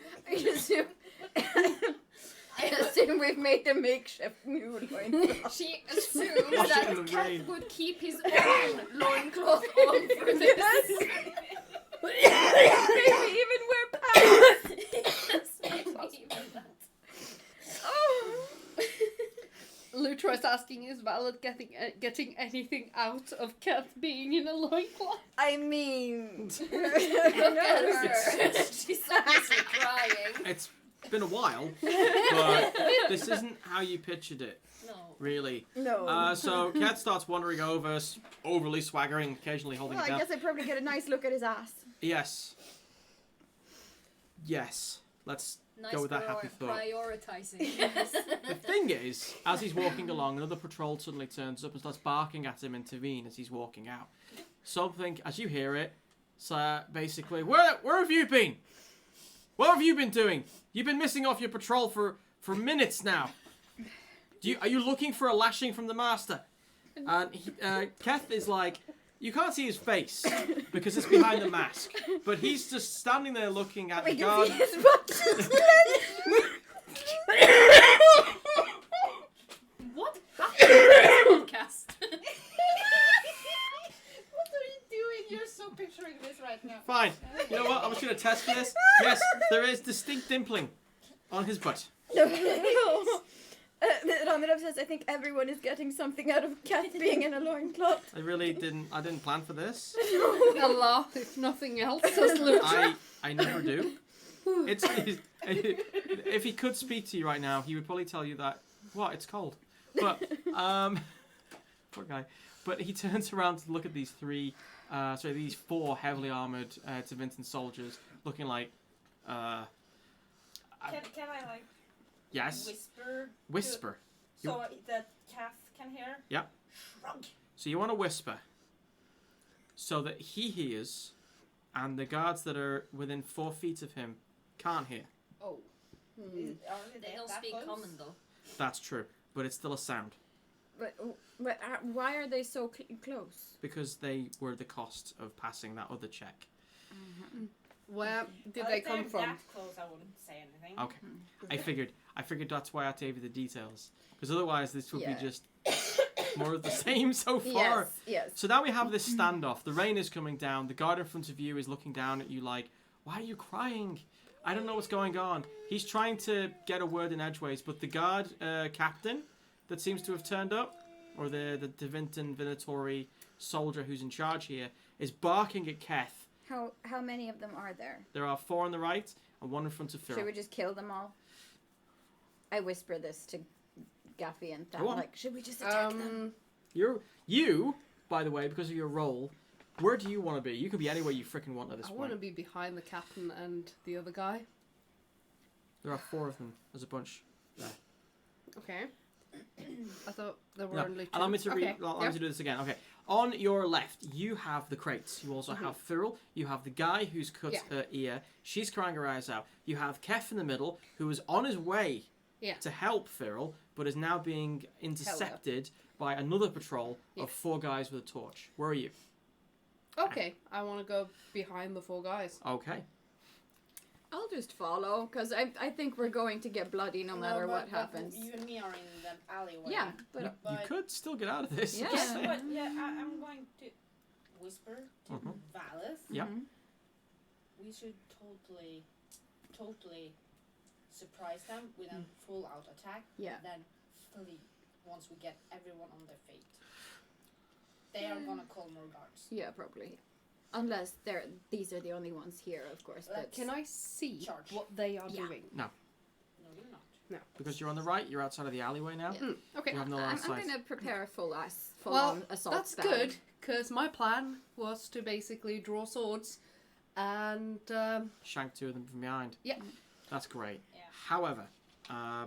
we've made a makeshift new loincloth. She assumes Wash it in that the Cat rain. would keep his own loincloth on for this. Maybe even wear pants. Yes, maybe even that. Oh. Lutra is asking, is Valeth getting anything out of Cat being in a loincloth? I mean, Look at her. She's obviously crying. It's been a while, but this isn't how you pictured it, No. really. no. So Kat starts wandering over, overly swaggering, occasionally holding Well, it I down. guess I'd probably get a nice look at his ass. Yes. Yes. Let's Nice go with that happy thought. prioritizing. The thing is, as he's walking along, another patrol suddenly turns up and starts barking at him in Tevin as he's walking out. Something, as you hear it, so basically, where have you been? What have you been doing? You've been missing off your patrol for minutes now. Are you looking for a lashing from the master? And Keth is like, you can't see his face because it's behind the mask, but he's just standing there looking at We the can guard. see his butt. What happened to this podcast? What are you doing? You're so picturing this right now. Fine. You know what? I'm just going to test for this. Yes, there is distinct dimpling on his butt. Ramirov says, I think everyone is getting something out of Cat being in a loincloth. I didn't plan for this. A laugh, if nothing else, says Lutra. I never do. If he could speak to you right now, he would probably tell you that, it's cold. But, poor guy. But he turns around to look at these these four heavily armoured Tevinter soldiers looking like, Can I like yes, whisper? So that Calf can hear? Yeah. Shrug. So you want to whisper so that he hears and the guards that are within 4 feet of him can't hear. Oh. Are They don't that speak close? common though. That's true, but it's still a sound But why are they so close? because they were the cost of passing that other check. Where did Well, they if they're come from? that close, I wouldn't say anything. Okay. I figured that's why I gave you the details. Because otherwise this would Yeah. be just more of the same so far. Yes. So now we have this standoff. The rain is coming down. The guard in front of you is looking down at you like, why are you crying? I don't know what's going on. He's trying to get a word in edgeways, but the guard captain that seems to have turned up, or the Tevinter Vinatory soldier who's in charge here, is barking at Keth. How many of them are there? There are 4 on the right and 1 in front of Firil. Should we just kill them all? I whisper this to Gaffy and Tam, Go on. like, should we just attack them? You, by the way, because of your role, where do you want to be? You can be anywhere you freaking want at this I point. want to be behind the captain and the other guy. There are 4 of them. There's a bunch there. Okay. I thought there were No, only two. allow me to Okay, allow yeah. me to do this again. Okay. On your left, you have the crates. You also have Firil. You have the guy who's cut her ear. She's crying her eyes out. You have Kef in the middle, who is on his way to help Firil, but is now being intercepted by another patrol of 4 guys with a torch. Where are you? Okay, I want to go behind the 4 guys. Okay. I'll just follow, because I think we're going to get bloody no matter what happens. You and me are in the alleyway. Yeah, but You could still get out of this. Yeah. Yes, but I'm going to whisper to Valeth. Yeah. We should totally surprise them with a full-out attack. Yeah. Then flee once we get everyone on their feet. They are gonna call more guards. Yeah, probably. Unless these are the only ones here, of course. But Can I see Charge. what they are Yeah. doing? No, you're not. Because you're on the right, you're outside of the alleyway now. Yeah. Okay. You have no line I'm of sight. going to prepare a full-on Well, assault that's style. good, because my plan was to basically draw swords and... Shank 2 of them from behind. Yeah. That's great. Yeah. However,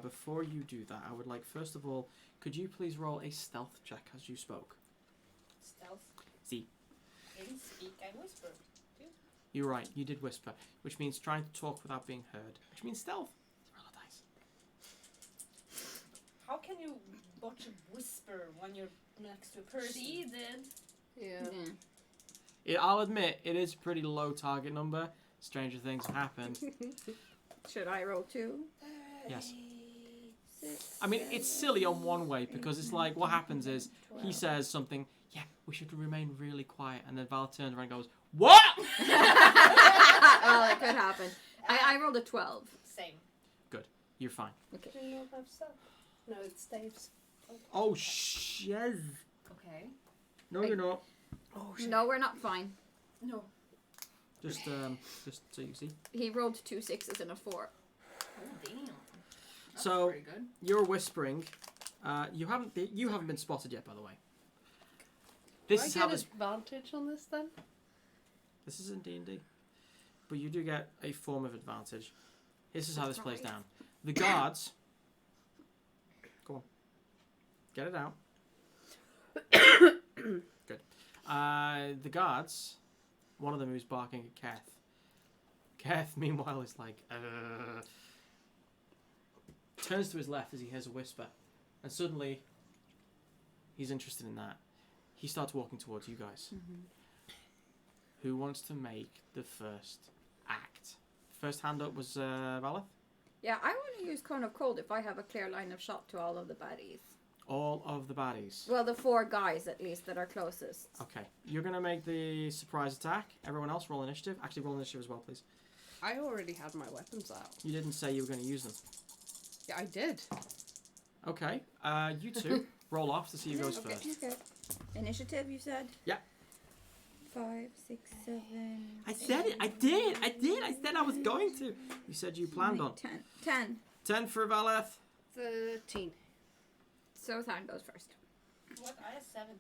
before you do that, I would like, first of all, could you please roll a stealth check as you spoke? Stealth. See. Didn't speak, I whispered. You're right, you did whisper, which means trying to talk without being heard, which means stealth. Roll a dice. How can you botch a whisper when you're next to a person? She did. Yeah. I'll admit, it is a pretty low target number. Stranger things have happened. Should I roll 2? Yes. 6, I mean, it's silly on one way, because it's like, what happens is, he says something, yeah, we should remain really quiet, and then Val turns around and goes, what? well, it could happen. I rolled a 12. Same. You're fine. Do you not have stuff? No, it's Dave's. Oh, shit. Okay. No, you're not. Oh, No, we're not fine. No. Just so you see. He rolled 2 6s and a 4. Oh, damn. That's So- pretty good. You're whispering. You haven't been spotted yet, by the way. Do This I is get how this. advantage on this then? This is in D&D, but you do get a form of advantage. This is how this plays down. The guards. Go on. Get it out. Good. The guards. One of them who's barking at Keth. Keth, meanwhile, is like, turns to his left as he hears a whisper, and suddenly, he's interested in that. He starts walking towards you guys. Who wants to make the first act? First hand up was Valeth. Yeah, I want to use Cone of Cold if I have a clear line of shot to all of the baddies. All of the baddies. Well, the 4 guys at least that are closest. Okay, you're gonna make the surprise attack. Everyone else roll initiative. Actually, roll initiative as well, please. I already had my weapons out. You didn't say you were gonna use them. Yeah, I did. Okay, you two roll off to see who goes first. Okay. Initiative, you said? Yeah. 5, 6, 7. I said it. I did. I said I was going to. You said you planned on 10. 10. 10 for Valeth. 13. So Than goes first. What? I have 17.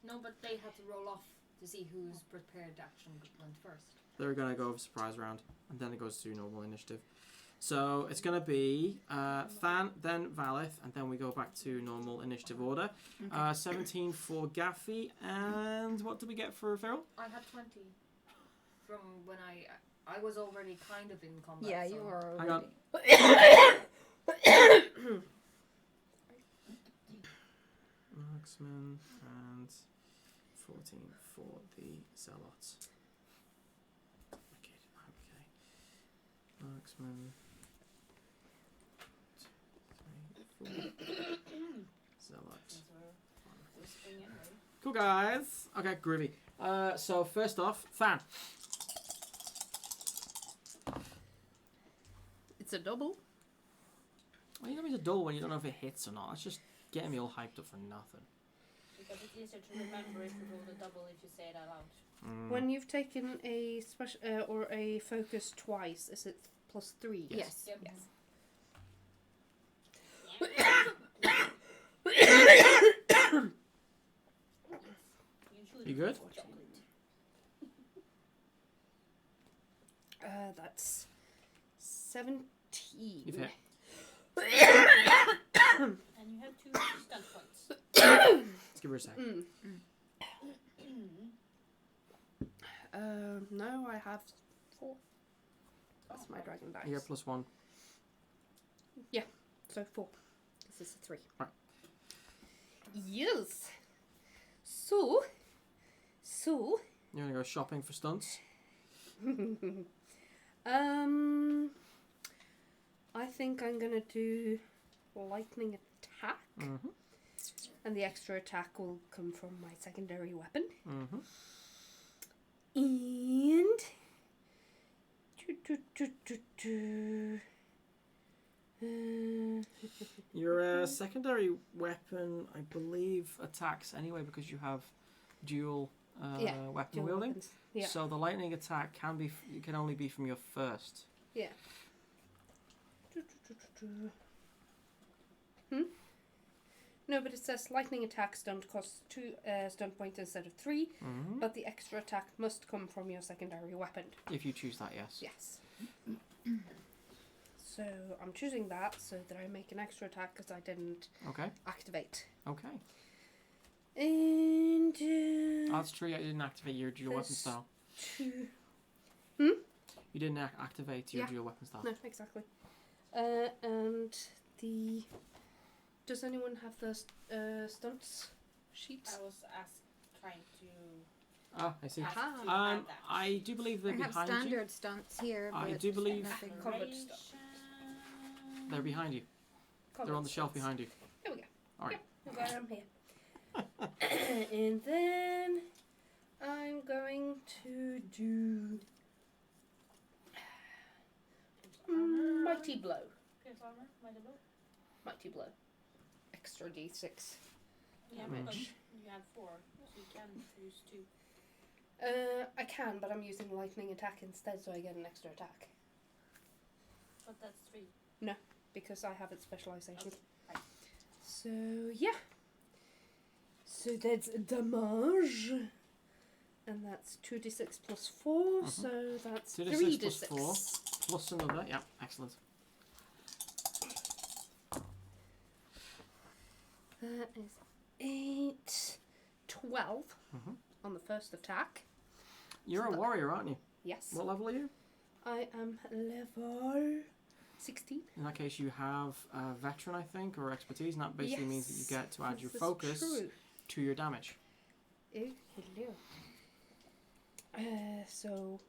No, but they had to roll off to see whose prepared action went first. They're gonna go over surprise round, and then it goes to normal initiative. So it's gonna be Than, then Valeth, and then we go back to normal initiative order. 17 for Gaffy, and what did we get for Firil? I had 20 from when I was already kind of in combat. Yeah, so you are Hang on. already. Marksman and 14 for the Zealots. Okay. Marksman. 2, 3, 4. Zealot. Whispering anyway. Cool, guys. Okay, groovy. So first off, Than. It's a double. Well, you don't need to dull when you don't know if it hits or not. That's just getting me all hyped up for nothing. Because it's easier to remember if you roll the double if you say it out loud. When you've taken a special or a focus twice, is it +3? Yes. Yep. Yes. Usually You good? chocolate. That's 17. You've hit. And you have 2 stunt points. Let's give her a sec. No, I have 4. That's my dragon dice. You get +1. So 4. This is a 3. Right. Yes. So. You're gonna go shopping for stunts. I think I'm gonna do lightning attack, and the extra attack will come from my secondary weapon. And Your secondary weapon, I believe, attacks anyway because you have dual weapon dual wielding. weapons. Yeah. So the lightning attack can only be from your first. Yeah. No, but it says lightning attacks don't cost 2 stunt points instead of 3, but the extra attack must come from your secondary weapon. If you choose that, yes. Yes. So I'm choosing that so that I make an extra attack because I didn't Okay. activate. Okay. And Oh, that's true. You didn't activate your dual weapon Plus style. 2. You didn't activate your Yeah. dual weapon style. No, exactly. And the. Does anyone have the stunts sheets? I was trying to. Ah, I see. ask to Aha. add that. I do believe they're I have behind you. standard stunts here, I but do believe- nothing. Covered stuff. They're behind you. They're on the shelf behind you. Here we go. All right. Here we go, I'm here. And then I'm going to do Mighty Blow. Pierce armor, mighty blow. Mighty Blow. Extra d6. Yeah, Damage. but you have 4, so you can choose 2. I can, but I'm using lightning attack instead, so I get an extra attack. But that's 3. Because I have its specialization. Okay, fine. So, yeah. So that's damage. And that's 2d6 plus 4, so that's 2d6 plus 3d6. 4. Plus another. Yeah, excellent. That is 8, 12 on the first attack. You're So a that- warrior, aren't you? Yes. What level are you? I am level 16. In that case, you have veteran, I think, or expertise, and that basically means that you Yes, get to add your this is focus true. to your damage. Oh, hello. So,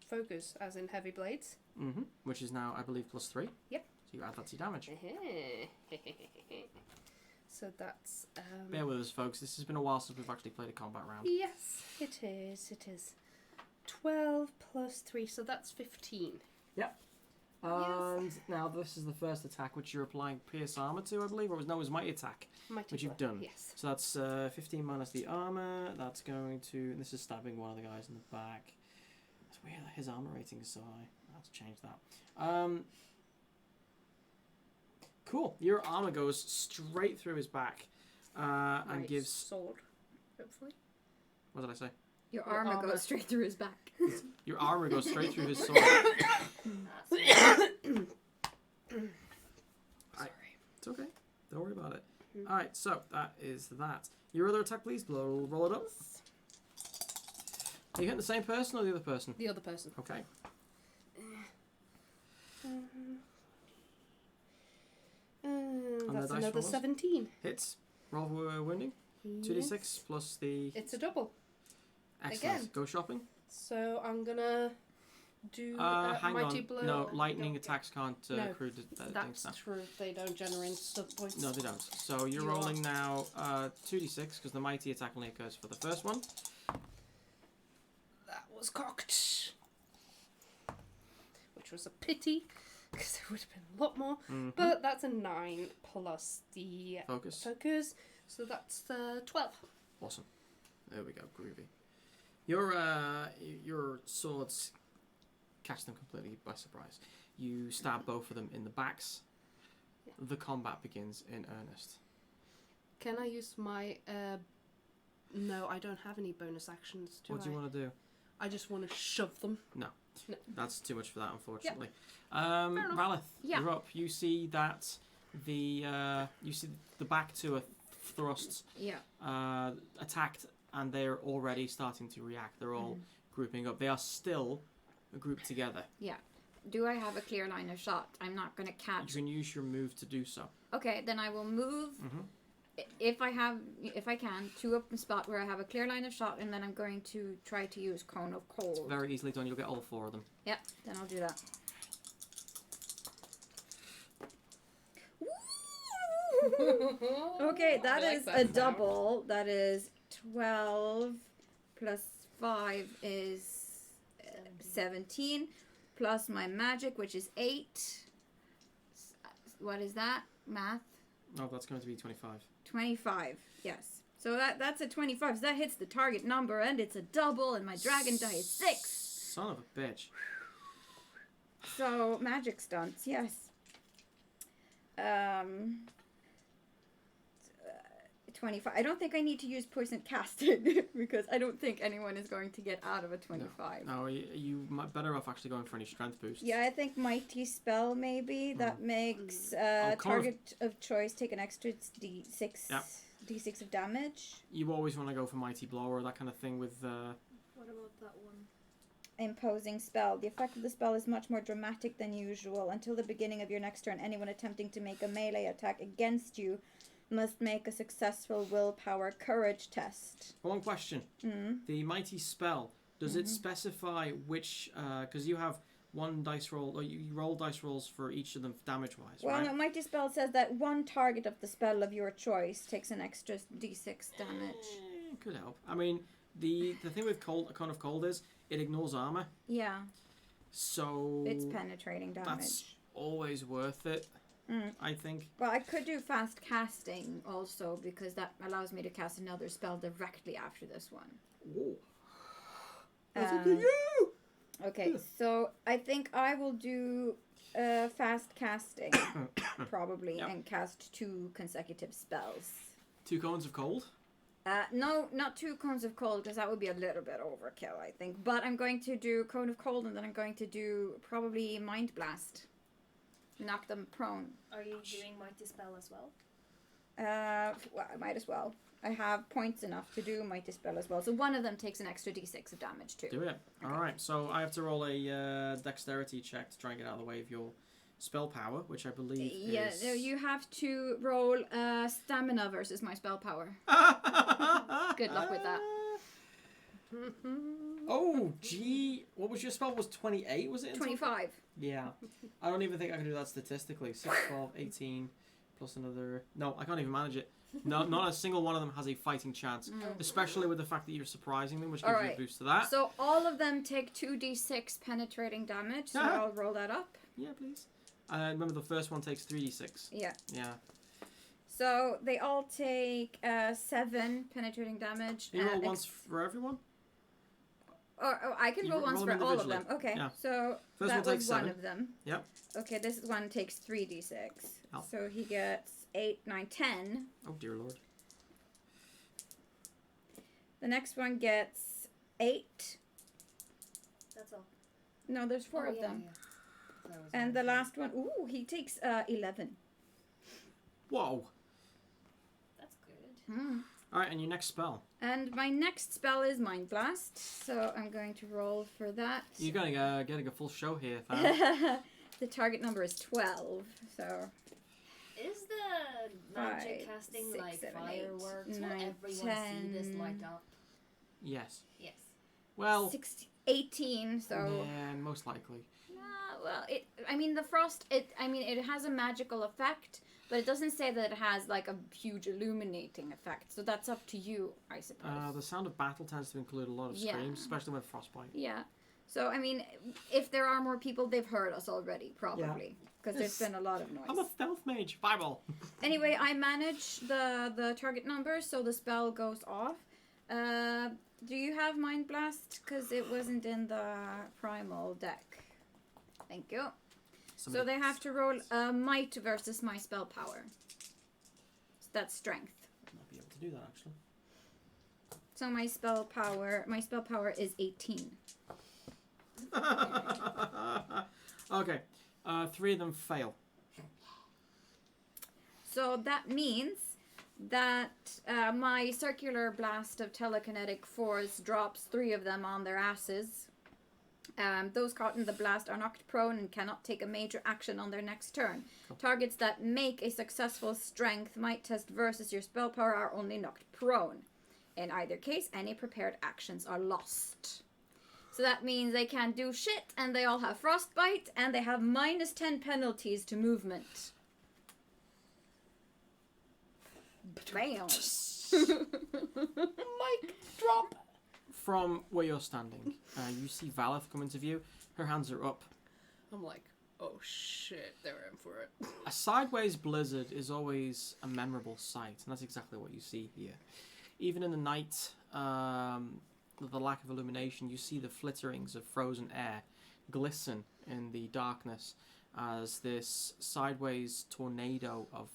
focus as in heavy blades. Which is now, I believe, plus 3. Yep. So you add that to your damage. So that's Bear with us, folks. This has been a while since we've actually played a combat round. yes, it is. It is 12 plus 3, so that's 15. And now this is the first attack, which you're applying pierce armor to, I believe, or it was mighty attack. Mighty Which you've blow. done. Yes. So that's 15 minus the armor. That's going to. This is stabbing one of the guys in the back. It's weird that his armor rating is so high. I'll have to change that. Cool. Your armor goes straight through his back, and My gives. sword, hopefully. What did I say? Your Your armor armor. goes straight through his back. Your armor goes straight through his sword. Sorry. It's okay. Don't worry about it. Alright, so that is that. Your other attack, please. Roll it up. Are you hitting the same person or the other person? The other person. Okay. the That's dice another rolls? 17. Hits. Roll for wounding. 2d6 plus the. It's a double. Excellent. again. Go shopping. So I'm gonna do Hang mighty on. blow. No, lightning No, attacks can't No, accrue things That's now. true. They don't generate stuff points. No, they don't. So you're You rolling now 2d6 because the mighty attack only occurs for the first one. That was cocked. Which was a pity, because there would have been a lot more. But that's a 9 plus the Focus. focus. So that's 12. Awesome. There we go. Groovy. Your swords catch them completely by surprise. You stab both of them in the backs. The combat begins in earnest. Can I use my... No, I don't have any bonus actions, What do you want to do? I just want to shove them. That's too much for that, unfortunately. enough. Valeth, Yeah. you're up. You see that the back two are thrusts Yeah. attacked, and they're already starting to react. They're all grouping up. They are still grouped together. Do I have a clear line of shot? I'm not going to You catch. can use your move to do so. Okay, then I will move. If I can, to up the spot where I have a clear line of shot, and then I'm going to try to use Cone of Cold. Very easily done. You'll get all 4 of them. Yep, then I'll do that. Okay, that I like is that a sound. double. That is 12 plus 5 is 17 plus my magic, which is 8. What is that? Math? Oh, that's going to be 25. 25. Yes. So that's a 25. So that hits the target number, and it's a double, and my dragon die is 6. Son of a bitch. So magic stunts, yes. 25. I don't think I need to use poison casting because I don't think anyone is going to get out of a 25. No, you might better off actually going for any strength boosts. Yeah, I think mighty spell maybe that makes target of choice take an extra d6. Yep. D6 of damage. You always want to go for mighty blow or that kind of thing with. What about that one? Imposing spell. The effect of the spell is much more dramatic than usual. Until the beginning of your next turn, anyone attempting to make a melee attack against you must make a successful willpower courage test. One question. The mighty spell, does it specify which, because you have one dice roll, or you roll dice rolls for each of them damage wise, Well, right? no, mighty spell says that one target of the spell of your choice takes an extra d6 damage. Could help. I mean, the thing with cold, a cone of cold is it ignores armor, Yeah, so it's penetrating damage. that's always worth it, I think. Well, I could do fast casting also because that allows me to cast another spell directly after this one. Whoa. That's up to you! Okay, so I think I will do fast casting probably and cast 2 consecutive spells. 2 cones of cold? No, not 2 cones of cold because that would be a little bit overkill, I think. But I'm going to do cone of cold and then I'm going to do probably mind blast. Knock them prone. Are you doing mighty spell as well? Well, I might as well. I have points enough to do mighty spell as well. So one of them takes an extra d6 of damage too. Do it. Okay. Alright, so I have to roll a dexterity check to try and get out of the way of your spell power, which I believe is... No, you have to roll stamina versus my spell power. Good luck with that. Oh, gee. What was your spell? Was 28, was it? 25. Yeah. I don't even think I can do that statistically. 6, 12, 18, plus another... No, I can't even manage it. No, not a single one of them has a fighting chance. Especially with the fact that you're surprising them, which gives you a boost to that. So all of them take 2d6 penetrating damage, so I'll roll that up. Yeah, please. Remember, the first one takes 3d6. Yeah. Yeah. So they all take 7 penetrating damage. Can you roll once for everyone? Or I can You roll roll once them for all of them. individually. Okay, Yeah. so First that one takes was one 7. of them. Yep. Okay, this one takes 3d6. Oh. So he gets 8, 9, 10. Oh, dear lord. The next one gets 8. That's all. No, there's 4 of them. Yeah. And the last one, ooh, he takes 11. Whoa. That's good. Alright, and your next spell. And my next spell is Mind Blast, so I'm going to roll for that. You're getting a full show here, fam. The target number is 12, so... Is the magic 5, casting 6, like 7, 8, fireworks? 9, Will everyone 10. see this light up? Yes. Yes. Well... 16, 18, so... Yeah, most likely. Well, the frost, it has a magical effect, but it doesn't say that it has, like, a huge illuminating effect, so that's up to you, I suppose. The sound of battle tends to include a lot of screams, especially when frostbite. Yeah. So, if there are more people, they've heard us already, probably. Because there's been a lot of noise. I'm a stealth mage. Bible. Anyway, I manage the target number, so the spell goes off. Do you have Mind Blast? Because it wasn't in the primal deck. Thank you. So they have to roll might versus my spell power. So that's strength. I might be able to do that, actually. So my spell power is 18. Okay. 3 of them fail. So that means that my circular blast of telekinetic force drops 3 of them on their asses. Those caught in the blast are knocked prone and cannot take a major action on their next turn. Cool. Targets that make a successful strength might test versus your spell power are only knocked prone. In either case, any prepared actions are lost. So that means they can't do shit, and they all have frostbite, and they have -10 penalties to movement. Bam! Mic drop! From where you're standing, you see Valeth come into view. Her hands are up. I'm like, oh shit, they're in for it. A sideways blizzard is always a memorable sight, and that's exactly what you see here. Even in the night, with the lack of illumination, you see the flitterings of frozen air glisten in the darkness as this sideways tornado of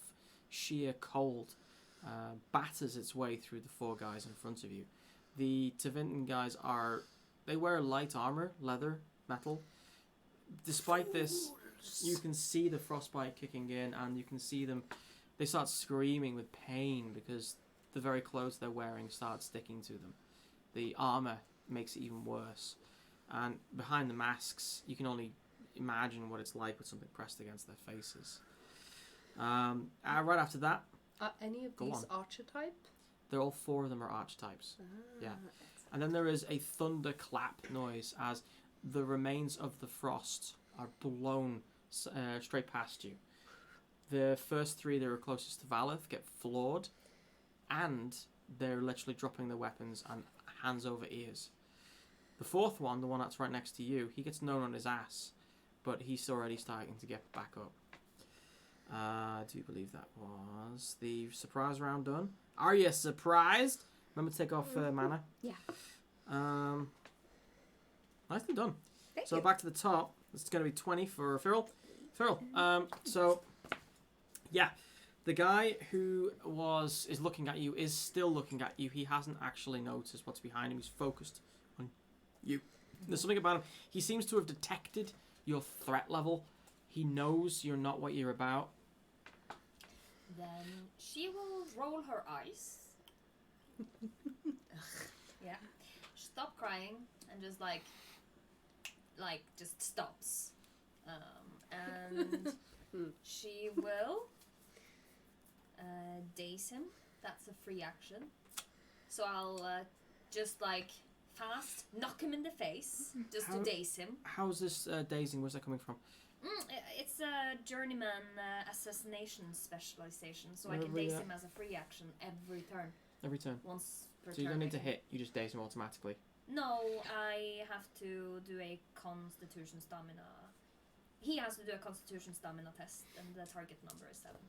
sheer cold batters its way through the 4 guys in front of you. The Tevinter guys they wear light armor, leather, metal. Despite this, you can see the frostbite kicking in, and you can see them. They start screaming with pain because the very clothes they're wearing start sticking to them. The armor makes it even worse. And behind the masks, you can only imagine what it's like with something pressed against their faces. Right after that, Are any of Go these on. archetype? all 4 of them are archetypes. Ah, Yeah. And then there is a thunderclap noise as the remains of the frost are blown straight past you. The first 3 that are closest to Valeth get floored, and they're literally dropping their weapons and hands over ears. The 4th one, the one that's right next to you, he gets known on his ass, but he's already starting to get back up. I do believe that was the surprise round done. Are you surprised? Remember to take off mana. Yeah. Nicely done. Thank So you. back to the top. It's going to be 20 for Firil. So yeah, the guy who is looking at you is still looking at you. He hasn't actually noticed what's behind him. He's focused on you. There's something about him. He seems to have detected your threat level. He knows you're not what you're about. Then she will roll her eyes. Yeah. Stop crying and just just stops. And she will daze him. That's a free action. So I'll just fast knock him in the face just to daze him. How's this dazing? Where's that coming from? It's a journeyman assassination specialization, so I can Every, daze him as a free action every turn. Every turn. Once per turn. So you don't I need to can- hit. You just daze him automatically. No, I have to do a constitution stamina. He has to do a constitution stamina test, and the target number is 17.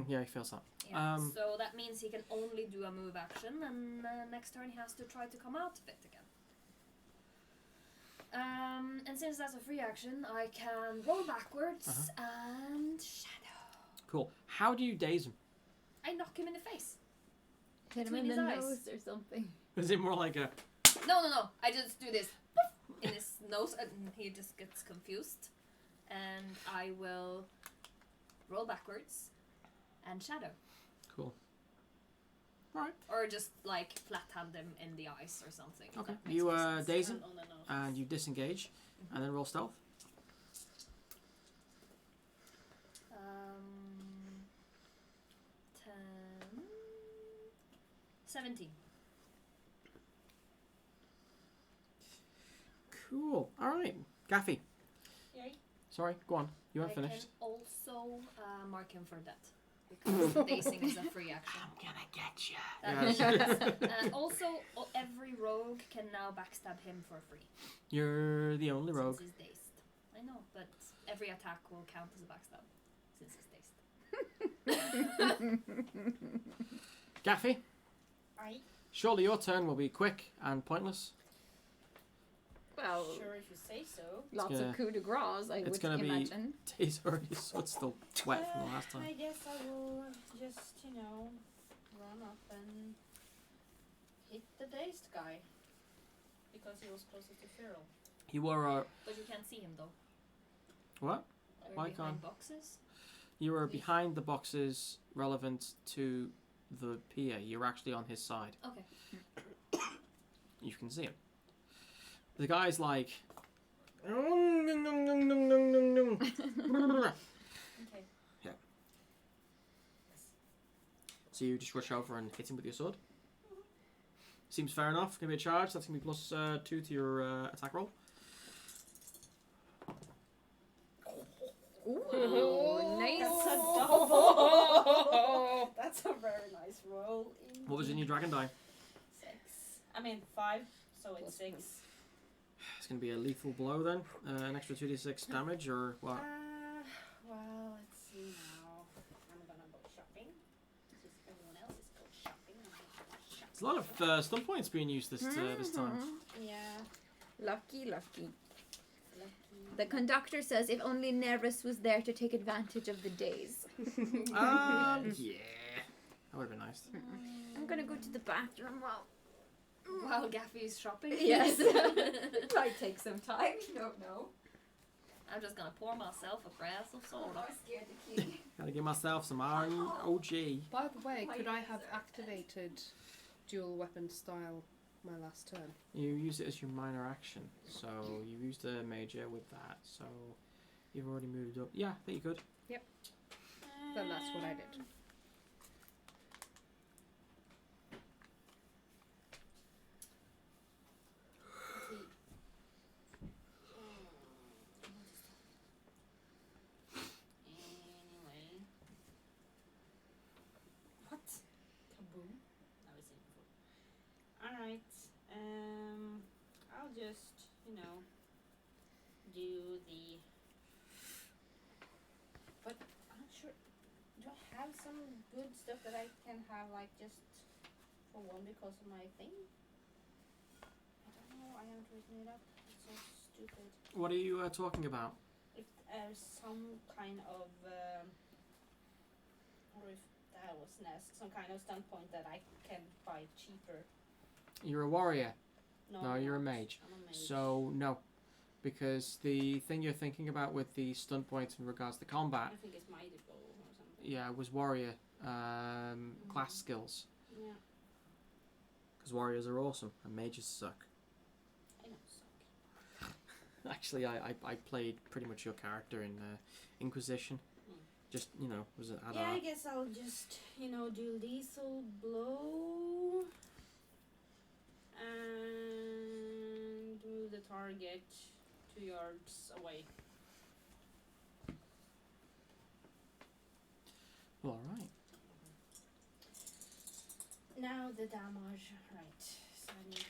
Yeah, he feels that. Yeah, so that means he can only do a move action, and next turn he has to try to come out of it again. And since that's a free action, I can roll backwards and shadow. Cool. How do you daze him? I knock him in the face. Hit him between in the his eyes. nose or something. Is it more like a... No. I just do this in his nose, and he just gets confused. And I will roll backwards and shadow. Cool. Alright. Or just flat hand him in the eyes or something. if Okay. that makes You more sense. daze him, And on the nose. and you disengage, and then roll stealth. 10, 17. Cool. Alright. Gaffy. Yay. Sorry, go on. You weren't I finished. can also mark him for that. Because dazing is a free action. gonna get you. Also, every rogue can now backstab him for free. You're the only rogue. Since he's dazed. I know, but every attack will count as a backstab. Since he's dazed. Gaffy, Aye. surely your turn will be quick and pointless. Well, Sure, if you say so. lots gonna- of coup de grace, I it's would gonna be- imagine. He's already so still wet from the last I time. guess I will just, run up and hit the dazed guy. Because he was closest to Firil. You were But you can't see him though. what? Or Why behind can't- boxes. You were behind the boxes relevant to the PA. You're actually on his side. Okay. You can see him. The guy's like. Okay. So you just rush over and hit him with your sword. Seems fair enough. Gonna be a charge. That's gonna be plus 2 to your attack roll. Ooh, nice. That's a double. That's a very nice roll. What was in your dragon die? 6. 5, so it's 6. It's gonna be a lethal blow then. An extra 2d6 damage or what? Well, let's see now. I'm gonna go shopping. Since everyone else is going shopping, I'm gonna go shopping. There's a lot of stun points being used this time. Yeah. Lucky. Lucky. The conductor says if only Neris was there to take advantage of the days. Yeah. That would have been nice. I'm gonna go to the bathroom while... While Gaffy's shopping. Yes. It might take some time. You don't know. I'm just gonna pour myself a glass of soda. I'm scared to key. Gotta give myself some OG. By the way, could I have activated dual weapon style my last turn? You use it as your minor action. So you used a major with that. So you've already moved up. Yeah, I think you could. Then that's what I did. Anyway. What? Kaboom? That was it before. Alright. I'll just, do the... But I'm not sure. Do I have some good stuff that I can have, like, just for one because of my thing? I don't know. I haven't written it up. It's so stupid. What are you talking about? If there's some kind of, or if that was some kind of standpoint that I can buy cheaper. You're a warrior. No, I'm you're a not. mage. I'm a mage. So no, because the thing you're thinking about with the stun points in regards to combat, I think it's mighty bow or something. yeah, was warrior class skills. Yeah, Because warriors are awesome and mages suck. I know. Suck. Actually, I played pretty much your character in Inquisition. Just was an add-on. Yeah, I guess I'll just do lethal blow and move the target 2 yards away. All right. Now the damage, right? So I need.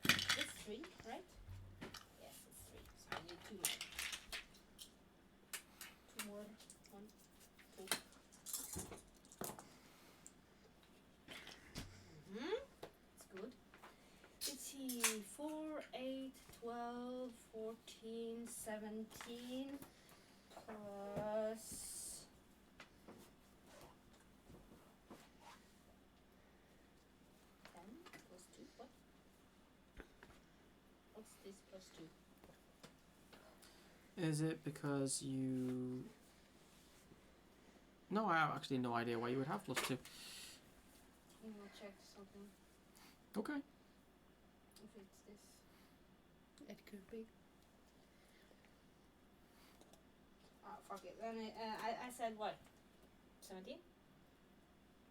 It's 3, right? Yes, it's 3. So I need 2 more. 2 more. 1, 2. It's good. Let's see. 4, 8, 12, 14, 17 plus. 10 plus 2. What? What's this plus 2? Is it because you? No, I have actually no idea why you would have +2. I'm gonna check something. Okay. If it's this. It could be. Oh, fuck it. Then I said what? 17?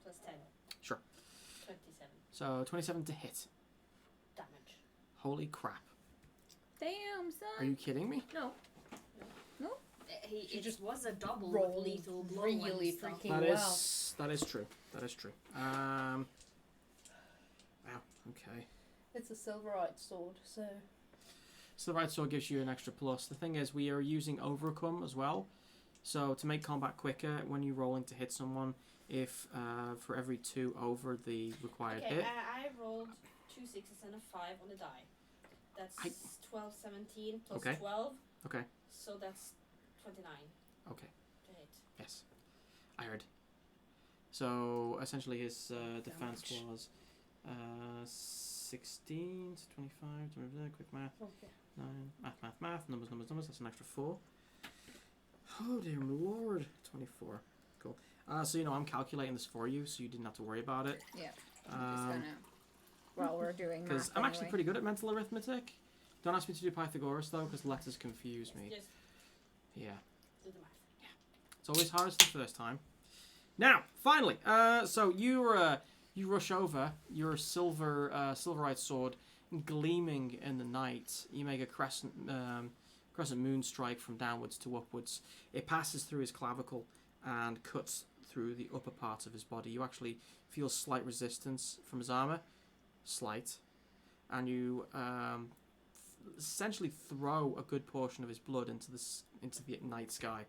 Plus 10. Sure. 27 So 27 to hit. damage. Holy crap! Damn, son. Are you kidding me? No. She It just was a double rolled lethal blow really and stuff. freaking That well. is that is true. That is true. Wow. Okay. It's a silverite sword, so So the right sword gives you an extra plus. The thing is, we are using overcome as well. So to make combat quicker, when you roll in to hit someone, if for every 2 over the required Okay, hit, I rolled 2 6s and a 5 on the die. That's 12, 17 plus Okay. 12. Okay. So that's 29 okay, to hit. yes, I heard. So essentially, his defense Damage. was 16 to 25. Quick math. okay. 9. Math. Numbers. That's an extra 4. Oh dear lord. 24. Cool. So I'm calculating this for you, so you didn't have to worry about it. Yeah. I'm just gonna. While we're doing Because math I'm actually anyway. pretty good at mental arithmetic. Don't ask me to do Pythagoras though, because letters confuse me. Just Yeah. do the math. It's always hardest the first time. Now, finally, so you rush over your silverite sword, gleaming in the night. You make a crescent moon strike from downwards to upwards. It passes through his clavicle and cuts through the upper parts of his body. You actually feel slight resistance from his armor, slight, and you essentially throw a good portion of his blood into the night sky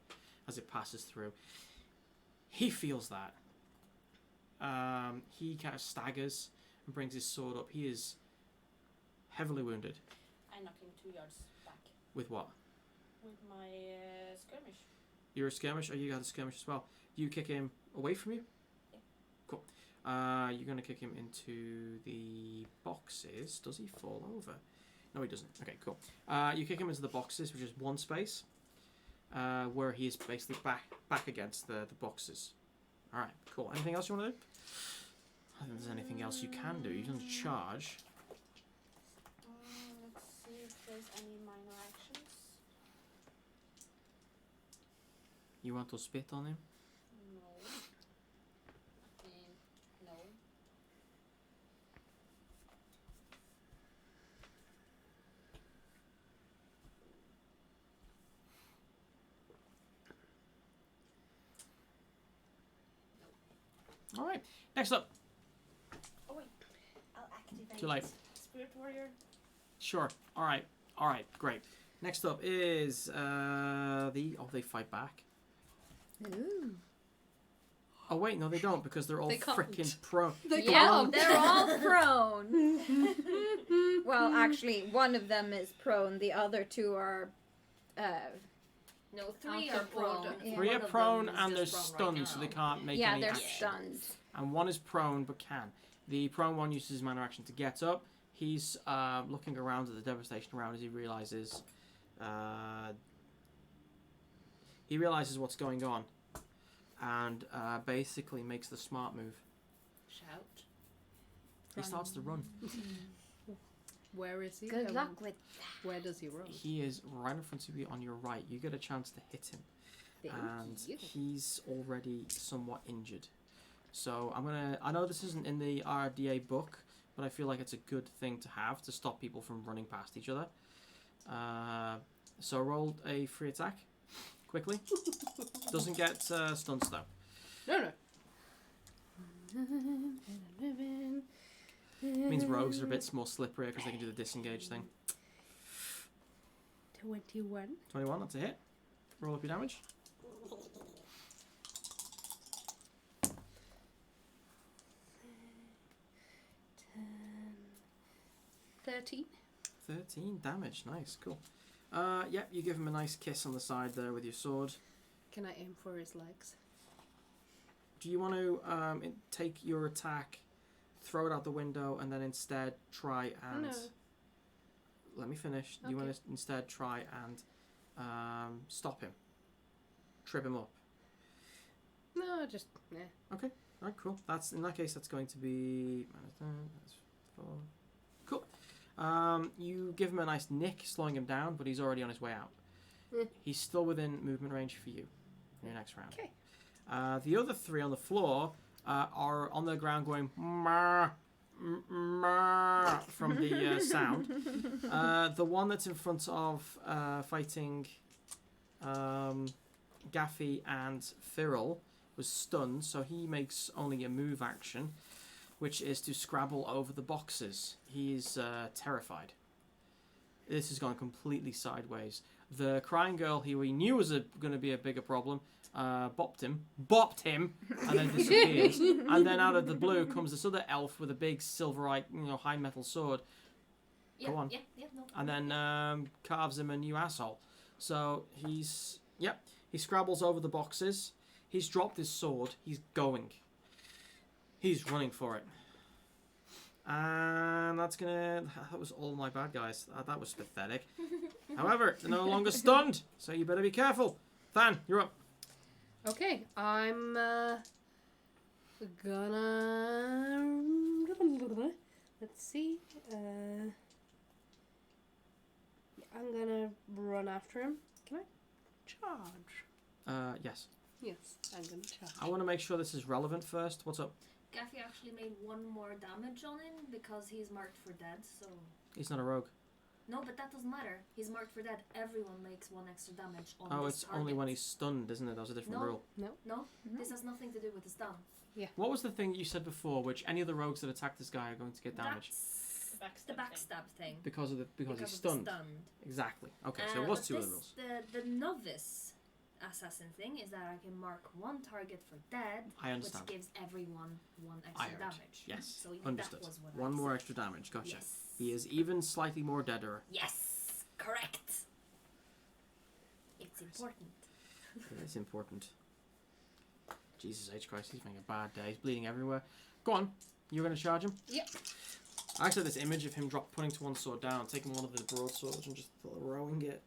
as it passes through. He feels that. He kind of staggers and brings his sword up. He is heavily wounded. I knock him 2 yards back. With what? With my skirmish. You're a skirmish? Oh, you got a skirmish as well. You kick him away from you? Yeah. Cool. You're going to kick him into the boxes. Does he fall over? No, he doesn't. Okay, cool. You kick him into the boxes, which is one space, where he's basically back against the boxes. All right, cool. Anything else you want to do? I don't think there's anything else you can do. You can charge. Let's see if there's any minor actions. You want to spit on him? No. No. All right. Next up. Oh wait, I'll activate. Too late. Spirit warrior. Sure. All right. All right. Great. Next up is they fight back. Ooh. Oh wait, no, they don't because they're all They can't. freaking prone. Yeah, they're all prone. Well, actually, one of them is prone. The other two are. No, 3 Out are of prone. order. Yeah. 3 One are of them prone is and they're just prone right stunned, so they now. can't make Yeah, any they're action. stunned. And one is prone but can. The prone one uses his mana action to get up. He's looking around at the devastation around as he realizes what's going on, and basically makes the smart move. Shout. He starts to run. Where is he? Good And luck with Where does he run? He is right in front of you on your right. You get a chance to hit him, and he's already somewhat injured. So I know this isn't in the RDA book, but I feel like it's a good thing to have to stop people from running past each other. So roll a free attack, quickly. Doesn't get stunts though. No. Means rogues are a bit more slippery because they can do the disengage thing. 21. 21, that's a hit. Roll up your damage. 13. 13 damage, nice, cool. Yep, you give him a nice kiss on the side there with your sword. Can I aim for his legs? Do you want to take your attack, throw it out the window, and then instead try and... No. Let me finish. Do you want to instead try and stop him? Trip him up? No, just Okay, alright, cool. In that case, that's going to be... That's 4. Cool. You give him a nice nick, slowing him down, but he's already on his way out. He's still within movement range for you in your next round. Okay. The other 3 on the floor are on the ground going "Marr, marr," from the sound. The one that's in front of fighting Gaffy and Firil was stunned, so he makes only a move action, which is to scrabble over the boxes. He's terrified. This has gone completely sideways. The crying girl, who he knew was going to be a bigger problem, bopped him, and then disappears. And then out of the blue comes this other elf with a big silverite, high metal sword. Yeah, Go on. Yeah, no. And then carves him a new asshole. So he scrabbles over the boxes. He's dropped his sword. He's going. He's running for it. And that was all my bad guys. That was pathetic. However, they're no longer stunned, so you better be careful. Than, you're up. Okay, I'm gonna... Let's see. I'm gonna run after him. Can I charge? Yes. Yes, I'm gonna charge. I want to make sure this is relevant first. What's up? Gaffy actually made 1 more damage on him because he's marked for dead, so... He's not a rogue. No, but that doesn't matter. He's marked for dead. Everyone makes 1 extra damage on Oh, this it's target. only when he's stunned, isn't it? That was a different No. rule. No, this has nothing to do with the stun. What was the thing you said before, which any of the rogues that attack this guy are going to get damage? That's the backstab thing. Because he's of the stunned. stunned. Exactly. Okay, so it was but 2 of the this- rules. The novice assassin thing is that I can mark 1 target for dead, I understand. which gives everyone 1 I extra heard. damage. Yes, So understood. That was what 1 I more said. extra damage. Gotcha. Yes. He is even slightly more deader. Yes, correct. It's important. It's important. Jesus H. Christ, he's having a bad day. He's bleeding everywhere. Go on. You're going to charge him? Yep. I actually had this image of him putting to one sword down, taking one of the broadswords and just throwing it.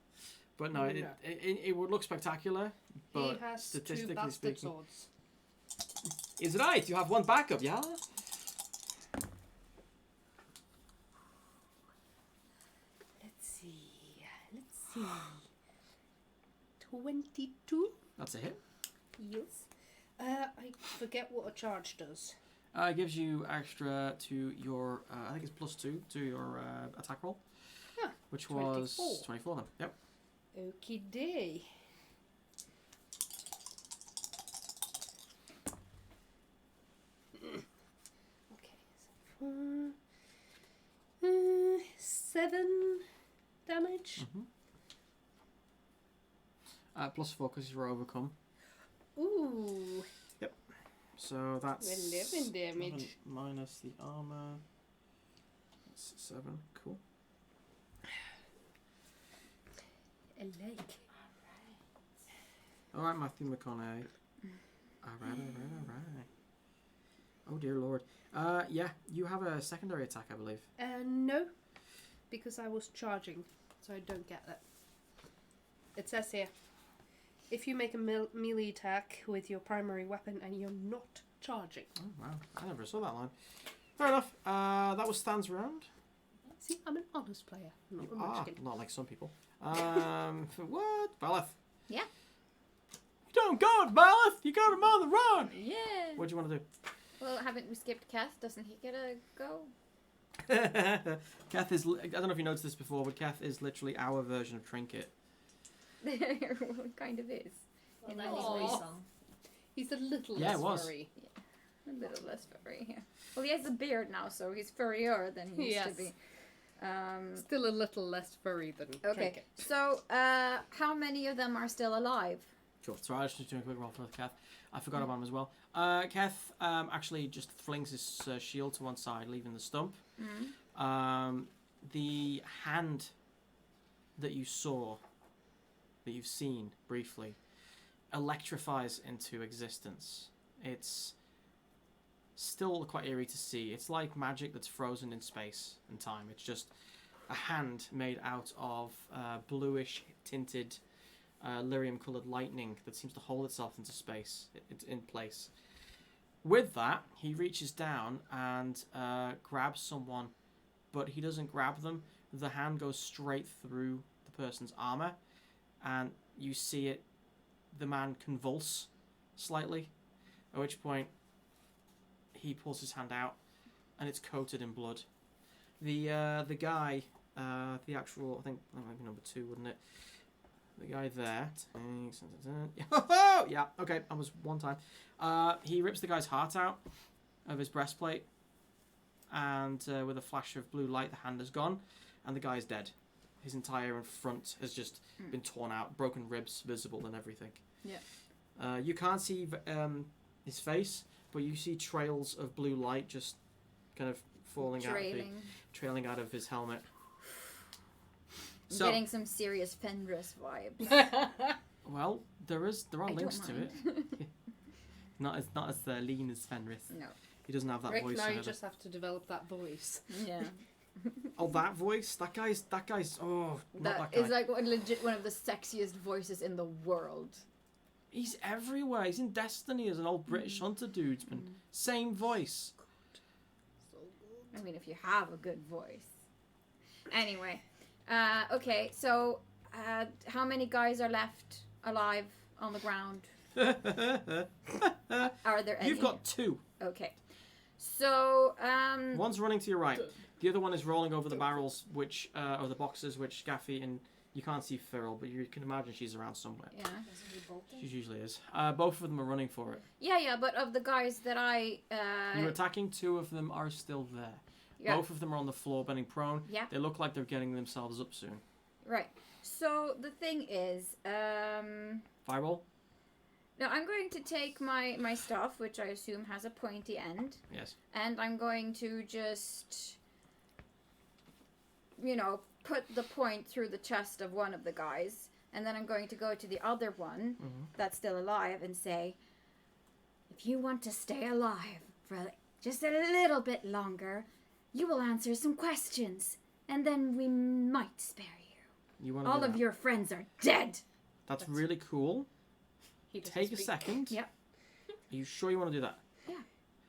But no, it would look spectacular. But He has 2 statistically bastard speaking, swords. is right. You have one backup, yeah? Let's see. 22? That's a hit. Yes. I forget what a charge does. It gives you extra to your, I think it's +2 to your attack roll. Huh, which 24. was 24 then. Yep. Okie day. Okay, so 7 damage. +4 because you're overcome. Ooh, So that's 11 damage. 7 minus the armor. That's 7. Cool. I like. Alright, Matthew McConaughey. Alright. Oh dear lord. Yeah, you have a secondary attack, I believe. No, because I was charging, so I don't get that. It says here, if you make a melee attack with your primary weapon and you're not charging. Oh wow, I never saw that line. Fair enough. That was Stan's round. See, I'm an honest player, not a munchkin. Not like some people. What? Valeth? Yeah. You don't go it, Valeth! You got him on the run! Yeah. What do you want to do? Well, haven't we skipped Keth? Doesn't he get a go? Keth is, I don't know if you noticed this before, but Keth is literally our version of Trinket. What kind of is? Well, In that many is ways. awesome. He's a little Yeah, less it was. furry. A little less furry, yeah. Well, he has a beard now, so he's furrier than he used to Yes. be. Still a little less furry than Okay, Trinket. so how many of them are still alive? Sure. Sorry, I was just doing a quick roll for Keth. I forgot about him as well. Keth actually just flings his shield to one side, leaving the stump. The hand that you saw, that you've seen briefly, electrifies into existence. It's still quite eerie to see. It's like magic that's frozen in space and time. It's just a hand made out of bluish tinted lyrium coloured lightning that seems to hold itself into space. It's in place. With that, he reaches down and grabs someone, but he doesn't grab them. The hand goes straight through the person's armour, and you see it, the man convulse slightly, at which point he pulls his hand out and it's coated in blood. The guy, the actual, I think that might be number 2, wouldn't it? The guy there. Yeah, okay, that was one time. He rips the guy's heart out of his breastplate, and with a flash of blue light, the hand is gone, and the guy's dead. His entire front has just been torn out, broken ribs visible and everything. Yeah. You can't see his face, but you see trails of blue light just kind of falling trailing out of his helmet. I'm getting some serious Fenris vibes. Well, there are links to mind. it. Not as lean as Fenris. No. He doesn't have that Rick, voice. now you either. just have to develop that voice. Yeah. Oh, that voice. That guy's. Oh, not That that guy. is like legit one of the sexiest voices in the world. He's everywhere. He's in Destiny as an old British hunter dude. Same voice. I mean, if you have a good voice. Anyway, okay, so how many guys are left alive on the ground? Are there any? You've got 2. Okay, so One's running to your right. The other one is rolling over the barrels, which or the boxes, which Gaffy and you can't see Firil, but you can imagine she's around somewhere. yeah, She usually is. Both of them are running for it. yeah, but of the guys that I You're attacking. 2 of them are still there. yeah, Both of them are on the floor, bending prone. yeah, They look like they're getting themselves up soon. right. So the thing is, Fireball? now I'm going to take my stuff, which I assume has a pointy end. Yes. And I'm going to just, put the point through the chest of one of the guys And then I'm going to go to the other one Mm-hmm. that's still alive and say, if you want to stay alive for just a little bit longer, you will answer some questions. And then we might spare you. You want to All do of that? your friends are dead. That's really cool. He doesn't Take a speak. second. Yep. Are you sure you want to do that?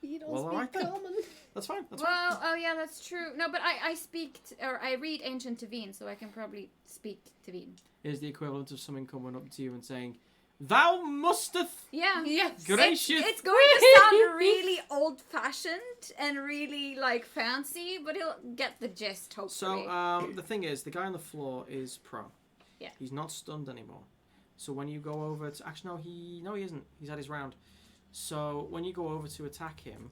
He don't Well, speak alright then. common. That's fine. That's fine. Well, oh yeah, that's true. No, but I speak, or I read Ancient Teveen, so I can probably speak Teveen. Is the equivalent of someone coming up to you and saying, "Thou musteth." Yeah. Yes. Gracious. It's going to sound really old-fashioned and really, like, fancy, but he'll get the gist, hopefully. So the thing is, the guy on the floor is prone. Yeah. He's not stunned anymore. So when you go over to, actually no, he isn't. He's had his round. So when you go over to attack him,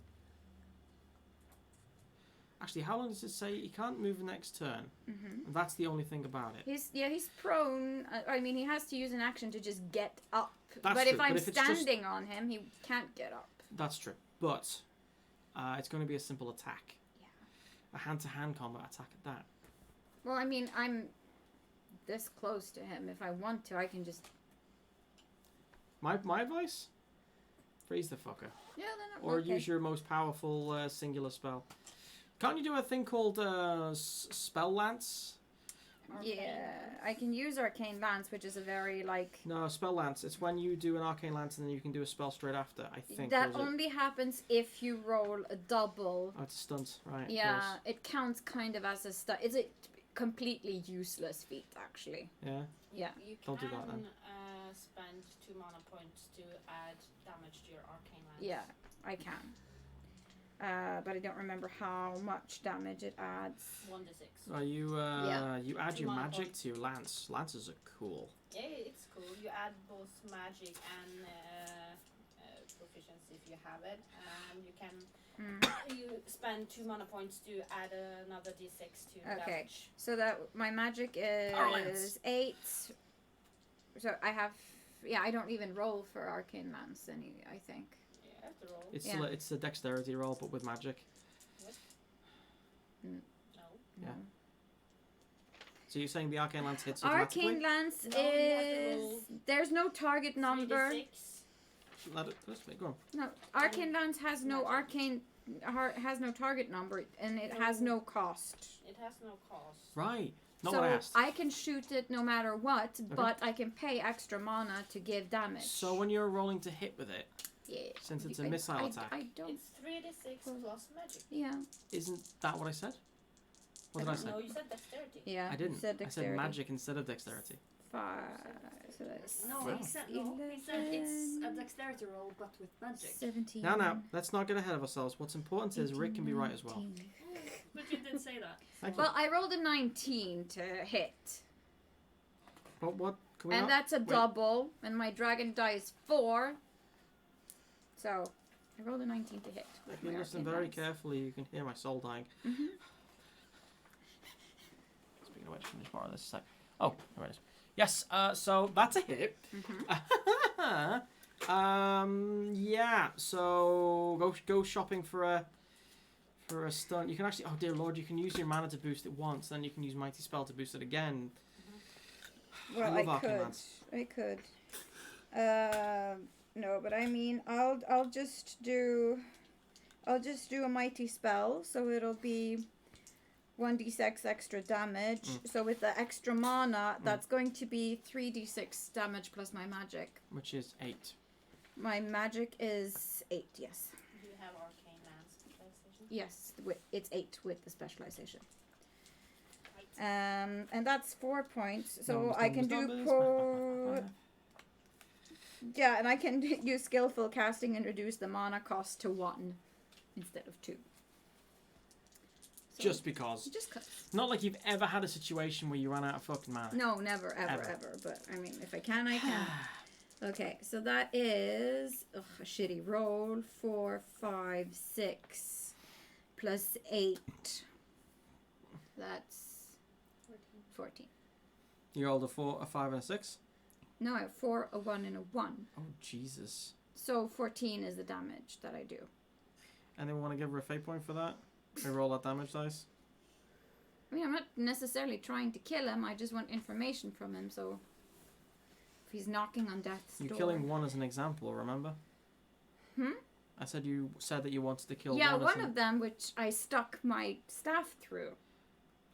actually, how long does it say he can't move the next turn? Mm-hmm. That's the only thing about it. He's prone. I mean, he has to use an action to just get up. That's but true, if I'm but if it's just- standing on him, he can't get up. That's true, but it's going to be a simple attack. Yeah. A hand-to-hand combat attack at that. Well, I mean, I'm this close to him. If I want to, I can just... My advice? Freeze the fucker. Yeah, then Or okay. use your most powerful singular spell. Can't you do a thing called Spell Lance? Yeah, I can use Arcane Lance, which is a very, like... No, Spell Lance. It's when you do an Arcane Lance and then you can do a spell straight after, I think. That or is it- only happens if you roll a double. Oh, it's a stunt, right. of Yeah, course. it counts kind of as a stunt. It's a completely useless feat, actually. Yeah. Yeah. You Don't can do that then. spend 2 mana points to add damage to your arcane lance. Yeah, I can. But I don't remember how much damage it adds. 1d6. You Yeah. you add Two your mana magic points. to your lance. Lances are cool. Yeah, it's cool. You add both magic and proficiency if you have it. And you can you spend 2 mana points to add another d6 to Okay. damage. So that my magic Our lance. is 8. So I have... Yeah, I don't even roll for Arcane Lance, I think. You have to roll. It's Yeah. still it's a dexterity roll, but with magic. No. Yeah. No. So you're saying the Arcane Lance hits automatically? Arcane Lance No, you have to is... roll There's no target number. 3d6. Let's go on. No, Arcane Lance has no has no target number, and it has no cost. It has no cost. Right. Not so what I asked. I can shoot it no matter what, but I can pay extra mana to give damage. So when you're rolling to hit with it, yeah, since it's a I- missile I, attack, I don't. It's 3d6 plus magic. Yeah, isn't that what I said? What did I say? No, you said dexterity. yeah. I didn't. You said I said dexterity. magic instead of dexterity. 5. So that's No, Wow. he said it's a dexterity roll, but with magic. 17. Now, let's not get ahead of ourselves. What's important is Rick can be right as well. 19. But you did say that. Thank you. Well, I rolled a 19 to hit, But what? Can we and not? that's a wait. double, and my dragon die is 4. So I rolled a 19 to hit. with If you my listen Arcane very Lance. carefully, you can hear my soul dying. Mhm. Speaking of which, finish more of this sec. Oh, there it is. Yes. So that's a hit. Yeah. So go shopping for a stunt. You can actually. Oh dear lord! You can use your mana to boost it once, then you can use mighty spell to boost it again. Well, I love I Arcane could. Lance. I could. No, but I mean, I'll just do a mighty spell, so it'll be 1d6 extra damage. So with the extra mana, that's going to be 3d6 damage plus my magic. Which is 8. My magic is 8. Yes, Do you have arcane lance specialization? yes, it's 8 with the specialization. And that's 4 points. So I can do yeah, and I can use skillful casting and reduce the mana cost to 1 instead of 2. So, Just because. just 'cause. Not like you've ever had a situation where you ran out of fucking mana. No, never, ever, Ever. ever. But I mean, if I can, I can. Okay, so that is a shitty roll. 4, 5, 6 plus 8. That's 14. You rolled a 4, a 5, and a 6. No, I have 4, a 1, and a 1. Oh Jesus! So 14 is the damage that I do. Anyone want to give her a fate point for that? We roll that damage dice. I mean, I'm not necessarily trying to kill him. I just want information from him. So He's knocking on death's You're door. killing one as an example, remember? I said you said that you wanted to kill Yeah, one. one of them, which I stuck my staff through.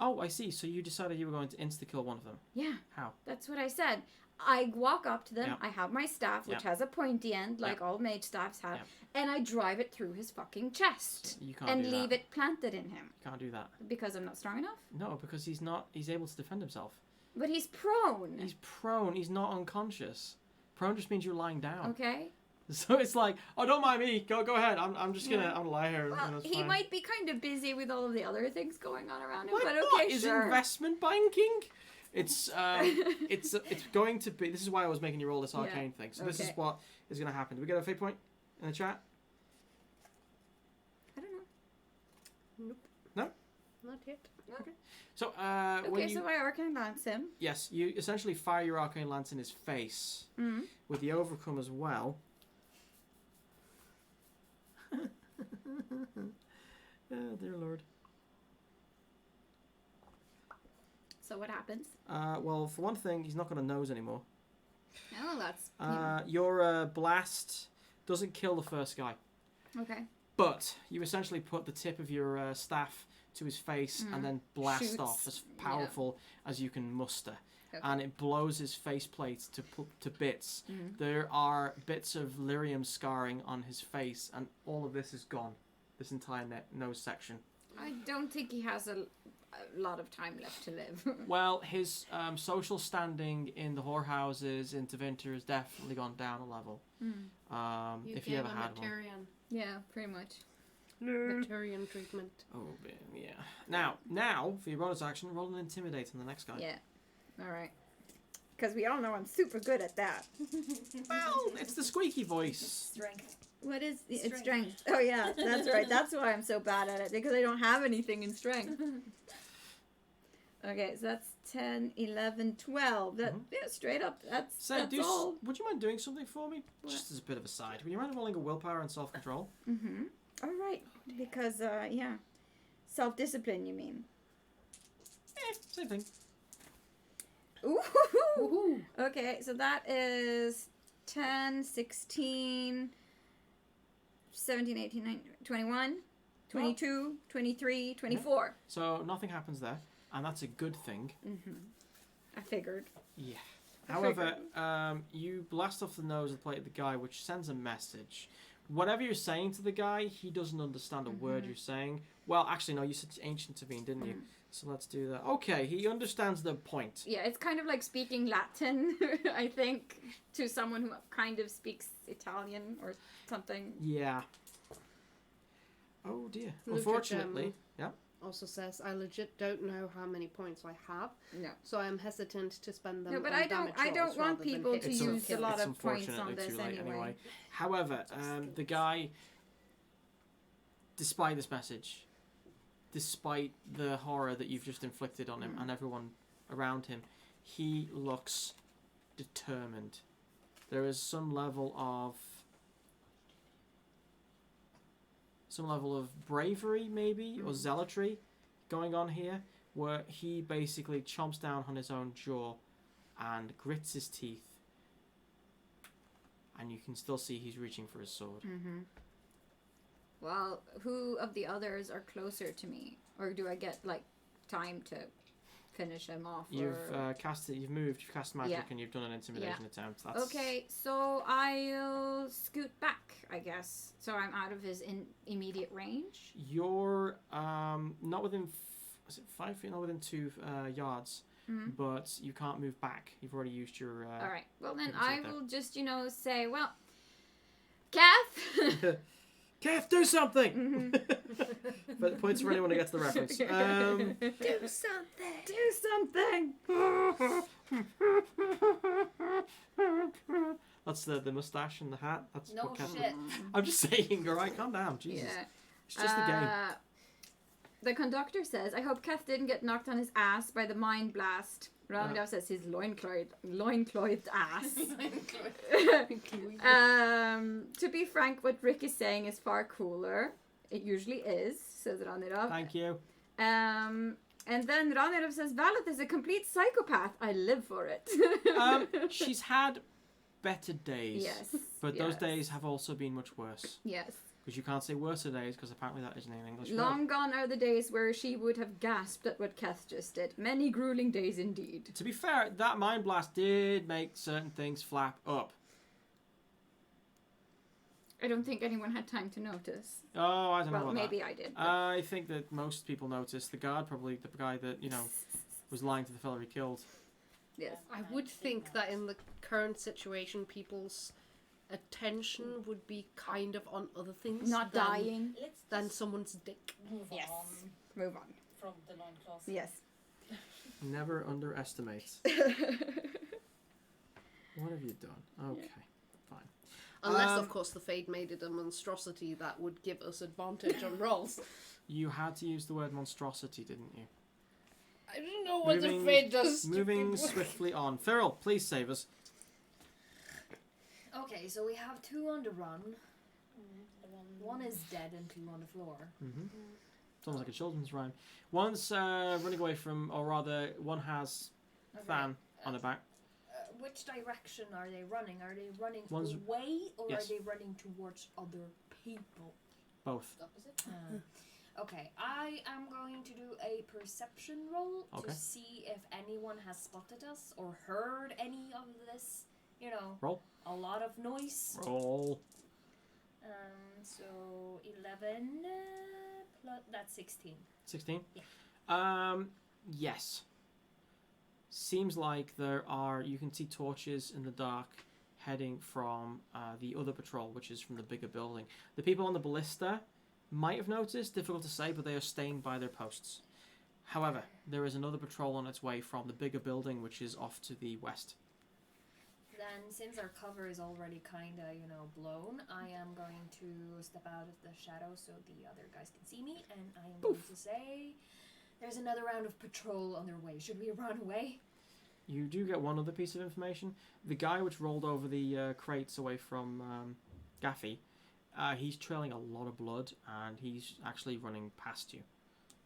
Oh, I see. So you decided you were going to insta-kill one of them. Yeah. How? That's what I said. I walk up to them, Yeah. I have my staff, which Yeah. has a pointy end, like all mage staffs have, and I drive it through his fucking chest. You can't and do leave that. it planted in him. You can't do that. Because I'm not strong enough? No, because he's able to defend himself. But he's prone. He's prone. He's not unconscious. Prone just means you're lying down. Okay. So it's like, oh, don't mind me. Go ahead. I'm just gonna I'm gonna lie here. Well, it's he fine. might be kind of busy with all of the other things going on around him, Why but not? okay, Is sure. investment banking? It's it's going to be. This is why I was making you roll this arcane thing. So this is Okay. what is going to happen. Do we get a fate point in the chat? I don't know. Nope. No? Not yet. So Okay, when you so I arcane lance him. yes, you essentially fire your arcane lance in his face Mm. with the overcome as well. Oh dear lord. So what happens? Well, for one thing, he's not got a nose anymore. Oh, that's... Your blast doesn't kill the first guy, okay. but you essentially put the tip of your staff to his face and then blast Shoots. off as powerful as you can muster. Okay. And it blows his faceplate to bits. There are bits of lyrium scarring on his face, and all of this is gone. This entire nose section. I don't think he has a lot of time left to live. Well, his social standing in the whorehouses in Tevinter has definitely gone down a level. If you ever had one. Yeah, pretty much. Victorian treatment. Oh, yeah. Now, for your bonus action, roll an intimidate on the next guy. Yeah. Alright. Because we all know I'm super good at that. Well, it's the squeaky voice. Strength. What is... It's Strength. strength. Oh, yeah. That's right. That's why I'm so bad at it. Because I don't have anything in strength. Okay, so that's 10, 11, 12. That, yeah, straight up. That's all. Would you mind doing something for me? What? Just as a bit of a side. Would you mind rolling a willpower and self-control? Mm-hmm. All right. Because, yeah. Self-discipline, you mean? Same thing. Ooh. Okay, so that is 10, 16, 17, 18, 19, 21, 22, 23, 24. So nothing happens there, and that's a good thing. Mm-hmm. I figured. Yeah. However, you blast off the nose of the plate of the guy, which sends a message. Whatever you're saying to the guy, he doesn't understand a word you're saying. Well, actually, no, you said ancient Tevin, didn't you? So let's do that. Okay, he understands the point. Yeah, it's kind of like speaking Latin, I think, to someone who kind of speaks Italian or something. Yeah. Oh dear. Legit, Unfortunately, yeah. Also says, I legit don't know how many points I have, No. so I'm hesitant to spend them No, but on I don't damage rolls want rather than people hit to It's or use a kill. lot it's of points on unfortunately this too late anyway. However, the guy, despite this message, despite the horror that you've just inflicted on him and everyone around him, he looks determined. There is some level of bravery, maybe, or zealotry going on here, where he basically chomps down on his own jaw and grits his teeth, and you can still see he's reaching for his sword. Mm-hmm. Well, who of the others are closer to me? Or do I get, like, time to finish him off? You've or... you've moved, you've cast magic, and you've done an intimidation attempt. That's... Okay, so I'll scoot back, I guess. So I'm out of his immediate range. You're not within, is it 5 feet? Not within 2 yards, but you can't move back. You've already used your... Alright, well then you can I sit there. will just, say, well, Kath! Kev, do something! But points for anyone who gets the reference. Do something! Do something! That's the mustache and the hat. That's No what Kev... shit. I'm just saying, alright, calm down. Jesus. Yeah. It's just a game. The conductor says, I hope Keth didn't get knocked on his ass by the mind blast. Roundup says his loincloth ass. To be frank, what Rick is saying is far cooler. It usually is, says Roundup. Thank you. And then Roundup says, Valeth is a complete psychopath. I live for it. She's had better days. Yes. But those yes. days have also been much worse. Yes. Because you can't say worse days, because apparently that isn't an English word. Long gone are the days where she would have gasped at what Keth just did. Many grueling days indeed. To be fair, that Mind Blast did make certain things flap up. I don't think anyone had time to notice. Oh, I don't know Well, about maybe that. I did. I think that most people noticed. The guard, probably the guy that, you know, was lying to the fella he killed. Yes. I would think that in the current situation, people's attention would be kind of on other things. Not than, dying. Let's Than just someone's dick. move Yes. on Move on. from the loincloth. Yes. Never underestimate. What have you done? Okay, fine. Unless, of course, the Fade made it a monstrosity that would give us advantage on rolls. You had to use the word monstrosity, didn't you? I don't know what Moving- the Fade does. Moving swiftly on. Firil, please save us. Okay, so we have 2 on the run. The One is dead and 2 on the floor. Mm-hmm. Sounds like a children's rhyme. One's running away from, or rather, one has Fan on the back. Which direction are they running? Are they running One's- away or yes. are they running towards other people? Both. opposite. Okay, I am going to do a perception roll Okay. to see if anyone has spotted us or heard any of this. You know, Roll. a lot of noise. Roll. So 11 plus that's 16. 16? Yeah. Yes. Seems like there are, you can see torches in the dark heading from the other patrol, which is from the bigger building. The people on the ballista might have noticed, difficult to say, but they are staying by their posts. However, there is another patrol on its way from the bigger building, which is off to the west. Then, since our cover is already kinda, blown, I am going to step out of the shadow so the other guys can see me, and I am going to say, there's another round of patrol on their way. Should we run away? You do get one other piece of information. The guy which rolled over the crates away from Gaffy, he's trailing a lot of blood, and he's actually running past you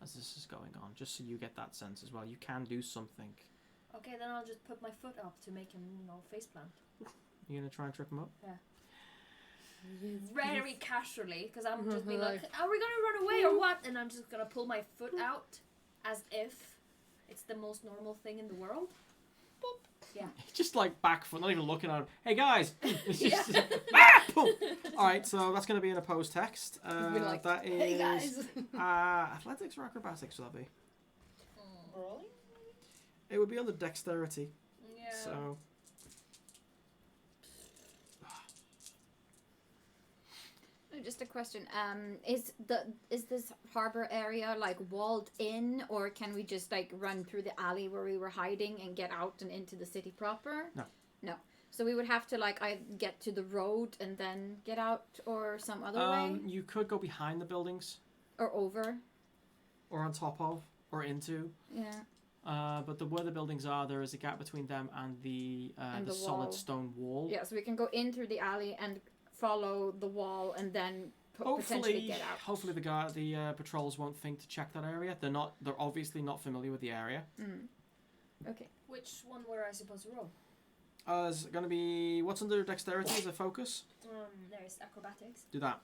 as this is going on, just so you get that sense as well. You can do something. Okay, then I'll just put my foot up to make him, faceplant. You gonna try and trip him up? Very casually, because I'm just being Like- like, are we gonna run away or what? And I'm just gonna pull my foot out as if it's the most normal thing in the world. Boop. Yeah. Just like back foot, not even looking at him. Hey guys! It's Yeah. just, boom! Alright, so that's going to be an opposed text. Be like, that is hey guys. athletics or acrobatics, would that be? Rolling? It would be under dexterity. Yeah. So Just a question. Is this harbor area like walled in, or can we just like run through the alley where we were hiding and get out and into the city proper? No. No. So we would have to like get to the road and then get out, or some other way, you could go behind the buildings, or over. or on top of, or into. Yeah. But where the buildings are, there is a gap between them and the And the solid wall. stone wall. Yeah. So we can go in through the alley and follow the wall and then potentially Hopefully, get out. hopefully the patrols won't think to check that area. They're obviously not familiar with the area. Okay. Which one were I supposed to roll? It's going to be what's under dexterity as a focus. There's acrobatics. Do that.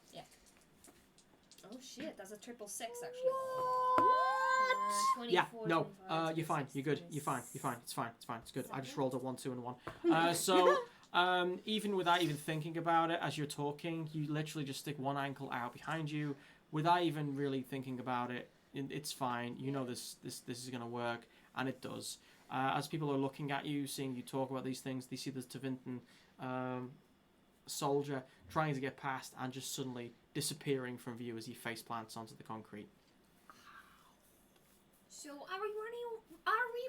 Oh shit, that's a 666 actually. What? Yeah, no, you're fine. You're good. You're fine. You're fine. It's fine. It's fine. It's good. I just rolled a 1, 2, and 1. So, even without even thinking about it, as you're talking, you literally just stick one ankle out behind you, without even really thinking about it. It's fine. You know this is gonna work, and it does. As people are looking at you, seeing you talk about these things, they see the Tevinter soldier trying to get past and just suddenly disappearing from view as he face plants onto the concrete. So are we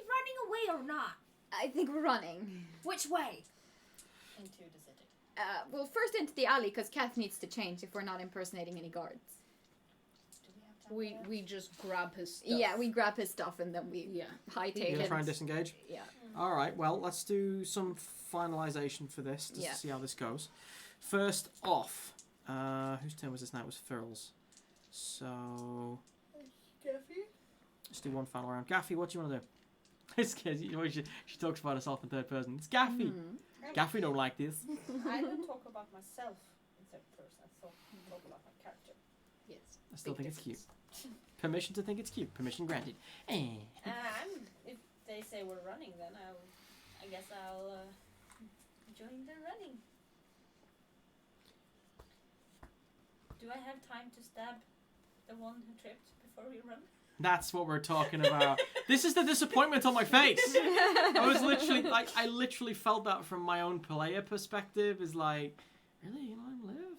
running away or not? I think we're running. Which way? Into the city. Well, first into the alley because Kath needs to change if we're not impersonating any guards. Do we have time? We just grab his stuff. Yeah, we grab his stuff and then we hightail You're gonna it. try and disengage? Yeah. All right. Well, let's do some finalization for this just to see how this goes. First off, whose turn was this now? It was Firil's. So Gaffy? let's do one final round. Gaffy, what do you want to do? I'm scared. You know, she talks about herself in third person. It's Gaffy. Gaffy don't like this. I don't talk about myself in third person. I talk about my character. Yes. I still Big think it's cute. difference. Permission to think it's cute. Permission granted. If they say we're running, then I guess I'll join the running. Do I have time to stab the one who tripped before we run? That's what we're talking about. This is the disappointment on my face. I was literally like, I literally felt that from my own player perspective. Is like, really, you let him live?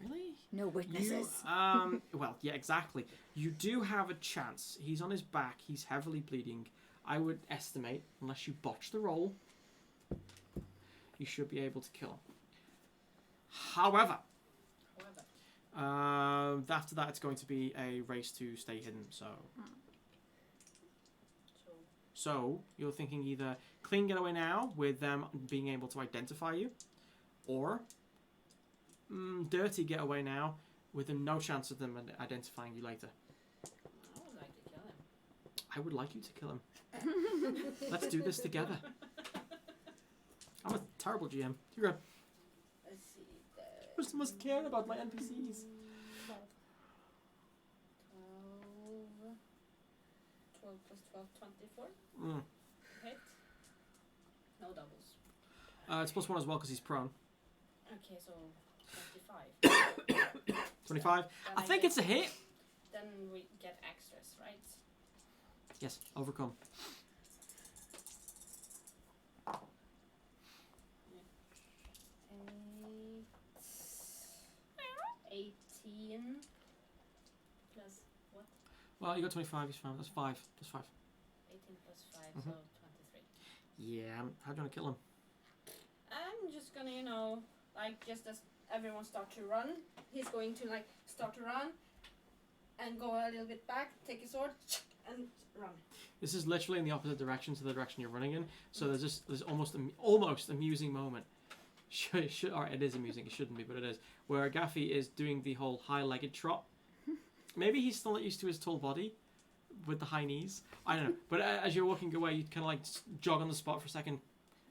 Really? No witnesses. Well, yeah, exactly. You do have a chance. He's on his back. He's heavily bleeding. I would estimate, unless you botch the roll, you should be able to kill him. However, after that, it's going to be a race to stay hidden. So you're thinking either clean getaway now with them being able to identify you, or dirty getaway now with no chance of them identifying you later. I would like to kill him. I would like you to kill him. Let's do this together. I'm a terrible GM. You go. Let's see. Who's the most cared about my NPCs? 12 plus 12, 24. Hit. No doubles. It's +1 as well because he's prone. Okay, so 25. 25. Then I think get- it's a hit. Then we get extras, right? Yes, overcome. Eight. 18 plus what? Well, you got 25. He's fine. That's 5. That's 5. 18 plus 5, Mhm. so 23. Yeah. How do you want to kill him? I'm just gonna, just as everyone start to run, he's going to start to run and go a little bit back, take his sword and run. This is literally in the opposite direction to the direction you're running in. So there's almost amusing moment. Or it is amusing. It shouldn't be, but it is. Where Gaffy is doing the whole high-legged trot. Maybe he's still not used to his tall body with the high knees. I don't know. But as you're walking away, you kind of jog on the spot for a second,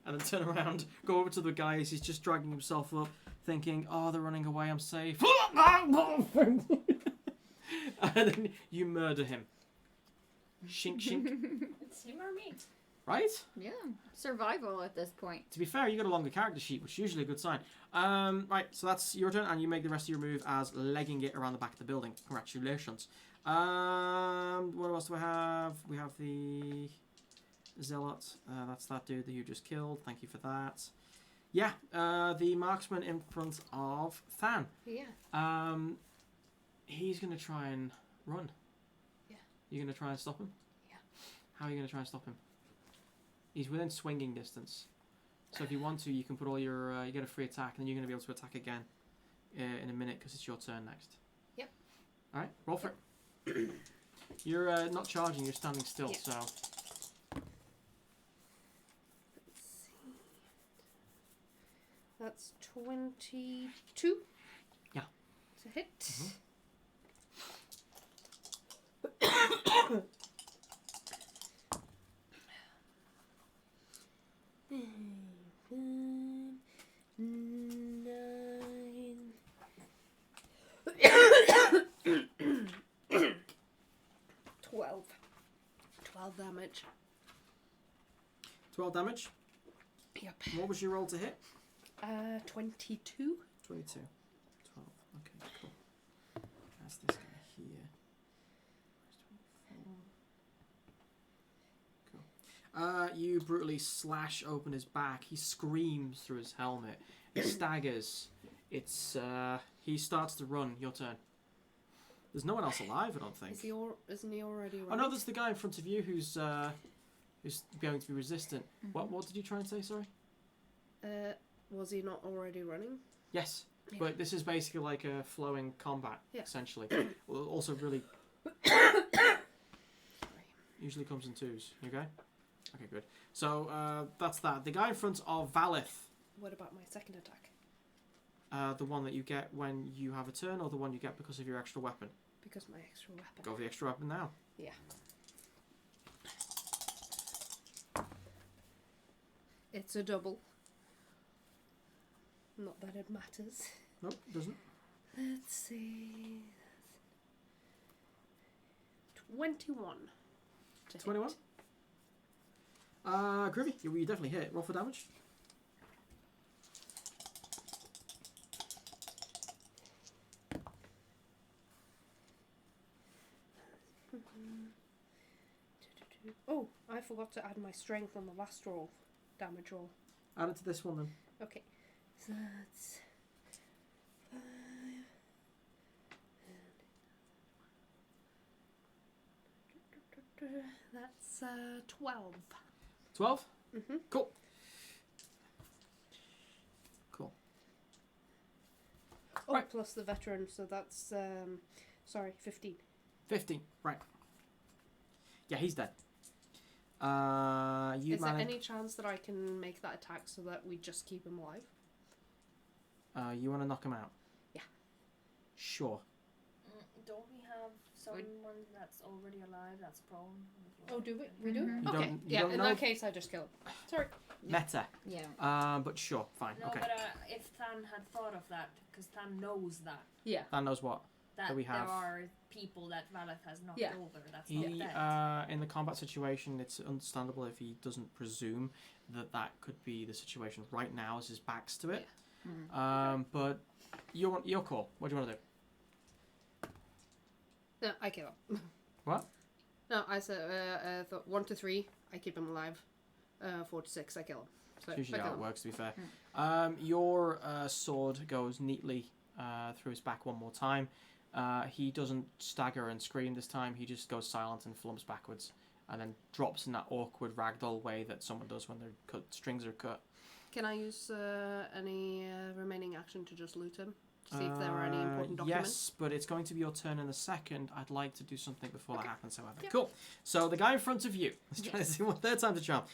and then turn around, go over to the guy as he's just dragging himself up, thinking, "Oh, they're running away. I'm safe." And then you murder him. Shink, shink. It's him or me. Right? Yeah. Survival at this point. To be fair, you got a longer character sheet, which is usually a good sign. Right, so that's your turn, and you make the rest of your move as legging it around the back of the building. Congratulations. What else do I have? We have the Zealot. That's that dude that you just killed. Thank you for that. Yeah, the marksman in front of Than. Yeah. He's going to try and run. Yeah. You going to try and stop him? Yeah. How are you going to try and stop him? He's within swinging distance. So if you want to, you can put all your... you get a free attack, and then you're going to be able to attack again in a minute, because it's your turn next. Yep. Alright, roll for it. You're not charging, you're standing still, Yeah. so... Let's see. That's 22. Yeah. It's a hit. Nine. 12. 12 damage. 12 damage. Yep. What was your roll to hit? 22. 22. 12. Okay, cool. That's this guy here. Cool. You brutally slash open his back. He screams through his helmet. He staggers. He starts to run. Your turn. There's no one else alive, I don't think. Isn't he already running? Oh no, there's the guy in front of you who's going to be resistant. Mm-hmm. What did you try and say? Sorry. Was he not already running? Yes, Yeah. but this is basically like a flowing combat, Yeah. essentially. Well, also really usually comes in twos. You okay? Okay, good. So that's that. The guy in front of Valeth. What about my second attack? The one that you get when you have a turn, or the one you get because of your extra weapon? Because my extra weapon. Go for the extra weapon now. Yeah. It's a double. Not that it matters. Nope, doesn't. Let's see. 21. To 21. hit. Groovy, you definitely hit. Roll for damage. Oh, I forgot to add my strength on the last roll. Damage roll. Add it to this one then. Okay. So that's 5. That's 12. 12? Mm-hmm. Cool. Cool. Oh, Right. plus the veteran, so that's 15. 15, right. Yeah, he's dead. You Is there manage. any chance that I can make that attack so that we just keep him alive? You want to knock him out? Yeah. Sure. Don't we have someone that's already alive that's prone? Oh, do we? We do? Mhm. You Okay. don't- you Yeah, don't in know? that case, I just kill him. Sorry. Meta. Yeah. But sure, fine. No, Okay. but if Than had thought of that, because Than knows that That knows what. that we have- there are people that Valeth has knocked Yeah. over that's He, not dead. in the combat situation, it's understandable if he doesn't presume that that could be the situation right now as his back's to it. But your call. What do you want to do? No, I kill him. What? No, I said 1 to 3, I keep him alive. 4 to 6, I kill him. So It's usually I how kill it him. works, to be fair. Your sword goes neatly through his back one more time. He doesn't stagger and scream this time. He just goes silent and flumps backwards, and then drops in that awkward ragdoll way that someone does when their strings are cut. Can I use any remaining action to just loot him? To see if there are any important documents? Yes, but it's going to be your turn in a second. I'd like to do something before that happens, however. Yeah. Cool. So the guy in front of you, let's try to see what third time's a charm,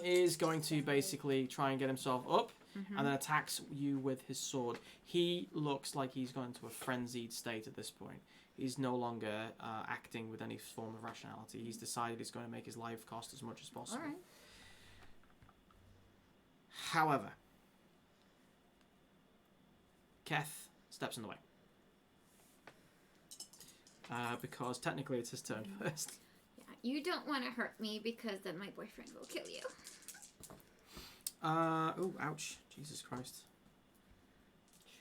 is going to basically try and get himself up and then attacks you with his sword. He looks like he's gone into a frenzied state at this point. He's no longer acting with any form of rationality. He's decided he's going to make his life cost as much as possible. All right. However, Keth steps in the way. Because technically it's his turn first. Yeah. You don't want to hurt me because then my boyfriend will kill you. Oh, ouch. Jesus Christ.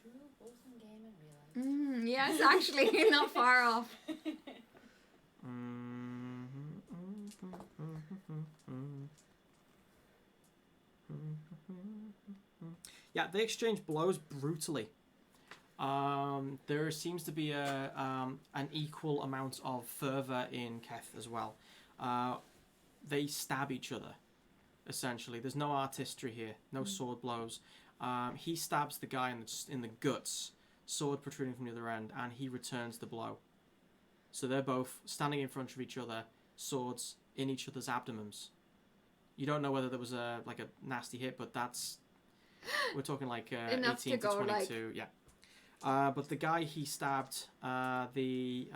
True, both in game and real life. Yes, actually, not far off. Yeah, they exchange blows brutally. There seems to be an equal amount of fervor in Keth as well. They stab each other, essentially. There's no artistry here, no sword blows. He stabs the guy in the guts, sword protruding from the other end, and he returns the blow. So they're both standing in front of each other, swords in each other's abdomens. You don't know whether there was a nasty hit, but we're talking like Enough 18 to go, 22, yeah. But the guy he stabbed, the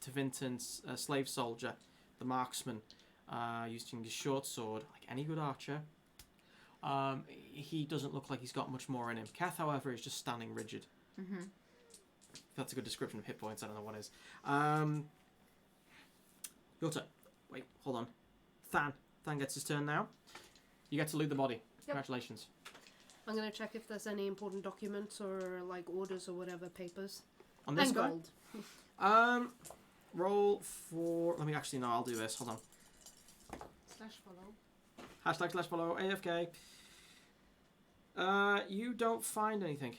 Tevinter's slave soldier, the marksman, using his short sword, like any good archer, he doesn't look like he's got much more in him. Keth, however, is just standing rigid. Mm-hmm. If that's a good description of hit points, I don't know what is. Your turn. Wait, hold on. Than gets his turn now. You get to loot the body. Congratulations. I'm going to check if there's any important documents or like orders or whatever papers. On this And guy? gold. Roll for... Let me actually... No, I'll do this. Hold on. /follow. //follow AFK. You don't find anything.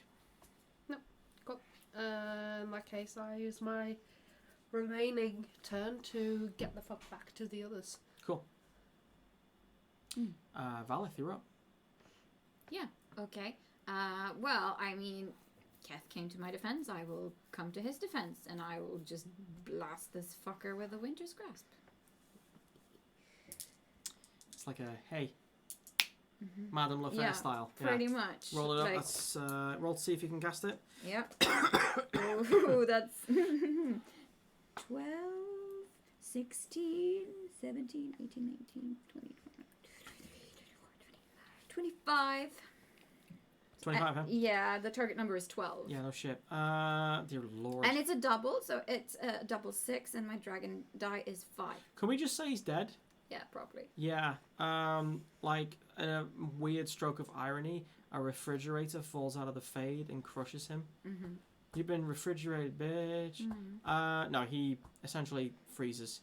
In that case, I use my remaining turn to get the fuck back to the others. Cool. Valeth, you're up. Okay. Well, I mean, Keth came to my defense. I will come to his defense, and I will just blast this fucker with a winter's grasp. It's like a, hey, Madame Lafayette Yeah, style. Pretty much. Roll it up. Like, Let's roll to see if you can cast it. Yep. Ooh, that's 12, 16, 17, 18, 19, 20, 21, 22, 23, 24, 25, 25. 25, huh? Yeah, the target number is 12. Yeah, no shit. Dear lord. And it's a double, so it's a double 6, and my dragon die is 5. Can we just say he's dead? Yeah, probably. Yeah. Like a weird stroke of irony, a refrigerator falls out of the fade and crushes him. Mm-hmm. You've been refrigerated, bitch. Mm-hmm. No, he essentially freezes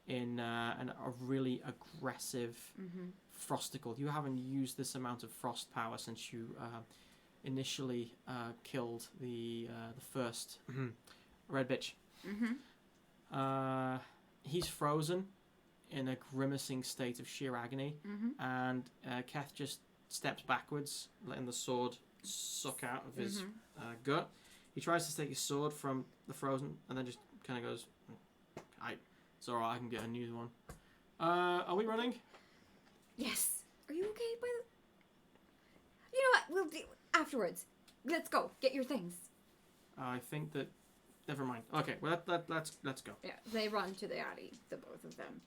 in a really aggressive frosticle. You haven't used this amount of frost power since you initially killed the first red bitch. Mm-hmm. He's frozen in a grimacing state of sheer agony, and Keth just steps backwards, letting the sword suck out of his gut. He tries to take his sword from the frozen, and then just kind of goes, it's alright, I can get a new one. Are we running? Yes. Are you okay by the... You know what? We'll do... Afterwards. Let's go. Get your things. I think that... Never mind. Okay, well, let's go. Yeah, they run to the alley, the both of them.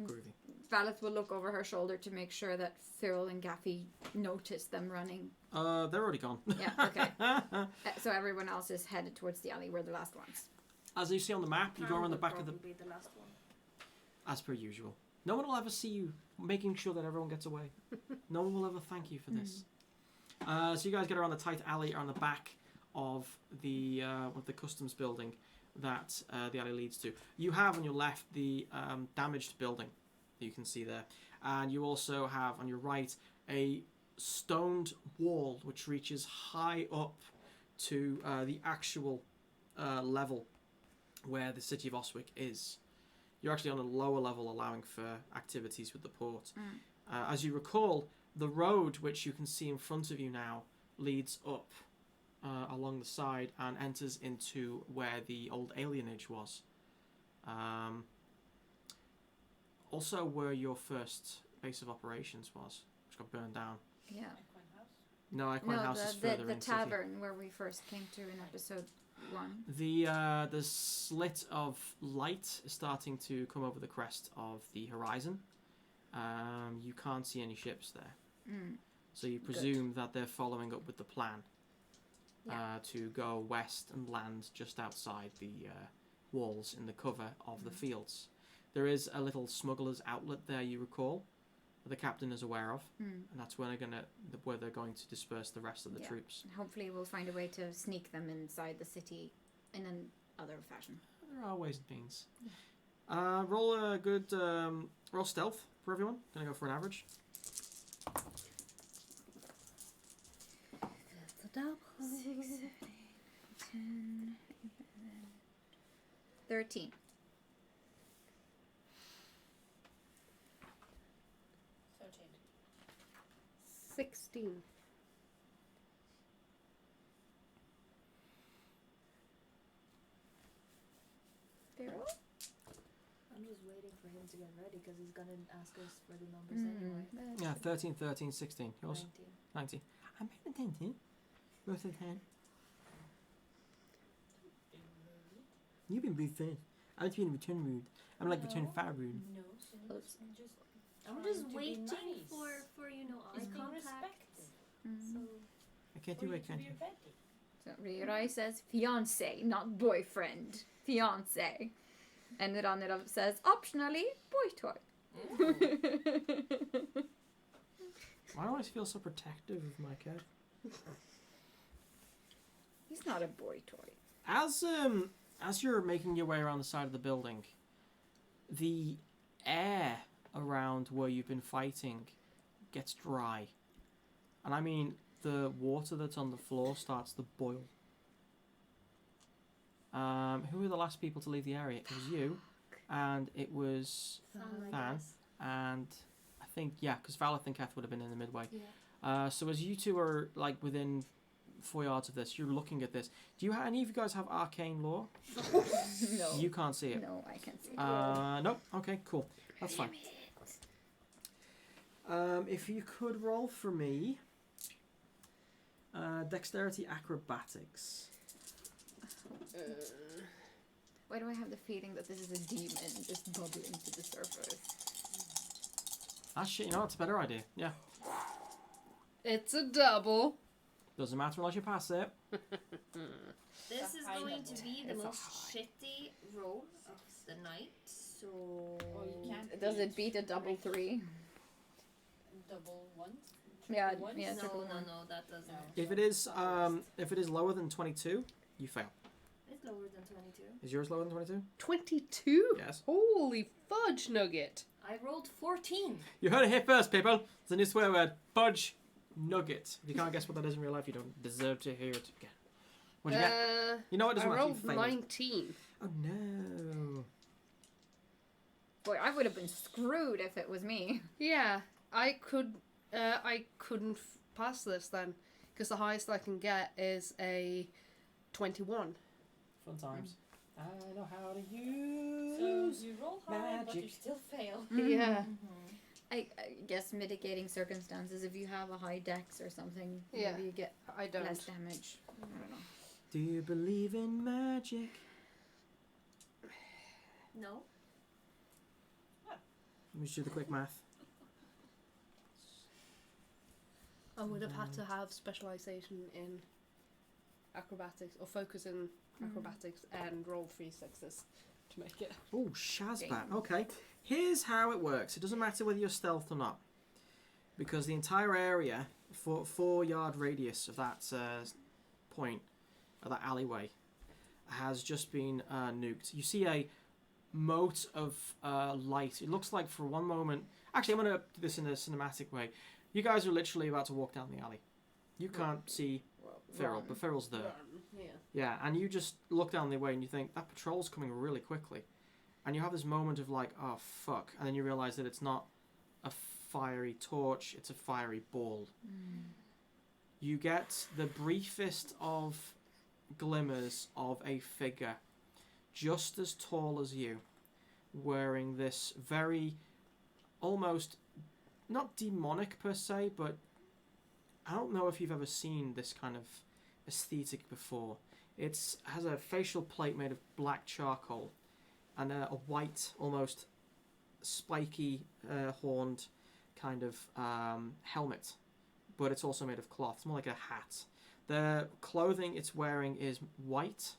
Groovy. Valeth will look over her shoulder to make sure that Firil and Gaffy notice them running. They're already gone. Yeah, okay. So everyone else is headed towards the alley. We're the last ones. As you see on the map, you go around the back of the... Probably the last one. As per usual. No one will ever see you making sure that everyone gets away. No one will ever thank you for this. So you guys get around the tight alley on the back of the customs building that the alley leads to. You have on your left the damaged building that you can see there. And you also have on your right a stoned wall which reaches high up to the actual level where the city of Ostwick is. You're actually on a lower level, allowing for activities with the port. As you recall, the road which you can see in front of you now leads up along the side and enters into where the old alienage was. Also where your first base of operations was, which got burned down. Yeah. No, Equine House is further the in tavern city. Where we first came to in episode 1. The slit of light is starting to come over the crest of the horizon. You can't see any ships there. So you presume that they're following up with the plan to go west and land just outside the walls in the cover of the fields. There is a little smuggler's outlet there, you recall, that the captain is aware of, and that's where they're going to disperse the rest of the troops. Hopefully we'll find a way to sneak them inside the city in another fashion. There are ways and means. Roll a good roll stealth for everyone. Gonna go for an average. That's a double. 6, 7, 8, 10, 11, 13. 16. Firil? I'm just waiting for him to get ready because he's gonna ask us for the numbers anyway. Yeah, 13, 13, 16. Yours? 19. 19. I'm paying attention. Most of the time. You've been rude first. I was being return rude. I'm like return fire rude. No, I'm trying just to be waiting nice. for eye It's being contact. respected. So I can't For do you it, to can't be you? ready. So Rirai says fiance, not boyfriend. Fiance. And Ranira says optionally boy toy. Why do I always feel so protective of my cat? He's not a boy toy. As you're making your way around the side of the building, the air around where you've been fighting gets dry. And I mean, the water that's on the floor starts to boil. Who were the last people to leave the area? It was you, and it was Than, and I think, because Valeth and Keth would have been in the midway. yeah. So as you two are like within 4 yards of this, you're looking at this. Do you any of you guys have arcane lore? No. You can't see it. No, I can't see it. Nope. Okay, cool. That's fine. If you could roll for me, dexterity acrobatics. Why do I have the feeling that this is a demon just bubbling to the surface? Ah shit, you know what? It's a better idea. Yeah. It's a double. Doesn't matter unless you pass it. This is high going to number. be the It's a most high. shitty roll of the night. So you can't Does it beat a double 3? Double ones. Yeah, Triple ones? yeah. no, triple no, one. no, that doesn't. If it is lower than 22, you fail. It's lower than 22. Is yours lower than 22? 22? Yes. Holy fudge nugget. I rolled 14. You heard it here first, people. It's a new swear word. Fudge nugget. If you can't guess what that is in real life, you don't deserve to hear it again. What'd you get? You know what? It I doesn't matter. You rolled failed. 19. Oh no. Boy, I would have been screwed if it was me. Yeah, I couldn't pass this then, because the highest I can get is a 21. Fun times. I know how to use. So you roll high, but you magic. still fail. Yeah. I guess mitigating circumstances. If you have a high dex or something, Yeah. maybe you get I don't. less damage. I don't know. Do you believe in magic? No. Let me just do the quick math. I would have had to have specialization in acrobatics, or focus in acrobatics, and roll 3 6s to make it. Oh, Shazbat. Okay. Here's how it works. It doesn't matter whether you're stealth or not. Because the entire area, for 4-yard radius of that point, of that alleyway, has just been nuked. You see a mote of light. It looks like for one moment... Actually, I'm going to do this in a cinematic way. You guys are literally about to walk down the alley. You can't see Firil, but Firil's there. Yeah. Yeah, and you just look down the way and you think, that patrol's coming really quickly. And you have this moment of like, oh fuck. And then you realise that it's not a fiery torch, it's a fiery ball. You get the briefest of glimmers of a figure just as tall as you, wearing this very, almost, not demonic per se, but I don't know if you've ever seen this kind of aesthetic before. It has a facial plate made of black charcoal and a white, almost spiky, horned kind of helmet, but it's also made of cloth. It's more like a hat. The clothing it's wearing is white,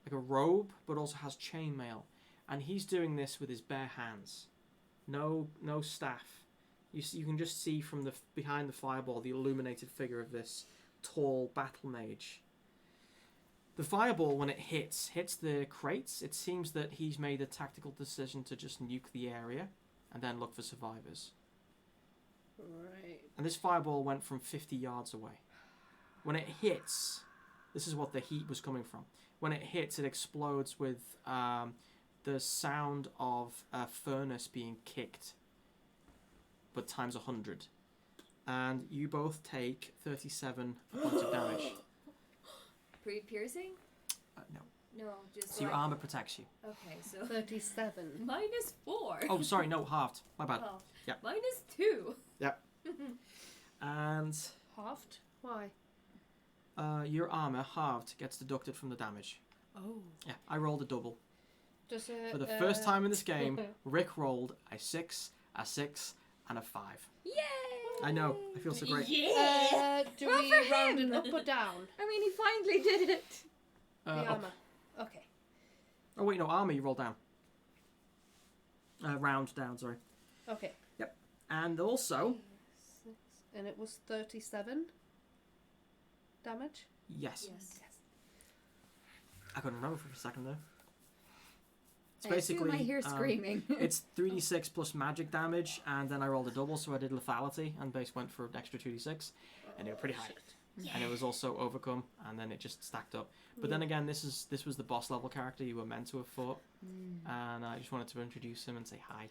like a robe, but also has chainmail, and he's doing this with his bare hands. No staff. You can just see from the behind the fireball the illuminated figure of this tall battle mage. The fireball, when it hits the crates, it seems that he's made a tactical decision to just nuke the area and then look for survivors. Right. And this fireball went from 50 yards away. When it hits, this is what the heat was coming from. When it hits, it explodes with the sound of a furnace being kicked, but times 100. And you both take 37 points of damage. Piercing? No. No, just So your armor protects you. Okay, so 37. -4. Oh, sorry, no, halved. My bad. Oh. Yeah. -2. And Halved? Why? your armor halved gets deducted from the damage. Oh. Yeah, I rolled a double. Just For the first time in this game, Rick rolled a 6, a 6, and a 5. Yay! I know, I feel so great. Yeah. Do Well, we for round him. it up or down? I mean, he finally did it. The Up. armor. Okay. Oh wait, no, armor you roll down. Round down, sorry. Okay. And also, 6, and it was 37 damage? yes, Yes. I couldn't remember for a second there. It's I assume basically I hear screaming. it's 3d6 plus magic damage, and then I rolled a double, so I did lethality, and base went for an extra 2d6, and they were pretty high. And it was also overcome, and then it just stacked up. But then again, this was the boss level character you were meant to have fought, and I just wanted to introduce him and say hi.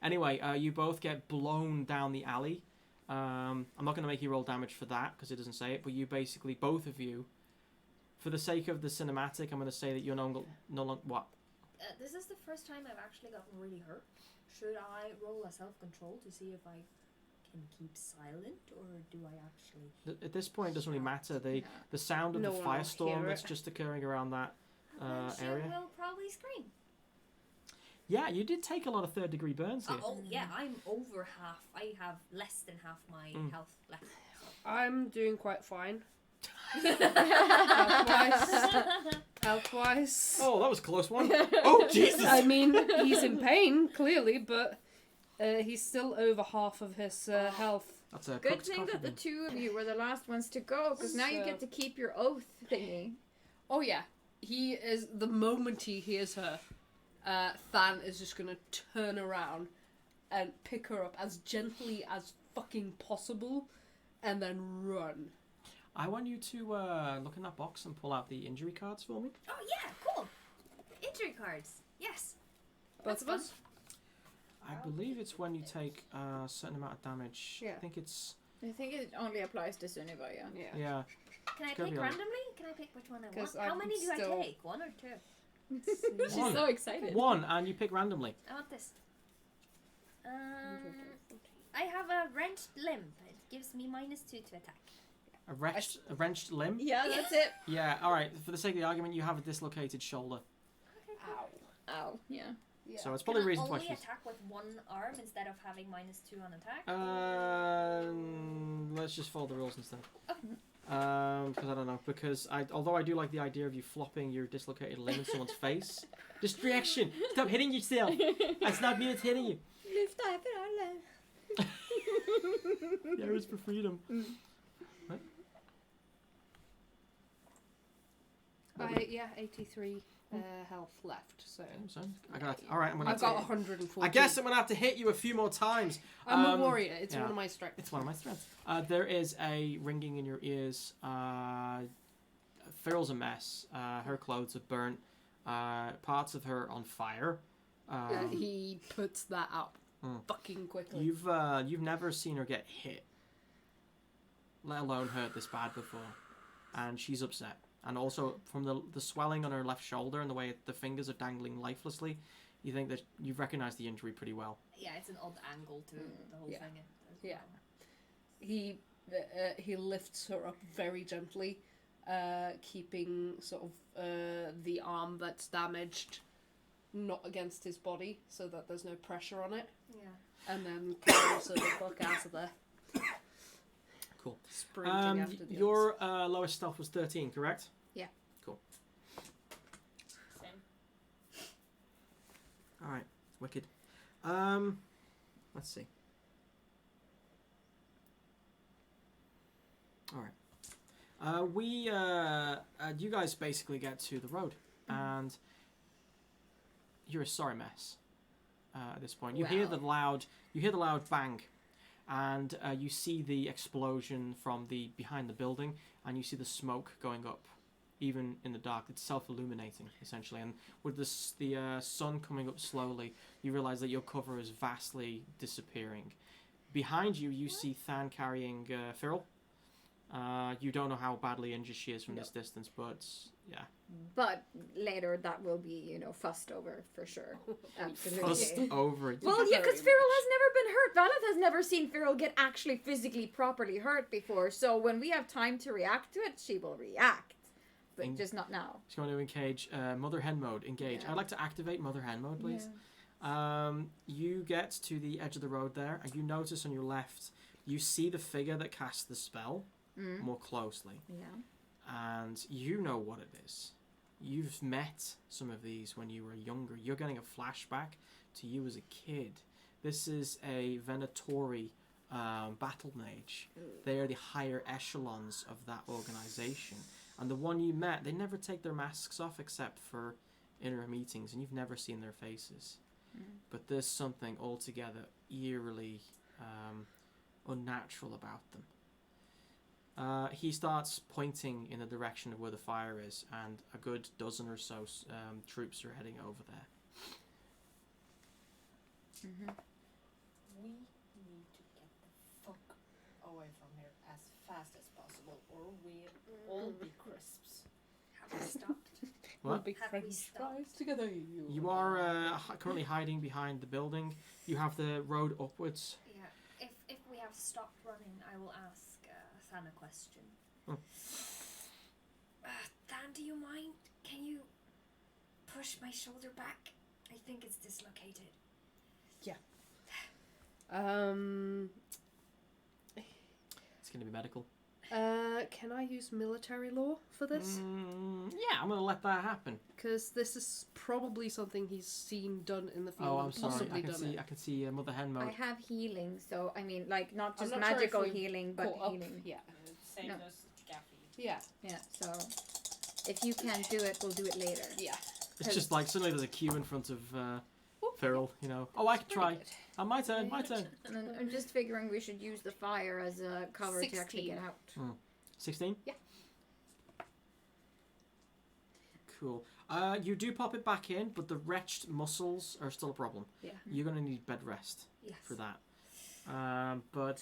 Anyway, you both get blown down the alley. I'm not going to make you roll damage for that because it doesn't say it, but you basically, both of you, for the sake of the cinematic, I'm going to say that you're no longer what? This is the first time I've actually gotten really hurt. Should I roll a self-control to see if I can keep silent, or do I actually... At this point, it doesn't really matter. Yeah. The sound of No the one will firestorm hear that's it. just occurring around that Then she area. will probably scream. Yeah, you did take a lot of 3rd degree burns here. Oh yeah, I'm over half. I have less than half my Mm. health left. So. I'm doing quite fine. Health-wise. Oh, that was a close one. Oh, Jesus! I mean, he's in pain, clearly, but he's still over half of his health. That's a Good cooked thing coffee that the bean. two of you were the last ones to go, because now you So- get to keep your oath thingy. Oh yeah, he is. The moment he hears her, Than is just gonna turn around and pick her up as gently as fucking possible, and then run. I want you to look in that box and pull out the injury cards for me. Oh yeah, cool. Injury cards. Yes. Both of us. I believe it's when you take a certain amount of damage. Yeah. I think it's... I think it only applies to Sunniva, yeah. Yeah. Yeah. Can I It's gotta pick be on- randomly? Can I pick which one I want? 'Cause How I'm many do still- I take? 1 or 2? She's One. so excited. One, and you pick randomly. I want this. I have a wrenched limb. It gives me -2 to attack. A wrenched limb? Yeah, that's it. Yeah, alright. For the sake of the argument, you have a dislocated shoulder. Okay, cool. Ow, yeah. Yeah. So it's probably Can the I reason why only she's... attack with 1 arm instead of having -2 on attack? Let's just follow the rules instead. Okay. Because I don't know. Because although I do like the idea of you flopping your dislocated limb in someone's face. Distraction! Stop hitting yourself! It's not me that's hitting you. Lift up and The arrows for freedom. Yeah, 83 health left. So I got. All right, I'm gonna. I've got 140. I guess I'm gonna have to hit you a few more times. I'm a warrior. It's yeah. one of my strengths. It's one of my strengths. There is a ringing in your ears. Firil's a mess. Her clothes are burnt. Parts of her on fire. He puts that up fucking quickly. You've never seen her get hit, let alone hurt this bad before, and she's upset. And also from the swelling on her left shoulder and the way the fingers are dangling lifelessly, you think that you've recognised the injury pretty well. Yeah, it's an odd angle to the whole Yeah. thing. Yeah. He lifts her up very gently, keeping sort of the arm that's damaged not against his body, so that there's no pressure on it, Yeah. and then carries her the fuck out of there. Cool. Sprinting after the Your lowest stealth was 13, correct? Yeah. Cool. Same. All right. Wicked. Let's see. All right. You guys basically get to the road, and you're a sorry mess. At this point, you hear the loud bang, and you see the explosion from behind the building, and you see the smoke going up, even in the dark. It's self-illuminating essentially, and with the sun coming up slowly, you realize that your cover is vastly disappearing. Behind you, you see Than carrying Firil. You don't know how badly injured she is from this distance, but yeah. But later that will be, fussed over for sure. Absolutely. Fussed over it. Well, yeah, because Firil has never been hurt. Valeth has never seen Firil get actually physically properly hurt before. So when we have time to react to it, she will react. But just not now. She's going to engage Mother Hen mode. Engage. Yeah. I'd like to activate Mother Hen mode, please. Yeah. You get to the edge of the road there, and you notice on your left, you see the figure that casts the spell more closely. Yeah. And you know what it is. You've met some of these when you were younger. You're getting a flashback to you as a kid. This is a Venatori battle mage. They are the higher echelons of that organization. And the one you met, they never take their masks off except for inner meetings, and you've never seen their faces. But there's something altogether eerily unnatural about them. He starts pointing in the direction of where the fire is, and a good dozen or so troops are heading over there. We need to get the fuck away from here as fast as possible, or we'll all be crisps. Have we stopped? We'll What? be Have we French stopped? fries together. You are currently hiding behind the building. You have the road upwards. Yeah. If we have stopped running, I will ask Than a question. Than, do you mind? Can you push my shoulder back? I think it's dislocated. It's going to be medical. Can I use military law for this? Yeah, I'm gonna let that happen. Because this is probably something he's seen done in the field. Oh, I'm and sorry. possibly I can done see. it. I can see Mother Hen mode. I have healing, so I mean, like not I'm just not sure if magical we've healing, but caught up. healing. Yeah. Same No. as Gaffy. Yeah. Yeah. So if you can't do it, we'll do it later. Yeah. It's just like suddenly there's a queue in front of Firil. You know. Oh, I can try. My turn. My turn. And then I'm just figuring we should use the fire as a cover to actually 16. get out. 16. Yeah. Cool. You do pop it back in, but the wretched muscles are still a problem. Yeah. You're gonna need bed rest Yes. for that. But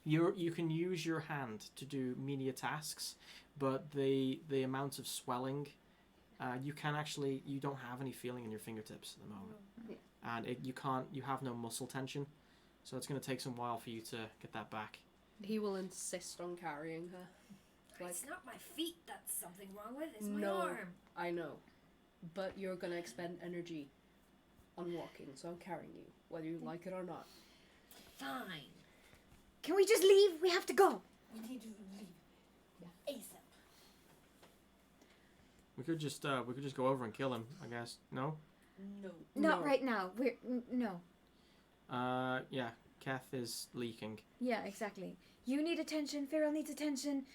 you can use your hand to do menial tasks, but the amount of swelling, you don't have any feeling in your fingertips at the moment, and you have no muscle tension, so it's gonna take some while for you to get that back. He will insist on carrying her. It's not my feet that's something wrong with, it's my No. arm. I know. But you're gonna expend energy on walking, so I'm carrying you, whether you like it or not. Fine. Can we just leave? We have to go. We need to leave. ASAP. We could just go over and kill him, I guess. No. No. Not No. right now. No. Yeah. Keth is leaking. Yeah, exactly. You need attention. Firil needs attention.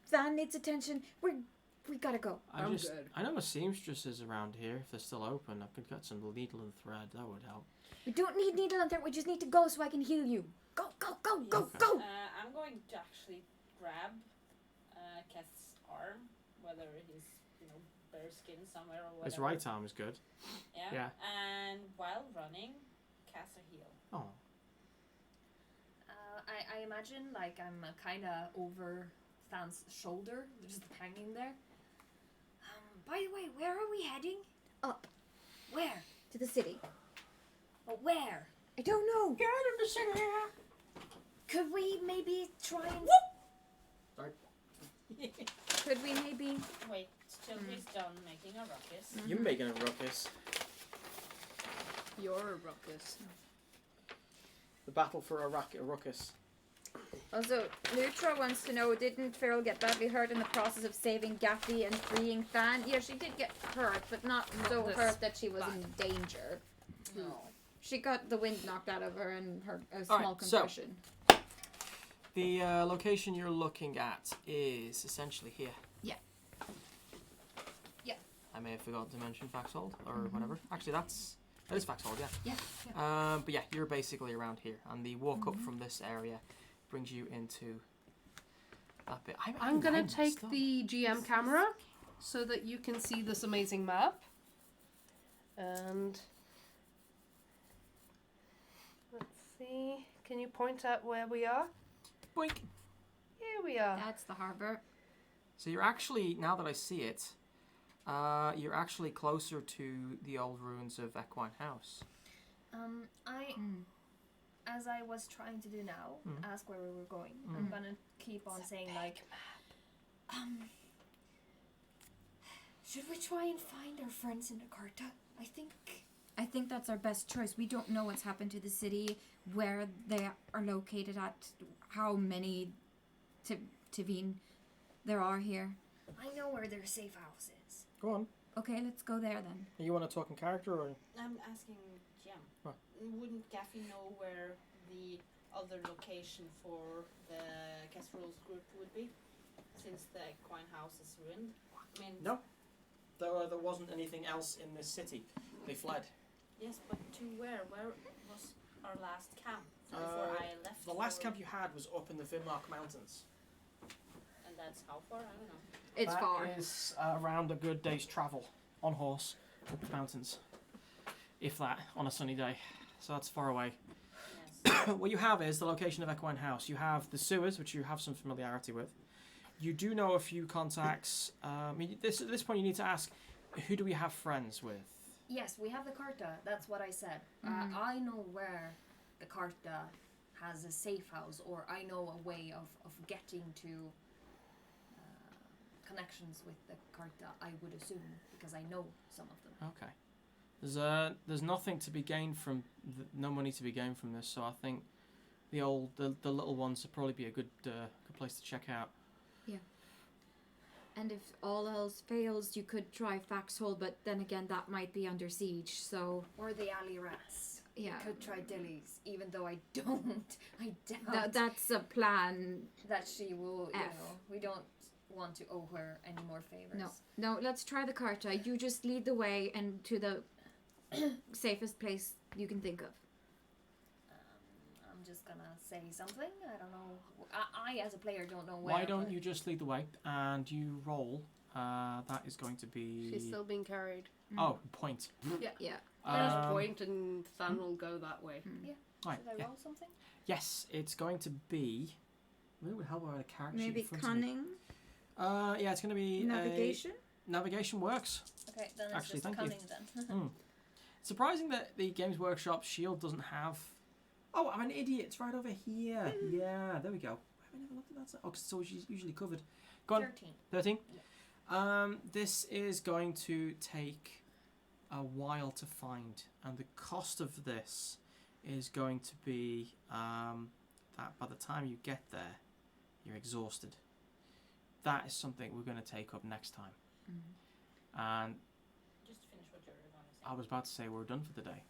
Van needs attention. We gotta go. I'm good. I know a seamstress is around here. If they're still open, I could get some needle and thread. That would help. We don't need needle and thread. We just need to go so I can heal you. Go, go, go, go, Okay. go. I'm going to actually grab Keth's arm, whether he's bare skin somewhere or whatever. His right arm is good. Yeah. Yeah. And while running, cast a heal. Oh. I imagine like I'm kind of over Than's shoulder, just hanging there. By the way, where are we heading? Up Where? to the city. Oh, where? I don't know. Get in the city. Could we maybe try and... Could we maybe? Wait till he's done making a ruckus. You're making a ruckus. You're a ruckus. The battle for a ruckus. Also, Nutra wants to know, didn't Firil get badly hurt in the process of saving Gaffy and freeing Fan? Yeah, she did get hurt, but not so this hurt that she was in danger. No. She got the wind knocked out of her and a All small right, so- concussion. The location you're looking at is essentially here. Yeah. Yeah. I may have forgotten to mention Faxhold or whatever. Actually, that is Faxhold, yeah. Yeah. But yeah, you're basically around here, and the walk up from this area brings you into that bit. I'm gonna lying take stuff. the GM camera so that you can see this amazing map. And let's see. Can you point out where we are? Boink. Here we are. That's the harbor. So you're actually, now that I see it, you're actually closer to the old ruins of Equine House. As I was trying to do now, ask where we were going. I'm gonna keep on saying like, should we try and find our friends in the Carta? I think that's our best choice. We don't know what's happened to the city, where they are located at, how many Tevin there are here. I know where their safe house is. Go on. Okay, let's go there then. You want to talk in character or? I'm asking Jim. What? Wouldn't Gaffy know where the other location for the Kestrels group would be? Since the Equine House is ruined? I mean, No. There wasn't anything else in this city. They fled. yes, but to where? Where was our last camp before I left? The last for- camp you had was up in the Vinmark Mountains. And that's how far? I don't know. It's far. That is around a good day's travel on horse up the mountains. If that, on a sunny day. So that's far away. Yes. What you have is the location of Equine House. You have the sewers, which you have some familiarity with. You do know a few contacts. At this point, you need to ask, who do we have friends with? Yes, we have the Carta. That's what I said. I know where the Carta has a safe house, or I know a way of getting to connections with the Carta, I would assume, because I know some of them. Okay. There's nothing to be gained from, no money to be gained from this, so I think the little ones would probably be a good place to check out. And if all else fails, you could try Foxhole, but then again, that might be under siege. So Or the alley rats. yeah, Could try Dilly's, even though I don't. I doubt that's a plan. that she will. You F. know, we don't want to owe her any more favors. No, let's try the Carta. You just lead the way and to the safest place you can think of. I'm just gonna say something. I don't know. I as a player don't know where. Why don't but- you just lead the way and you roll? That is going to be. She's still being carried. Oh, point. Yeah. There's point, and Than will go that way. Right. Should I Yeah. roll something? Yes, it's going to be. Maybe it would help about a character sheet Maybe in front of me. cunning, Yeah, it's going to be navigation. Navigation works. Okay, then it's Actually, just thank you. cunning then. Surprising that the Games Workshop shield doesn't have. Oh, I'm an idiot. It's right over here. Yeah, there we go. I never looked at that. Oh, so she's usually covered. Go on. 13. 13. This is going to take a while to find, and the cost of this is going to be that by the time you get there, you're exhausted. That is something we're going to take up next time. And Just to finish what you were going to say. I was about to say we're done for the day.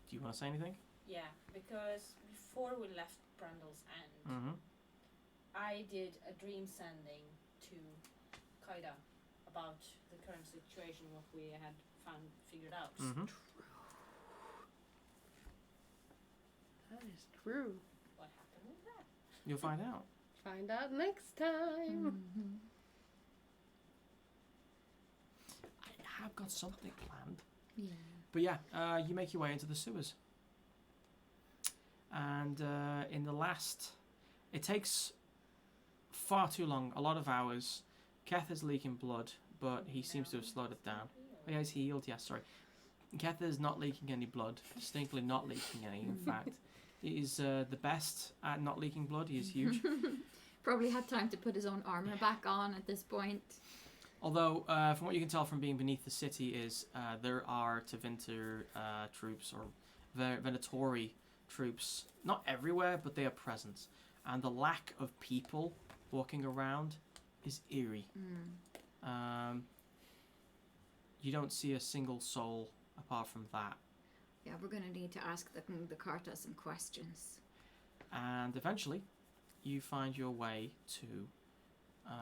Do you want to say anything? Yeah, because before we left Brandal's End, Mm-hmm. I did a dream sending to Kaida about the current situation, what we had figured out. Mm-hmm. That is true. What happened with that? You'll find out. Find out next time. I have got something planned. Yeah. But yeah, you make your way into the sewers. And in the last... It takes far too long, a lot of hours. Keth is leaking blood, but he seems to have slowed it down. Oh, yeah, he's healed, yes, sorry. Keth is not leaking any blood, distinctly not leaking any, in fact. He is the best at not leaking blood, he is huge. Probably had time to put his own armor back on at this point. Although, from what you can tell from being beneath the city is there are Tevinter troops or Venatori troops, not everywhere, but they are present. And the lack of people walking around is eerie. You don't see a single soul apart from that. Yeah, we're gonna need to ask the Carta some questions. And eventually, you find your way to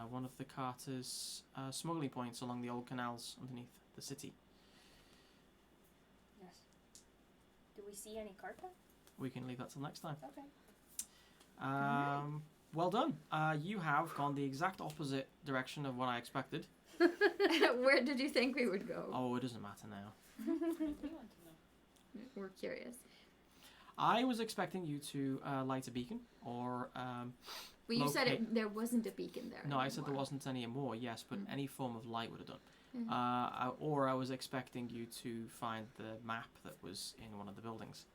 one of the Carter's smuggling points along the old canals underneath the city. Yes. Do we see any Carta? We can leave that till next time. Okay. Well done. You have gone the exact opposite direction of what I expected. Where did you think we would go? Oh, it doesn't matter now. We want to know. We're curious. I was expecting you to light a beacon or... Well, you said locate- there wasn't a beacon there. No, I said there anymore. wasn't any more, yes, but any form of light would have done. Or I was expecting you to find the map that was in one of the buildings,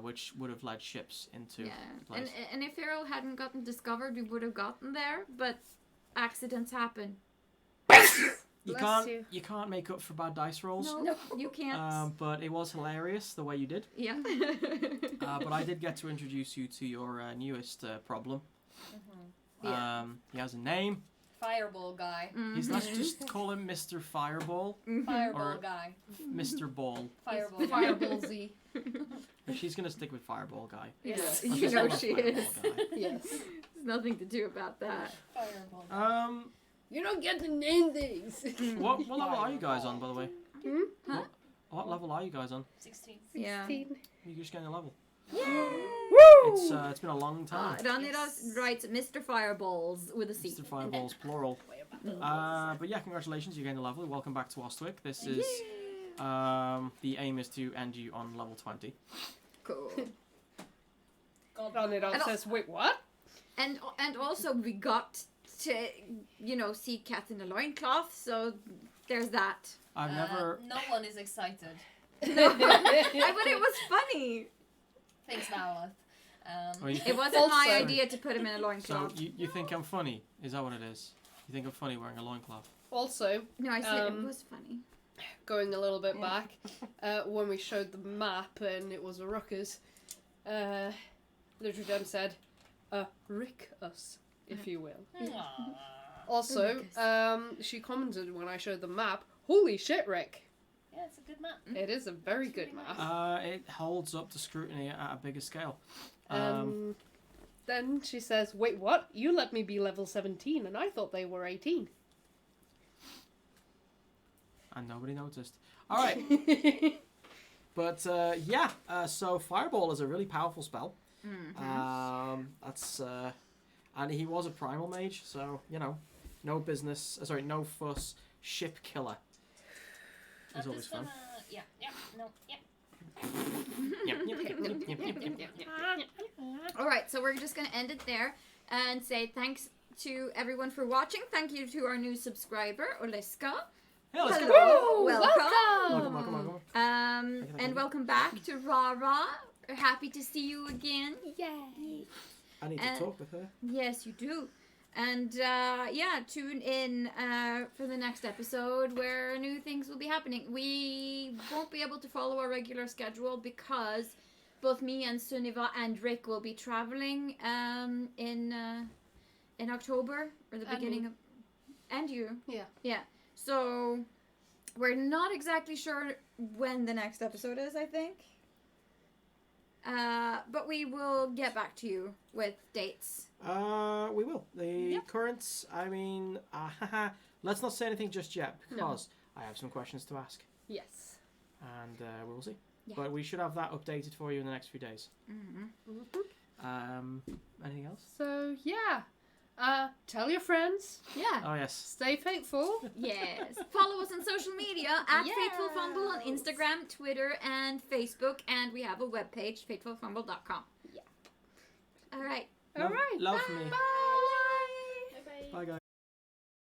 which would have led ships into the place. And if Firil hadn't gotten discovered, we would have gotten there, but accidents happen. Bless you. You can't make up for bad dice rolls. No, you can't. But it was hilarious the way you did. Yeah. But I did get to introduce you to your newest problem. Yeah. He has a name. Fireball guy. Let's just call him Mr. Fireball. Fireball Or- guy. Mr. Ball. Fireball guy. Fireball Z. She's going to stick with Fireball Guy. Yes, Yes. Let's you just know call him she Fireball is. Guy. Yes. There's nothing to do about that. Fireball guy. You don't get to name things. What level are you guys on, by the way? Huh? What level are you guys on? 16. Yeah. You just getting a level. Woo! It's been a long time. Anita writes Mr. Fireballs with a C. Mr. Fireballs, plural. But yeah, congratulations, you gained a level. Welcome back to Ostwick. This is the aim is to end you on level 20. Cool. And it all says, wait, what? And also we got to see Cat in a loincloth, so there's that. I've never. No one is excited. But it was funny. Thanks, Valeth. Well, you It wasn't my Also- idea to put him in a so loincloth. you think I'm funny? Is that what it is? You think I'm funny wearing a loincloth? Also, No, I said it Um, was funny. going a little bit back, when we showed the map and it was a ruckus, Little Dem said, Rick us, if you will. Also, she commented when I showed the map, holy shit, Rick. Yeah, it's a good map. It is a very It's good really map. It holds up to scrutiny at a bigger scale. Then she says, wait, what? You let me be level 17 and I thought they were 18. And nobody noticed. All right. But so Fireball is a really powerful spell. And he was a primal mage, so no fuss, ship killer. It's always fun. All right, so we're just going to end it there and say thanks to everyone for watching. Thank you to our new subscriber, Oleska. Hey, let's Hello, welcome. Welcome. And welcome back to Rara. We're happy to see you again. Yay. I need to talk with her. Yes, you do. And tune in for the next episode where new things will be happening. We won't be able to follow our regular schedule because both me and Sunniva and Rick will be traveling in October or the beginning of. And you. Yeah. Yeah. So we're not exactly sure when the next episode is, I think. But we will get back to you with dates. We will. The currents, let's not say anything just yet because I have some questions to ask. Yes. And we will see. Yeah. But we should have that updated for you in the next few days. Mm-hmm. Anything else? So, yeah. Tell your friends. Yeah. Oh, yes. Stay faithful. Yes. Follow us on social media at Fateful Fumble on Instagram, Twitter, and Facebook. And we have a webpage, fatefulfumble.com. Yeah. All right. All right. Love me. Bye. Bye bye. Bye, guys.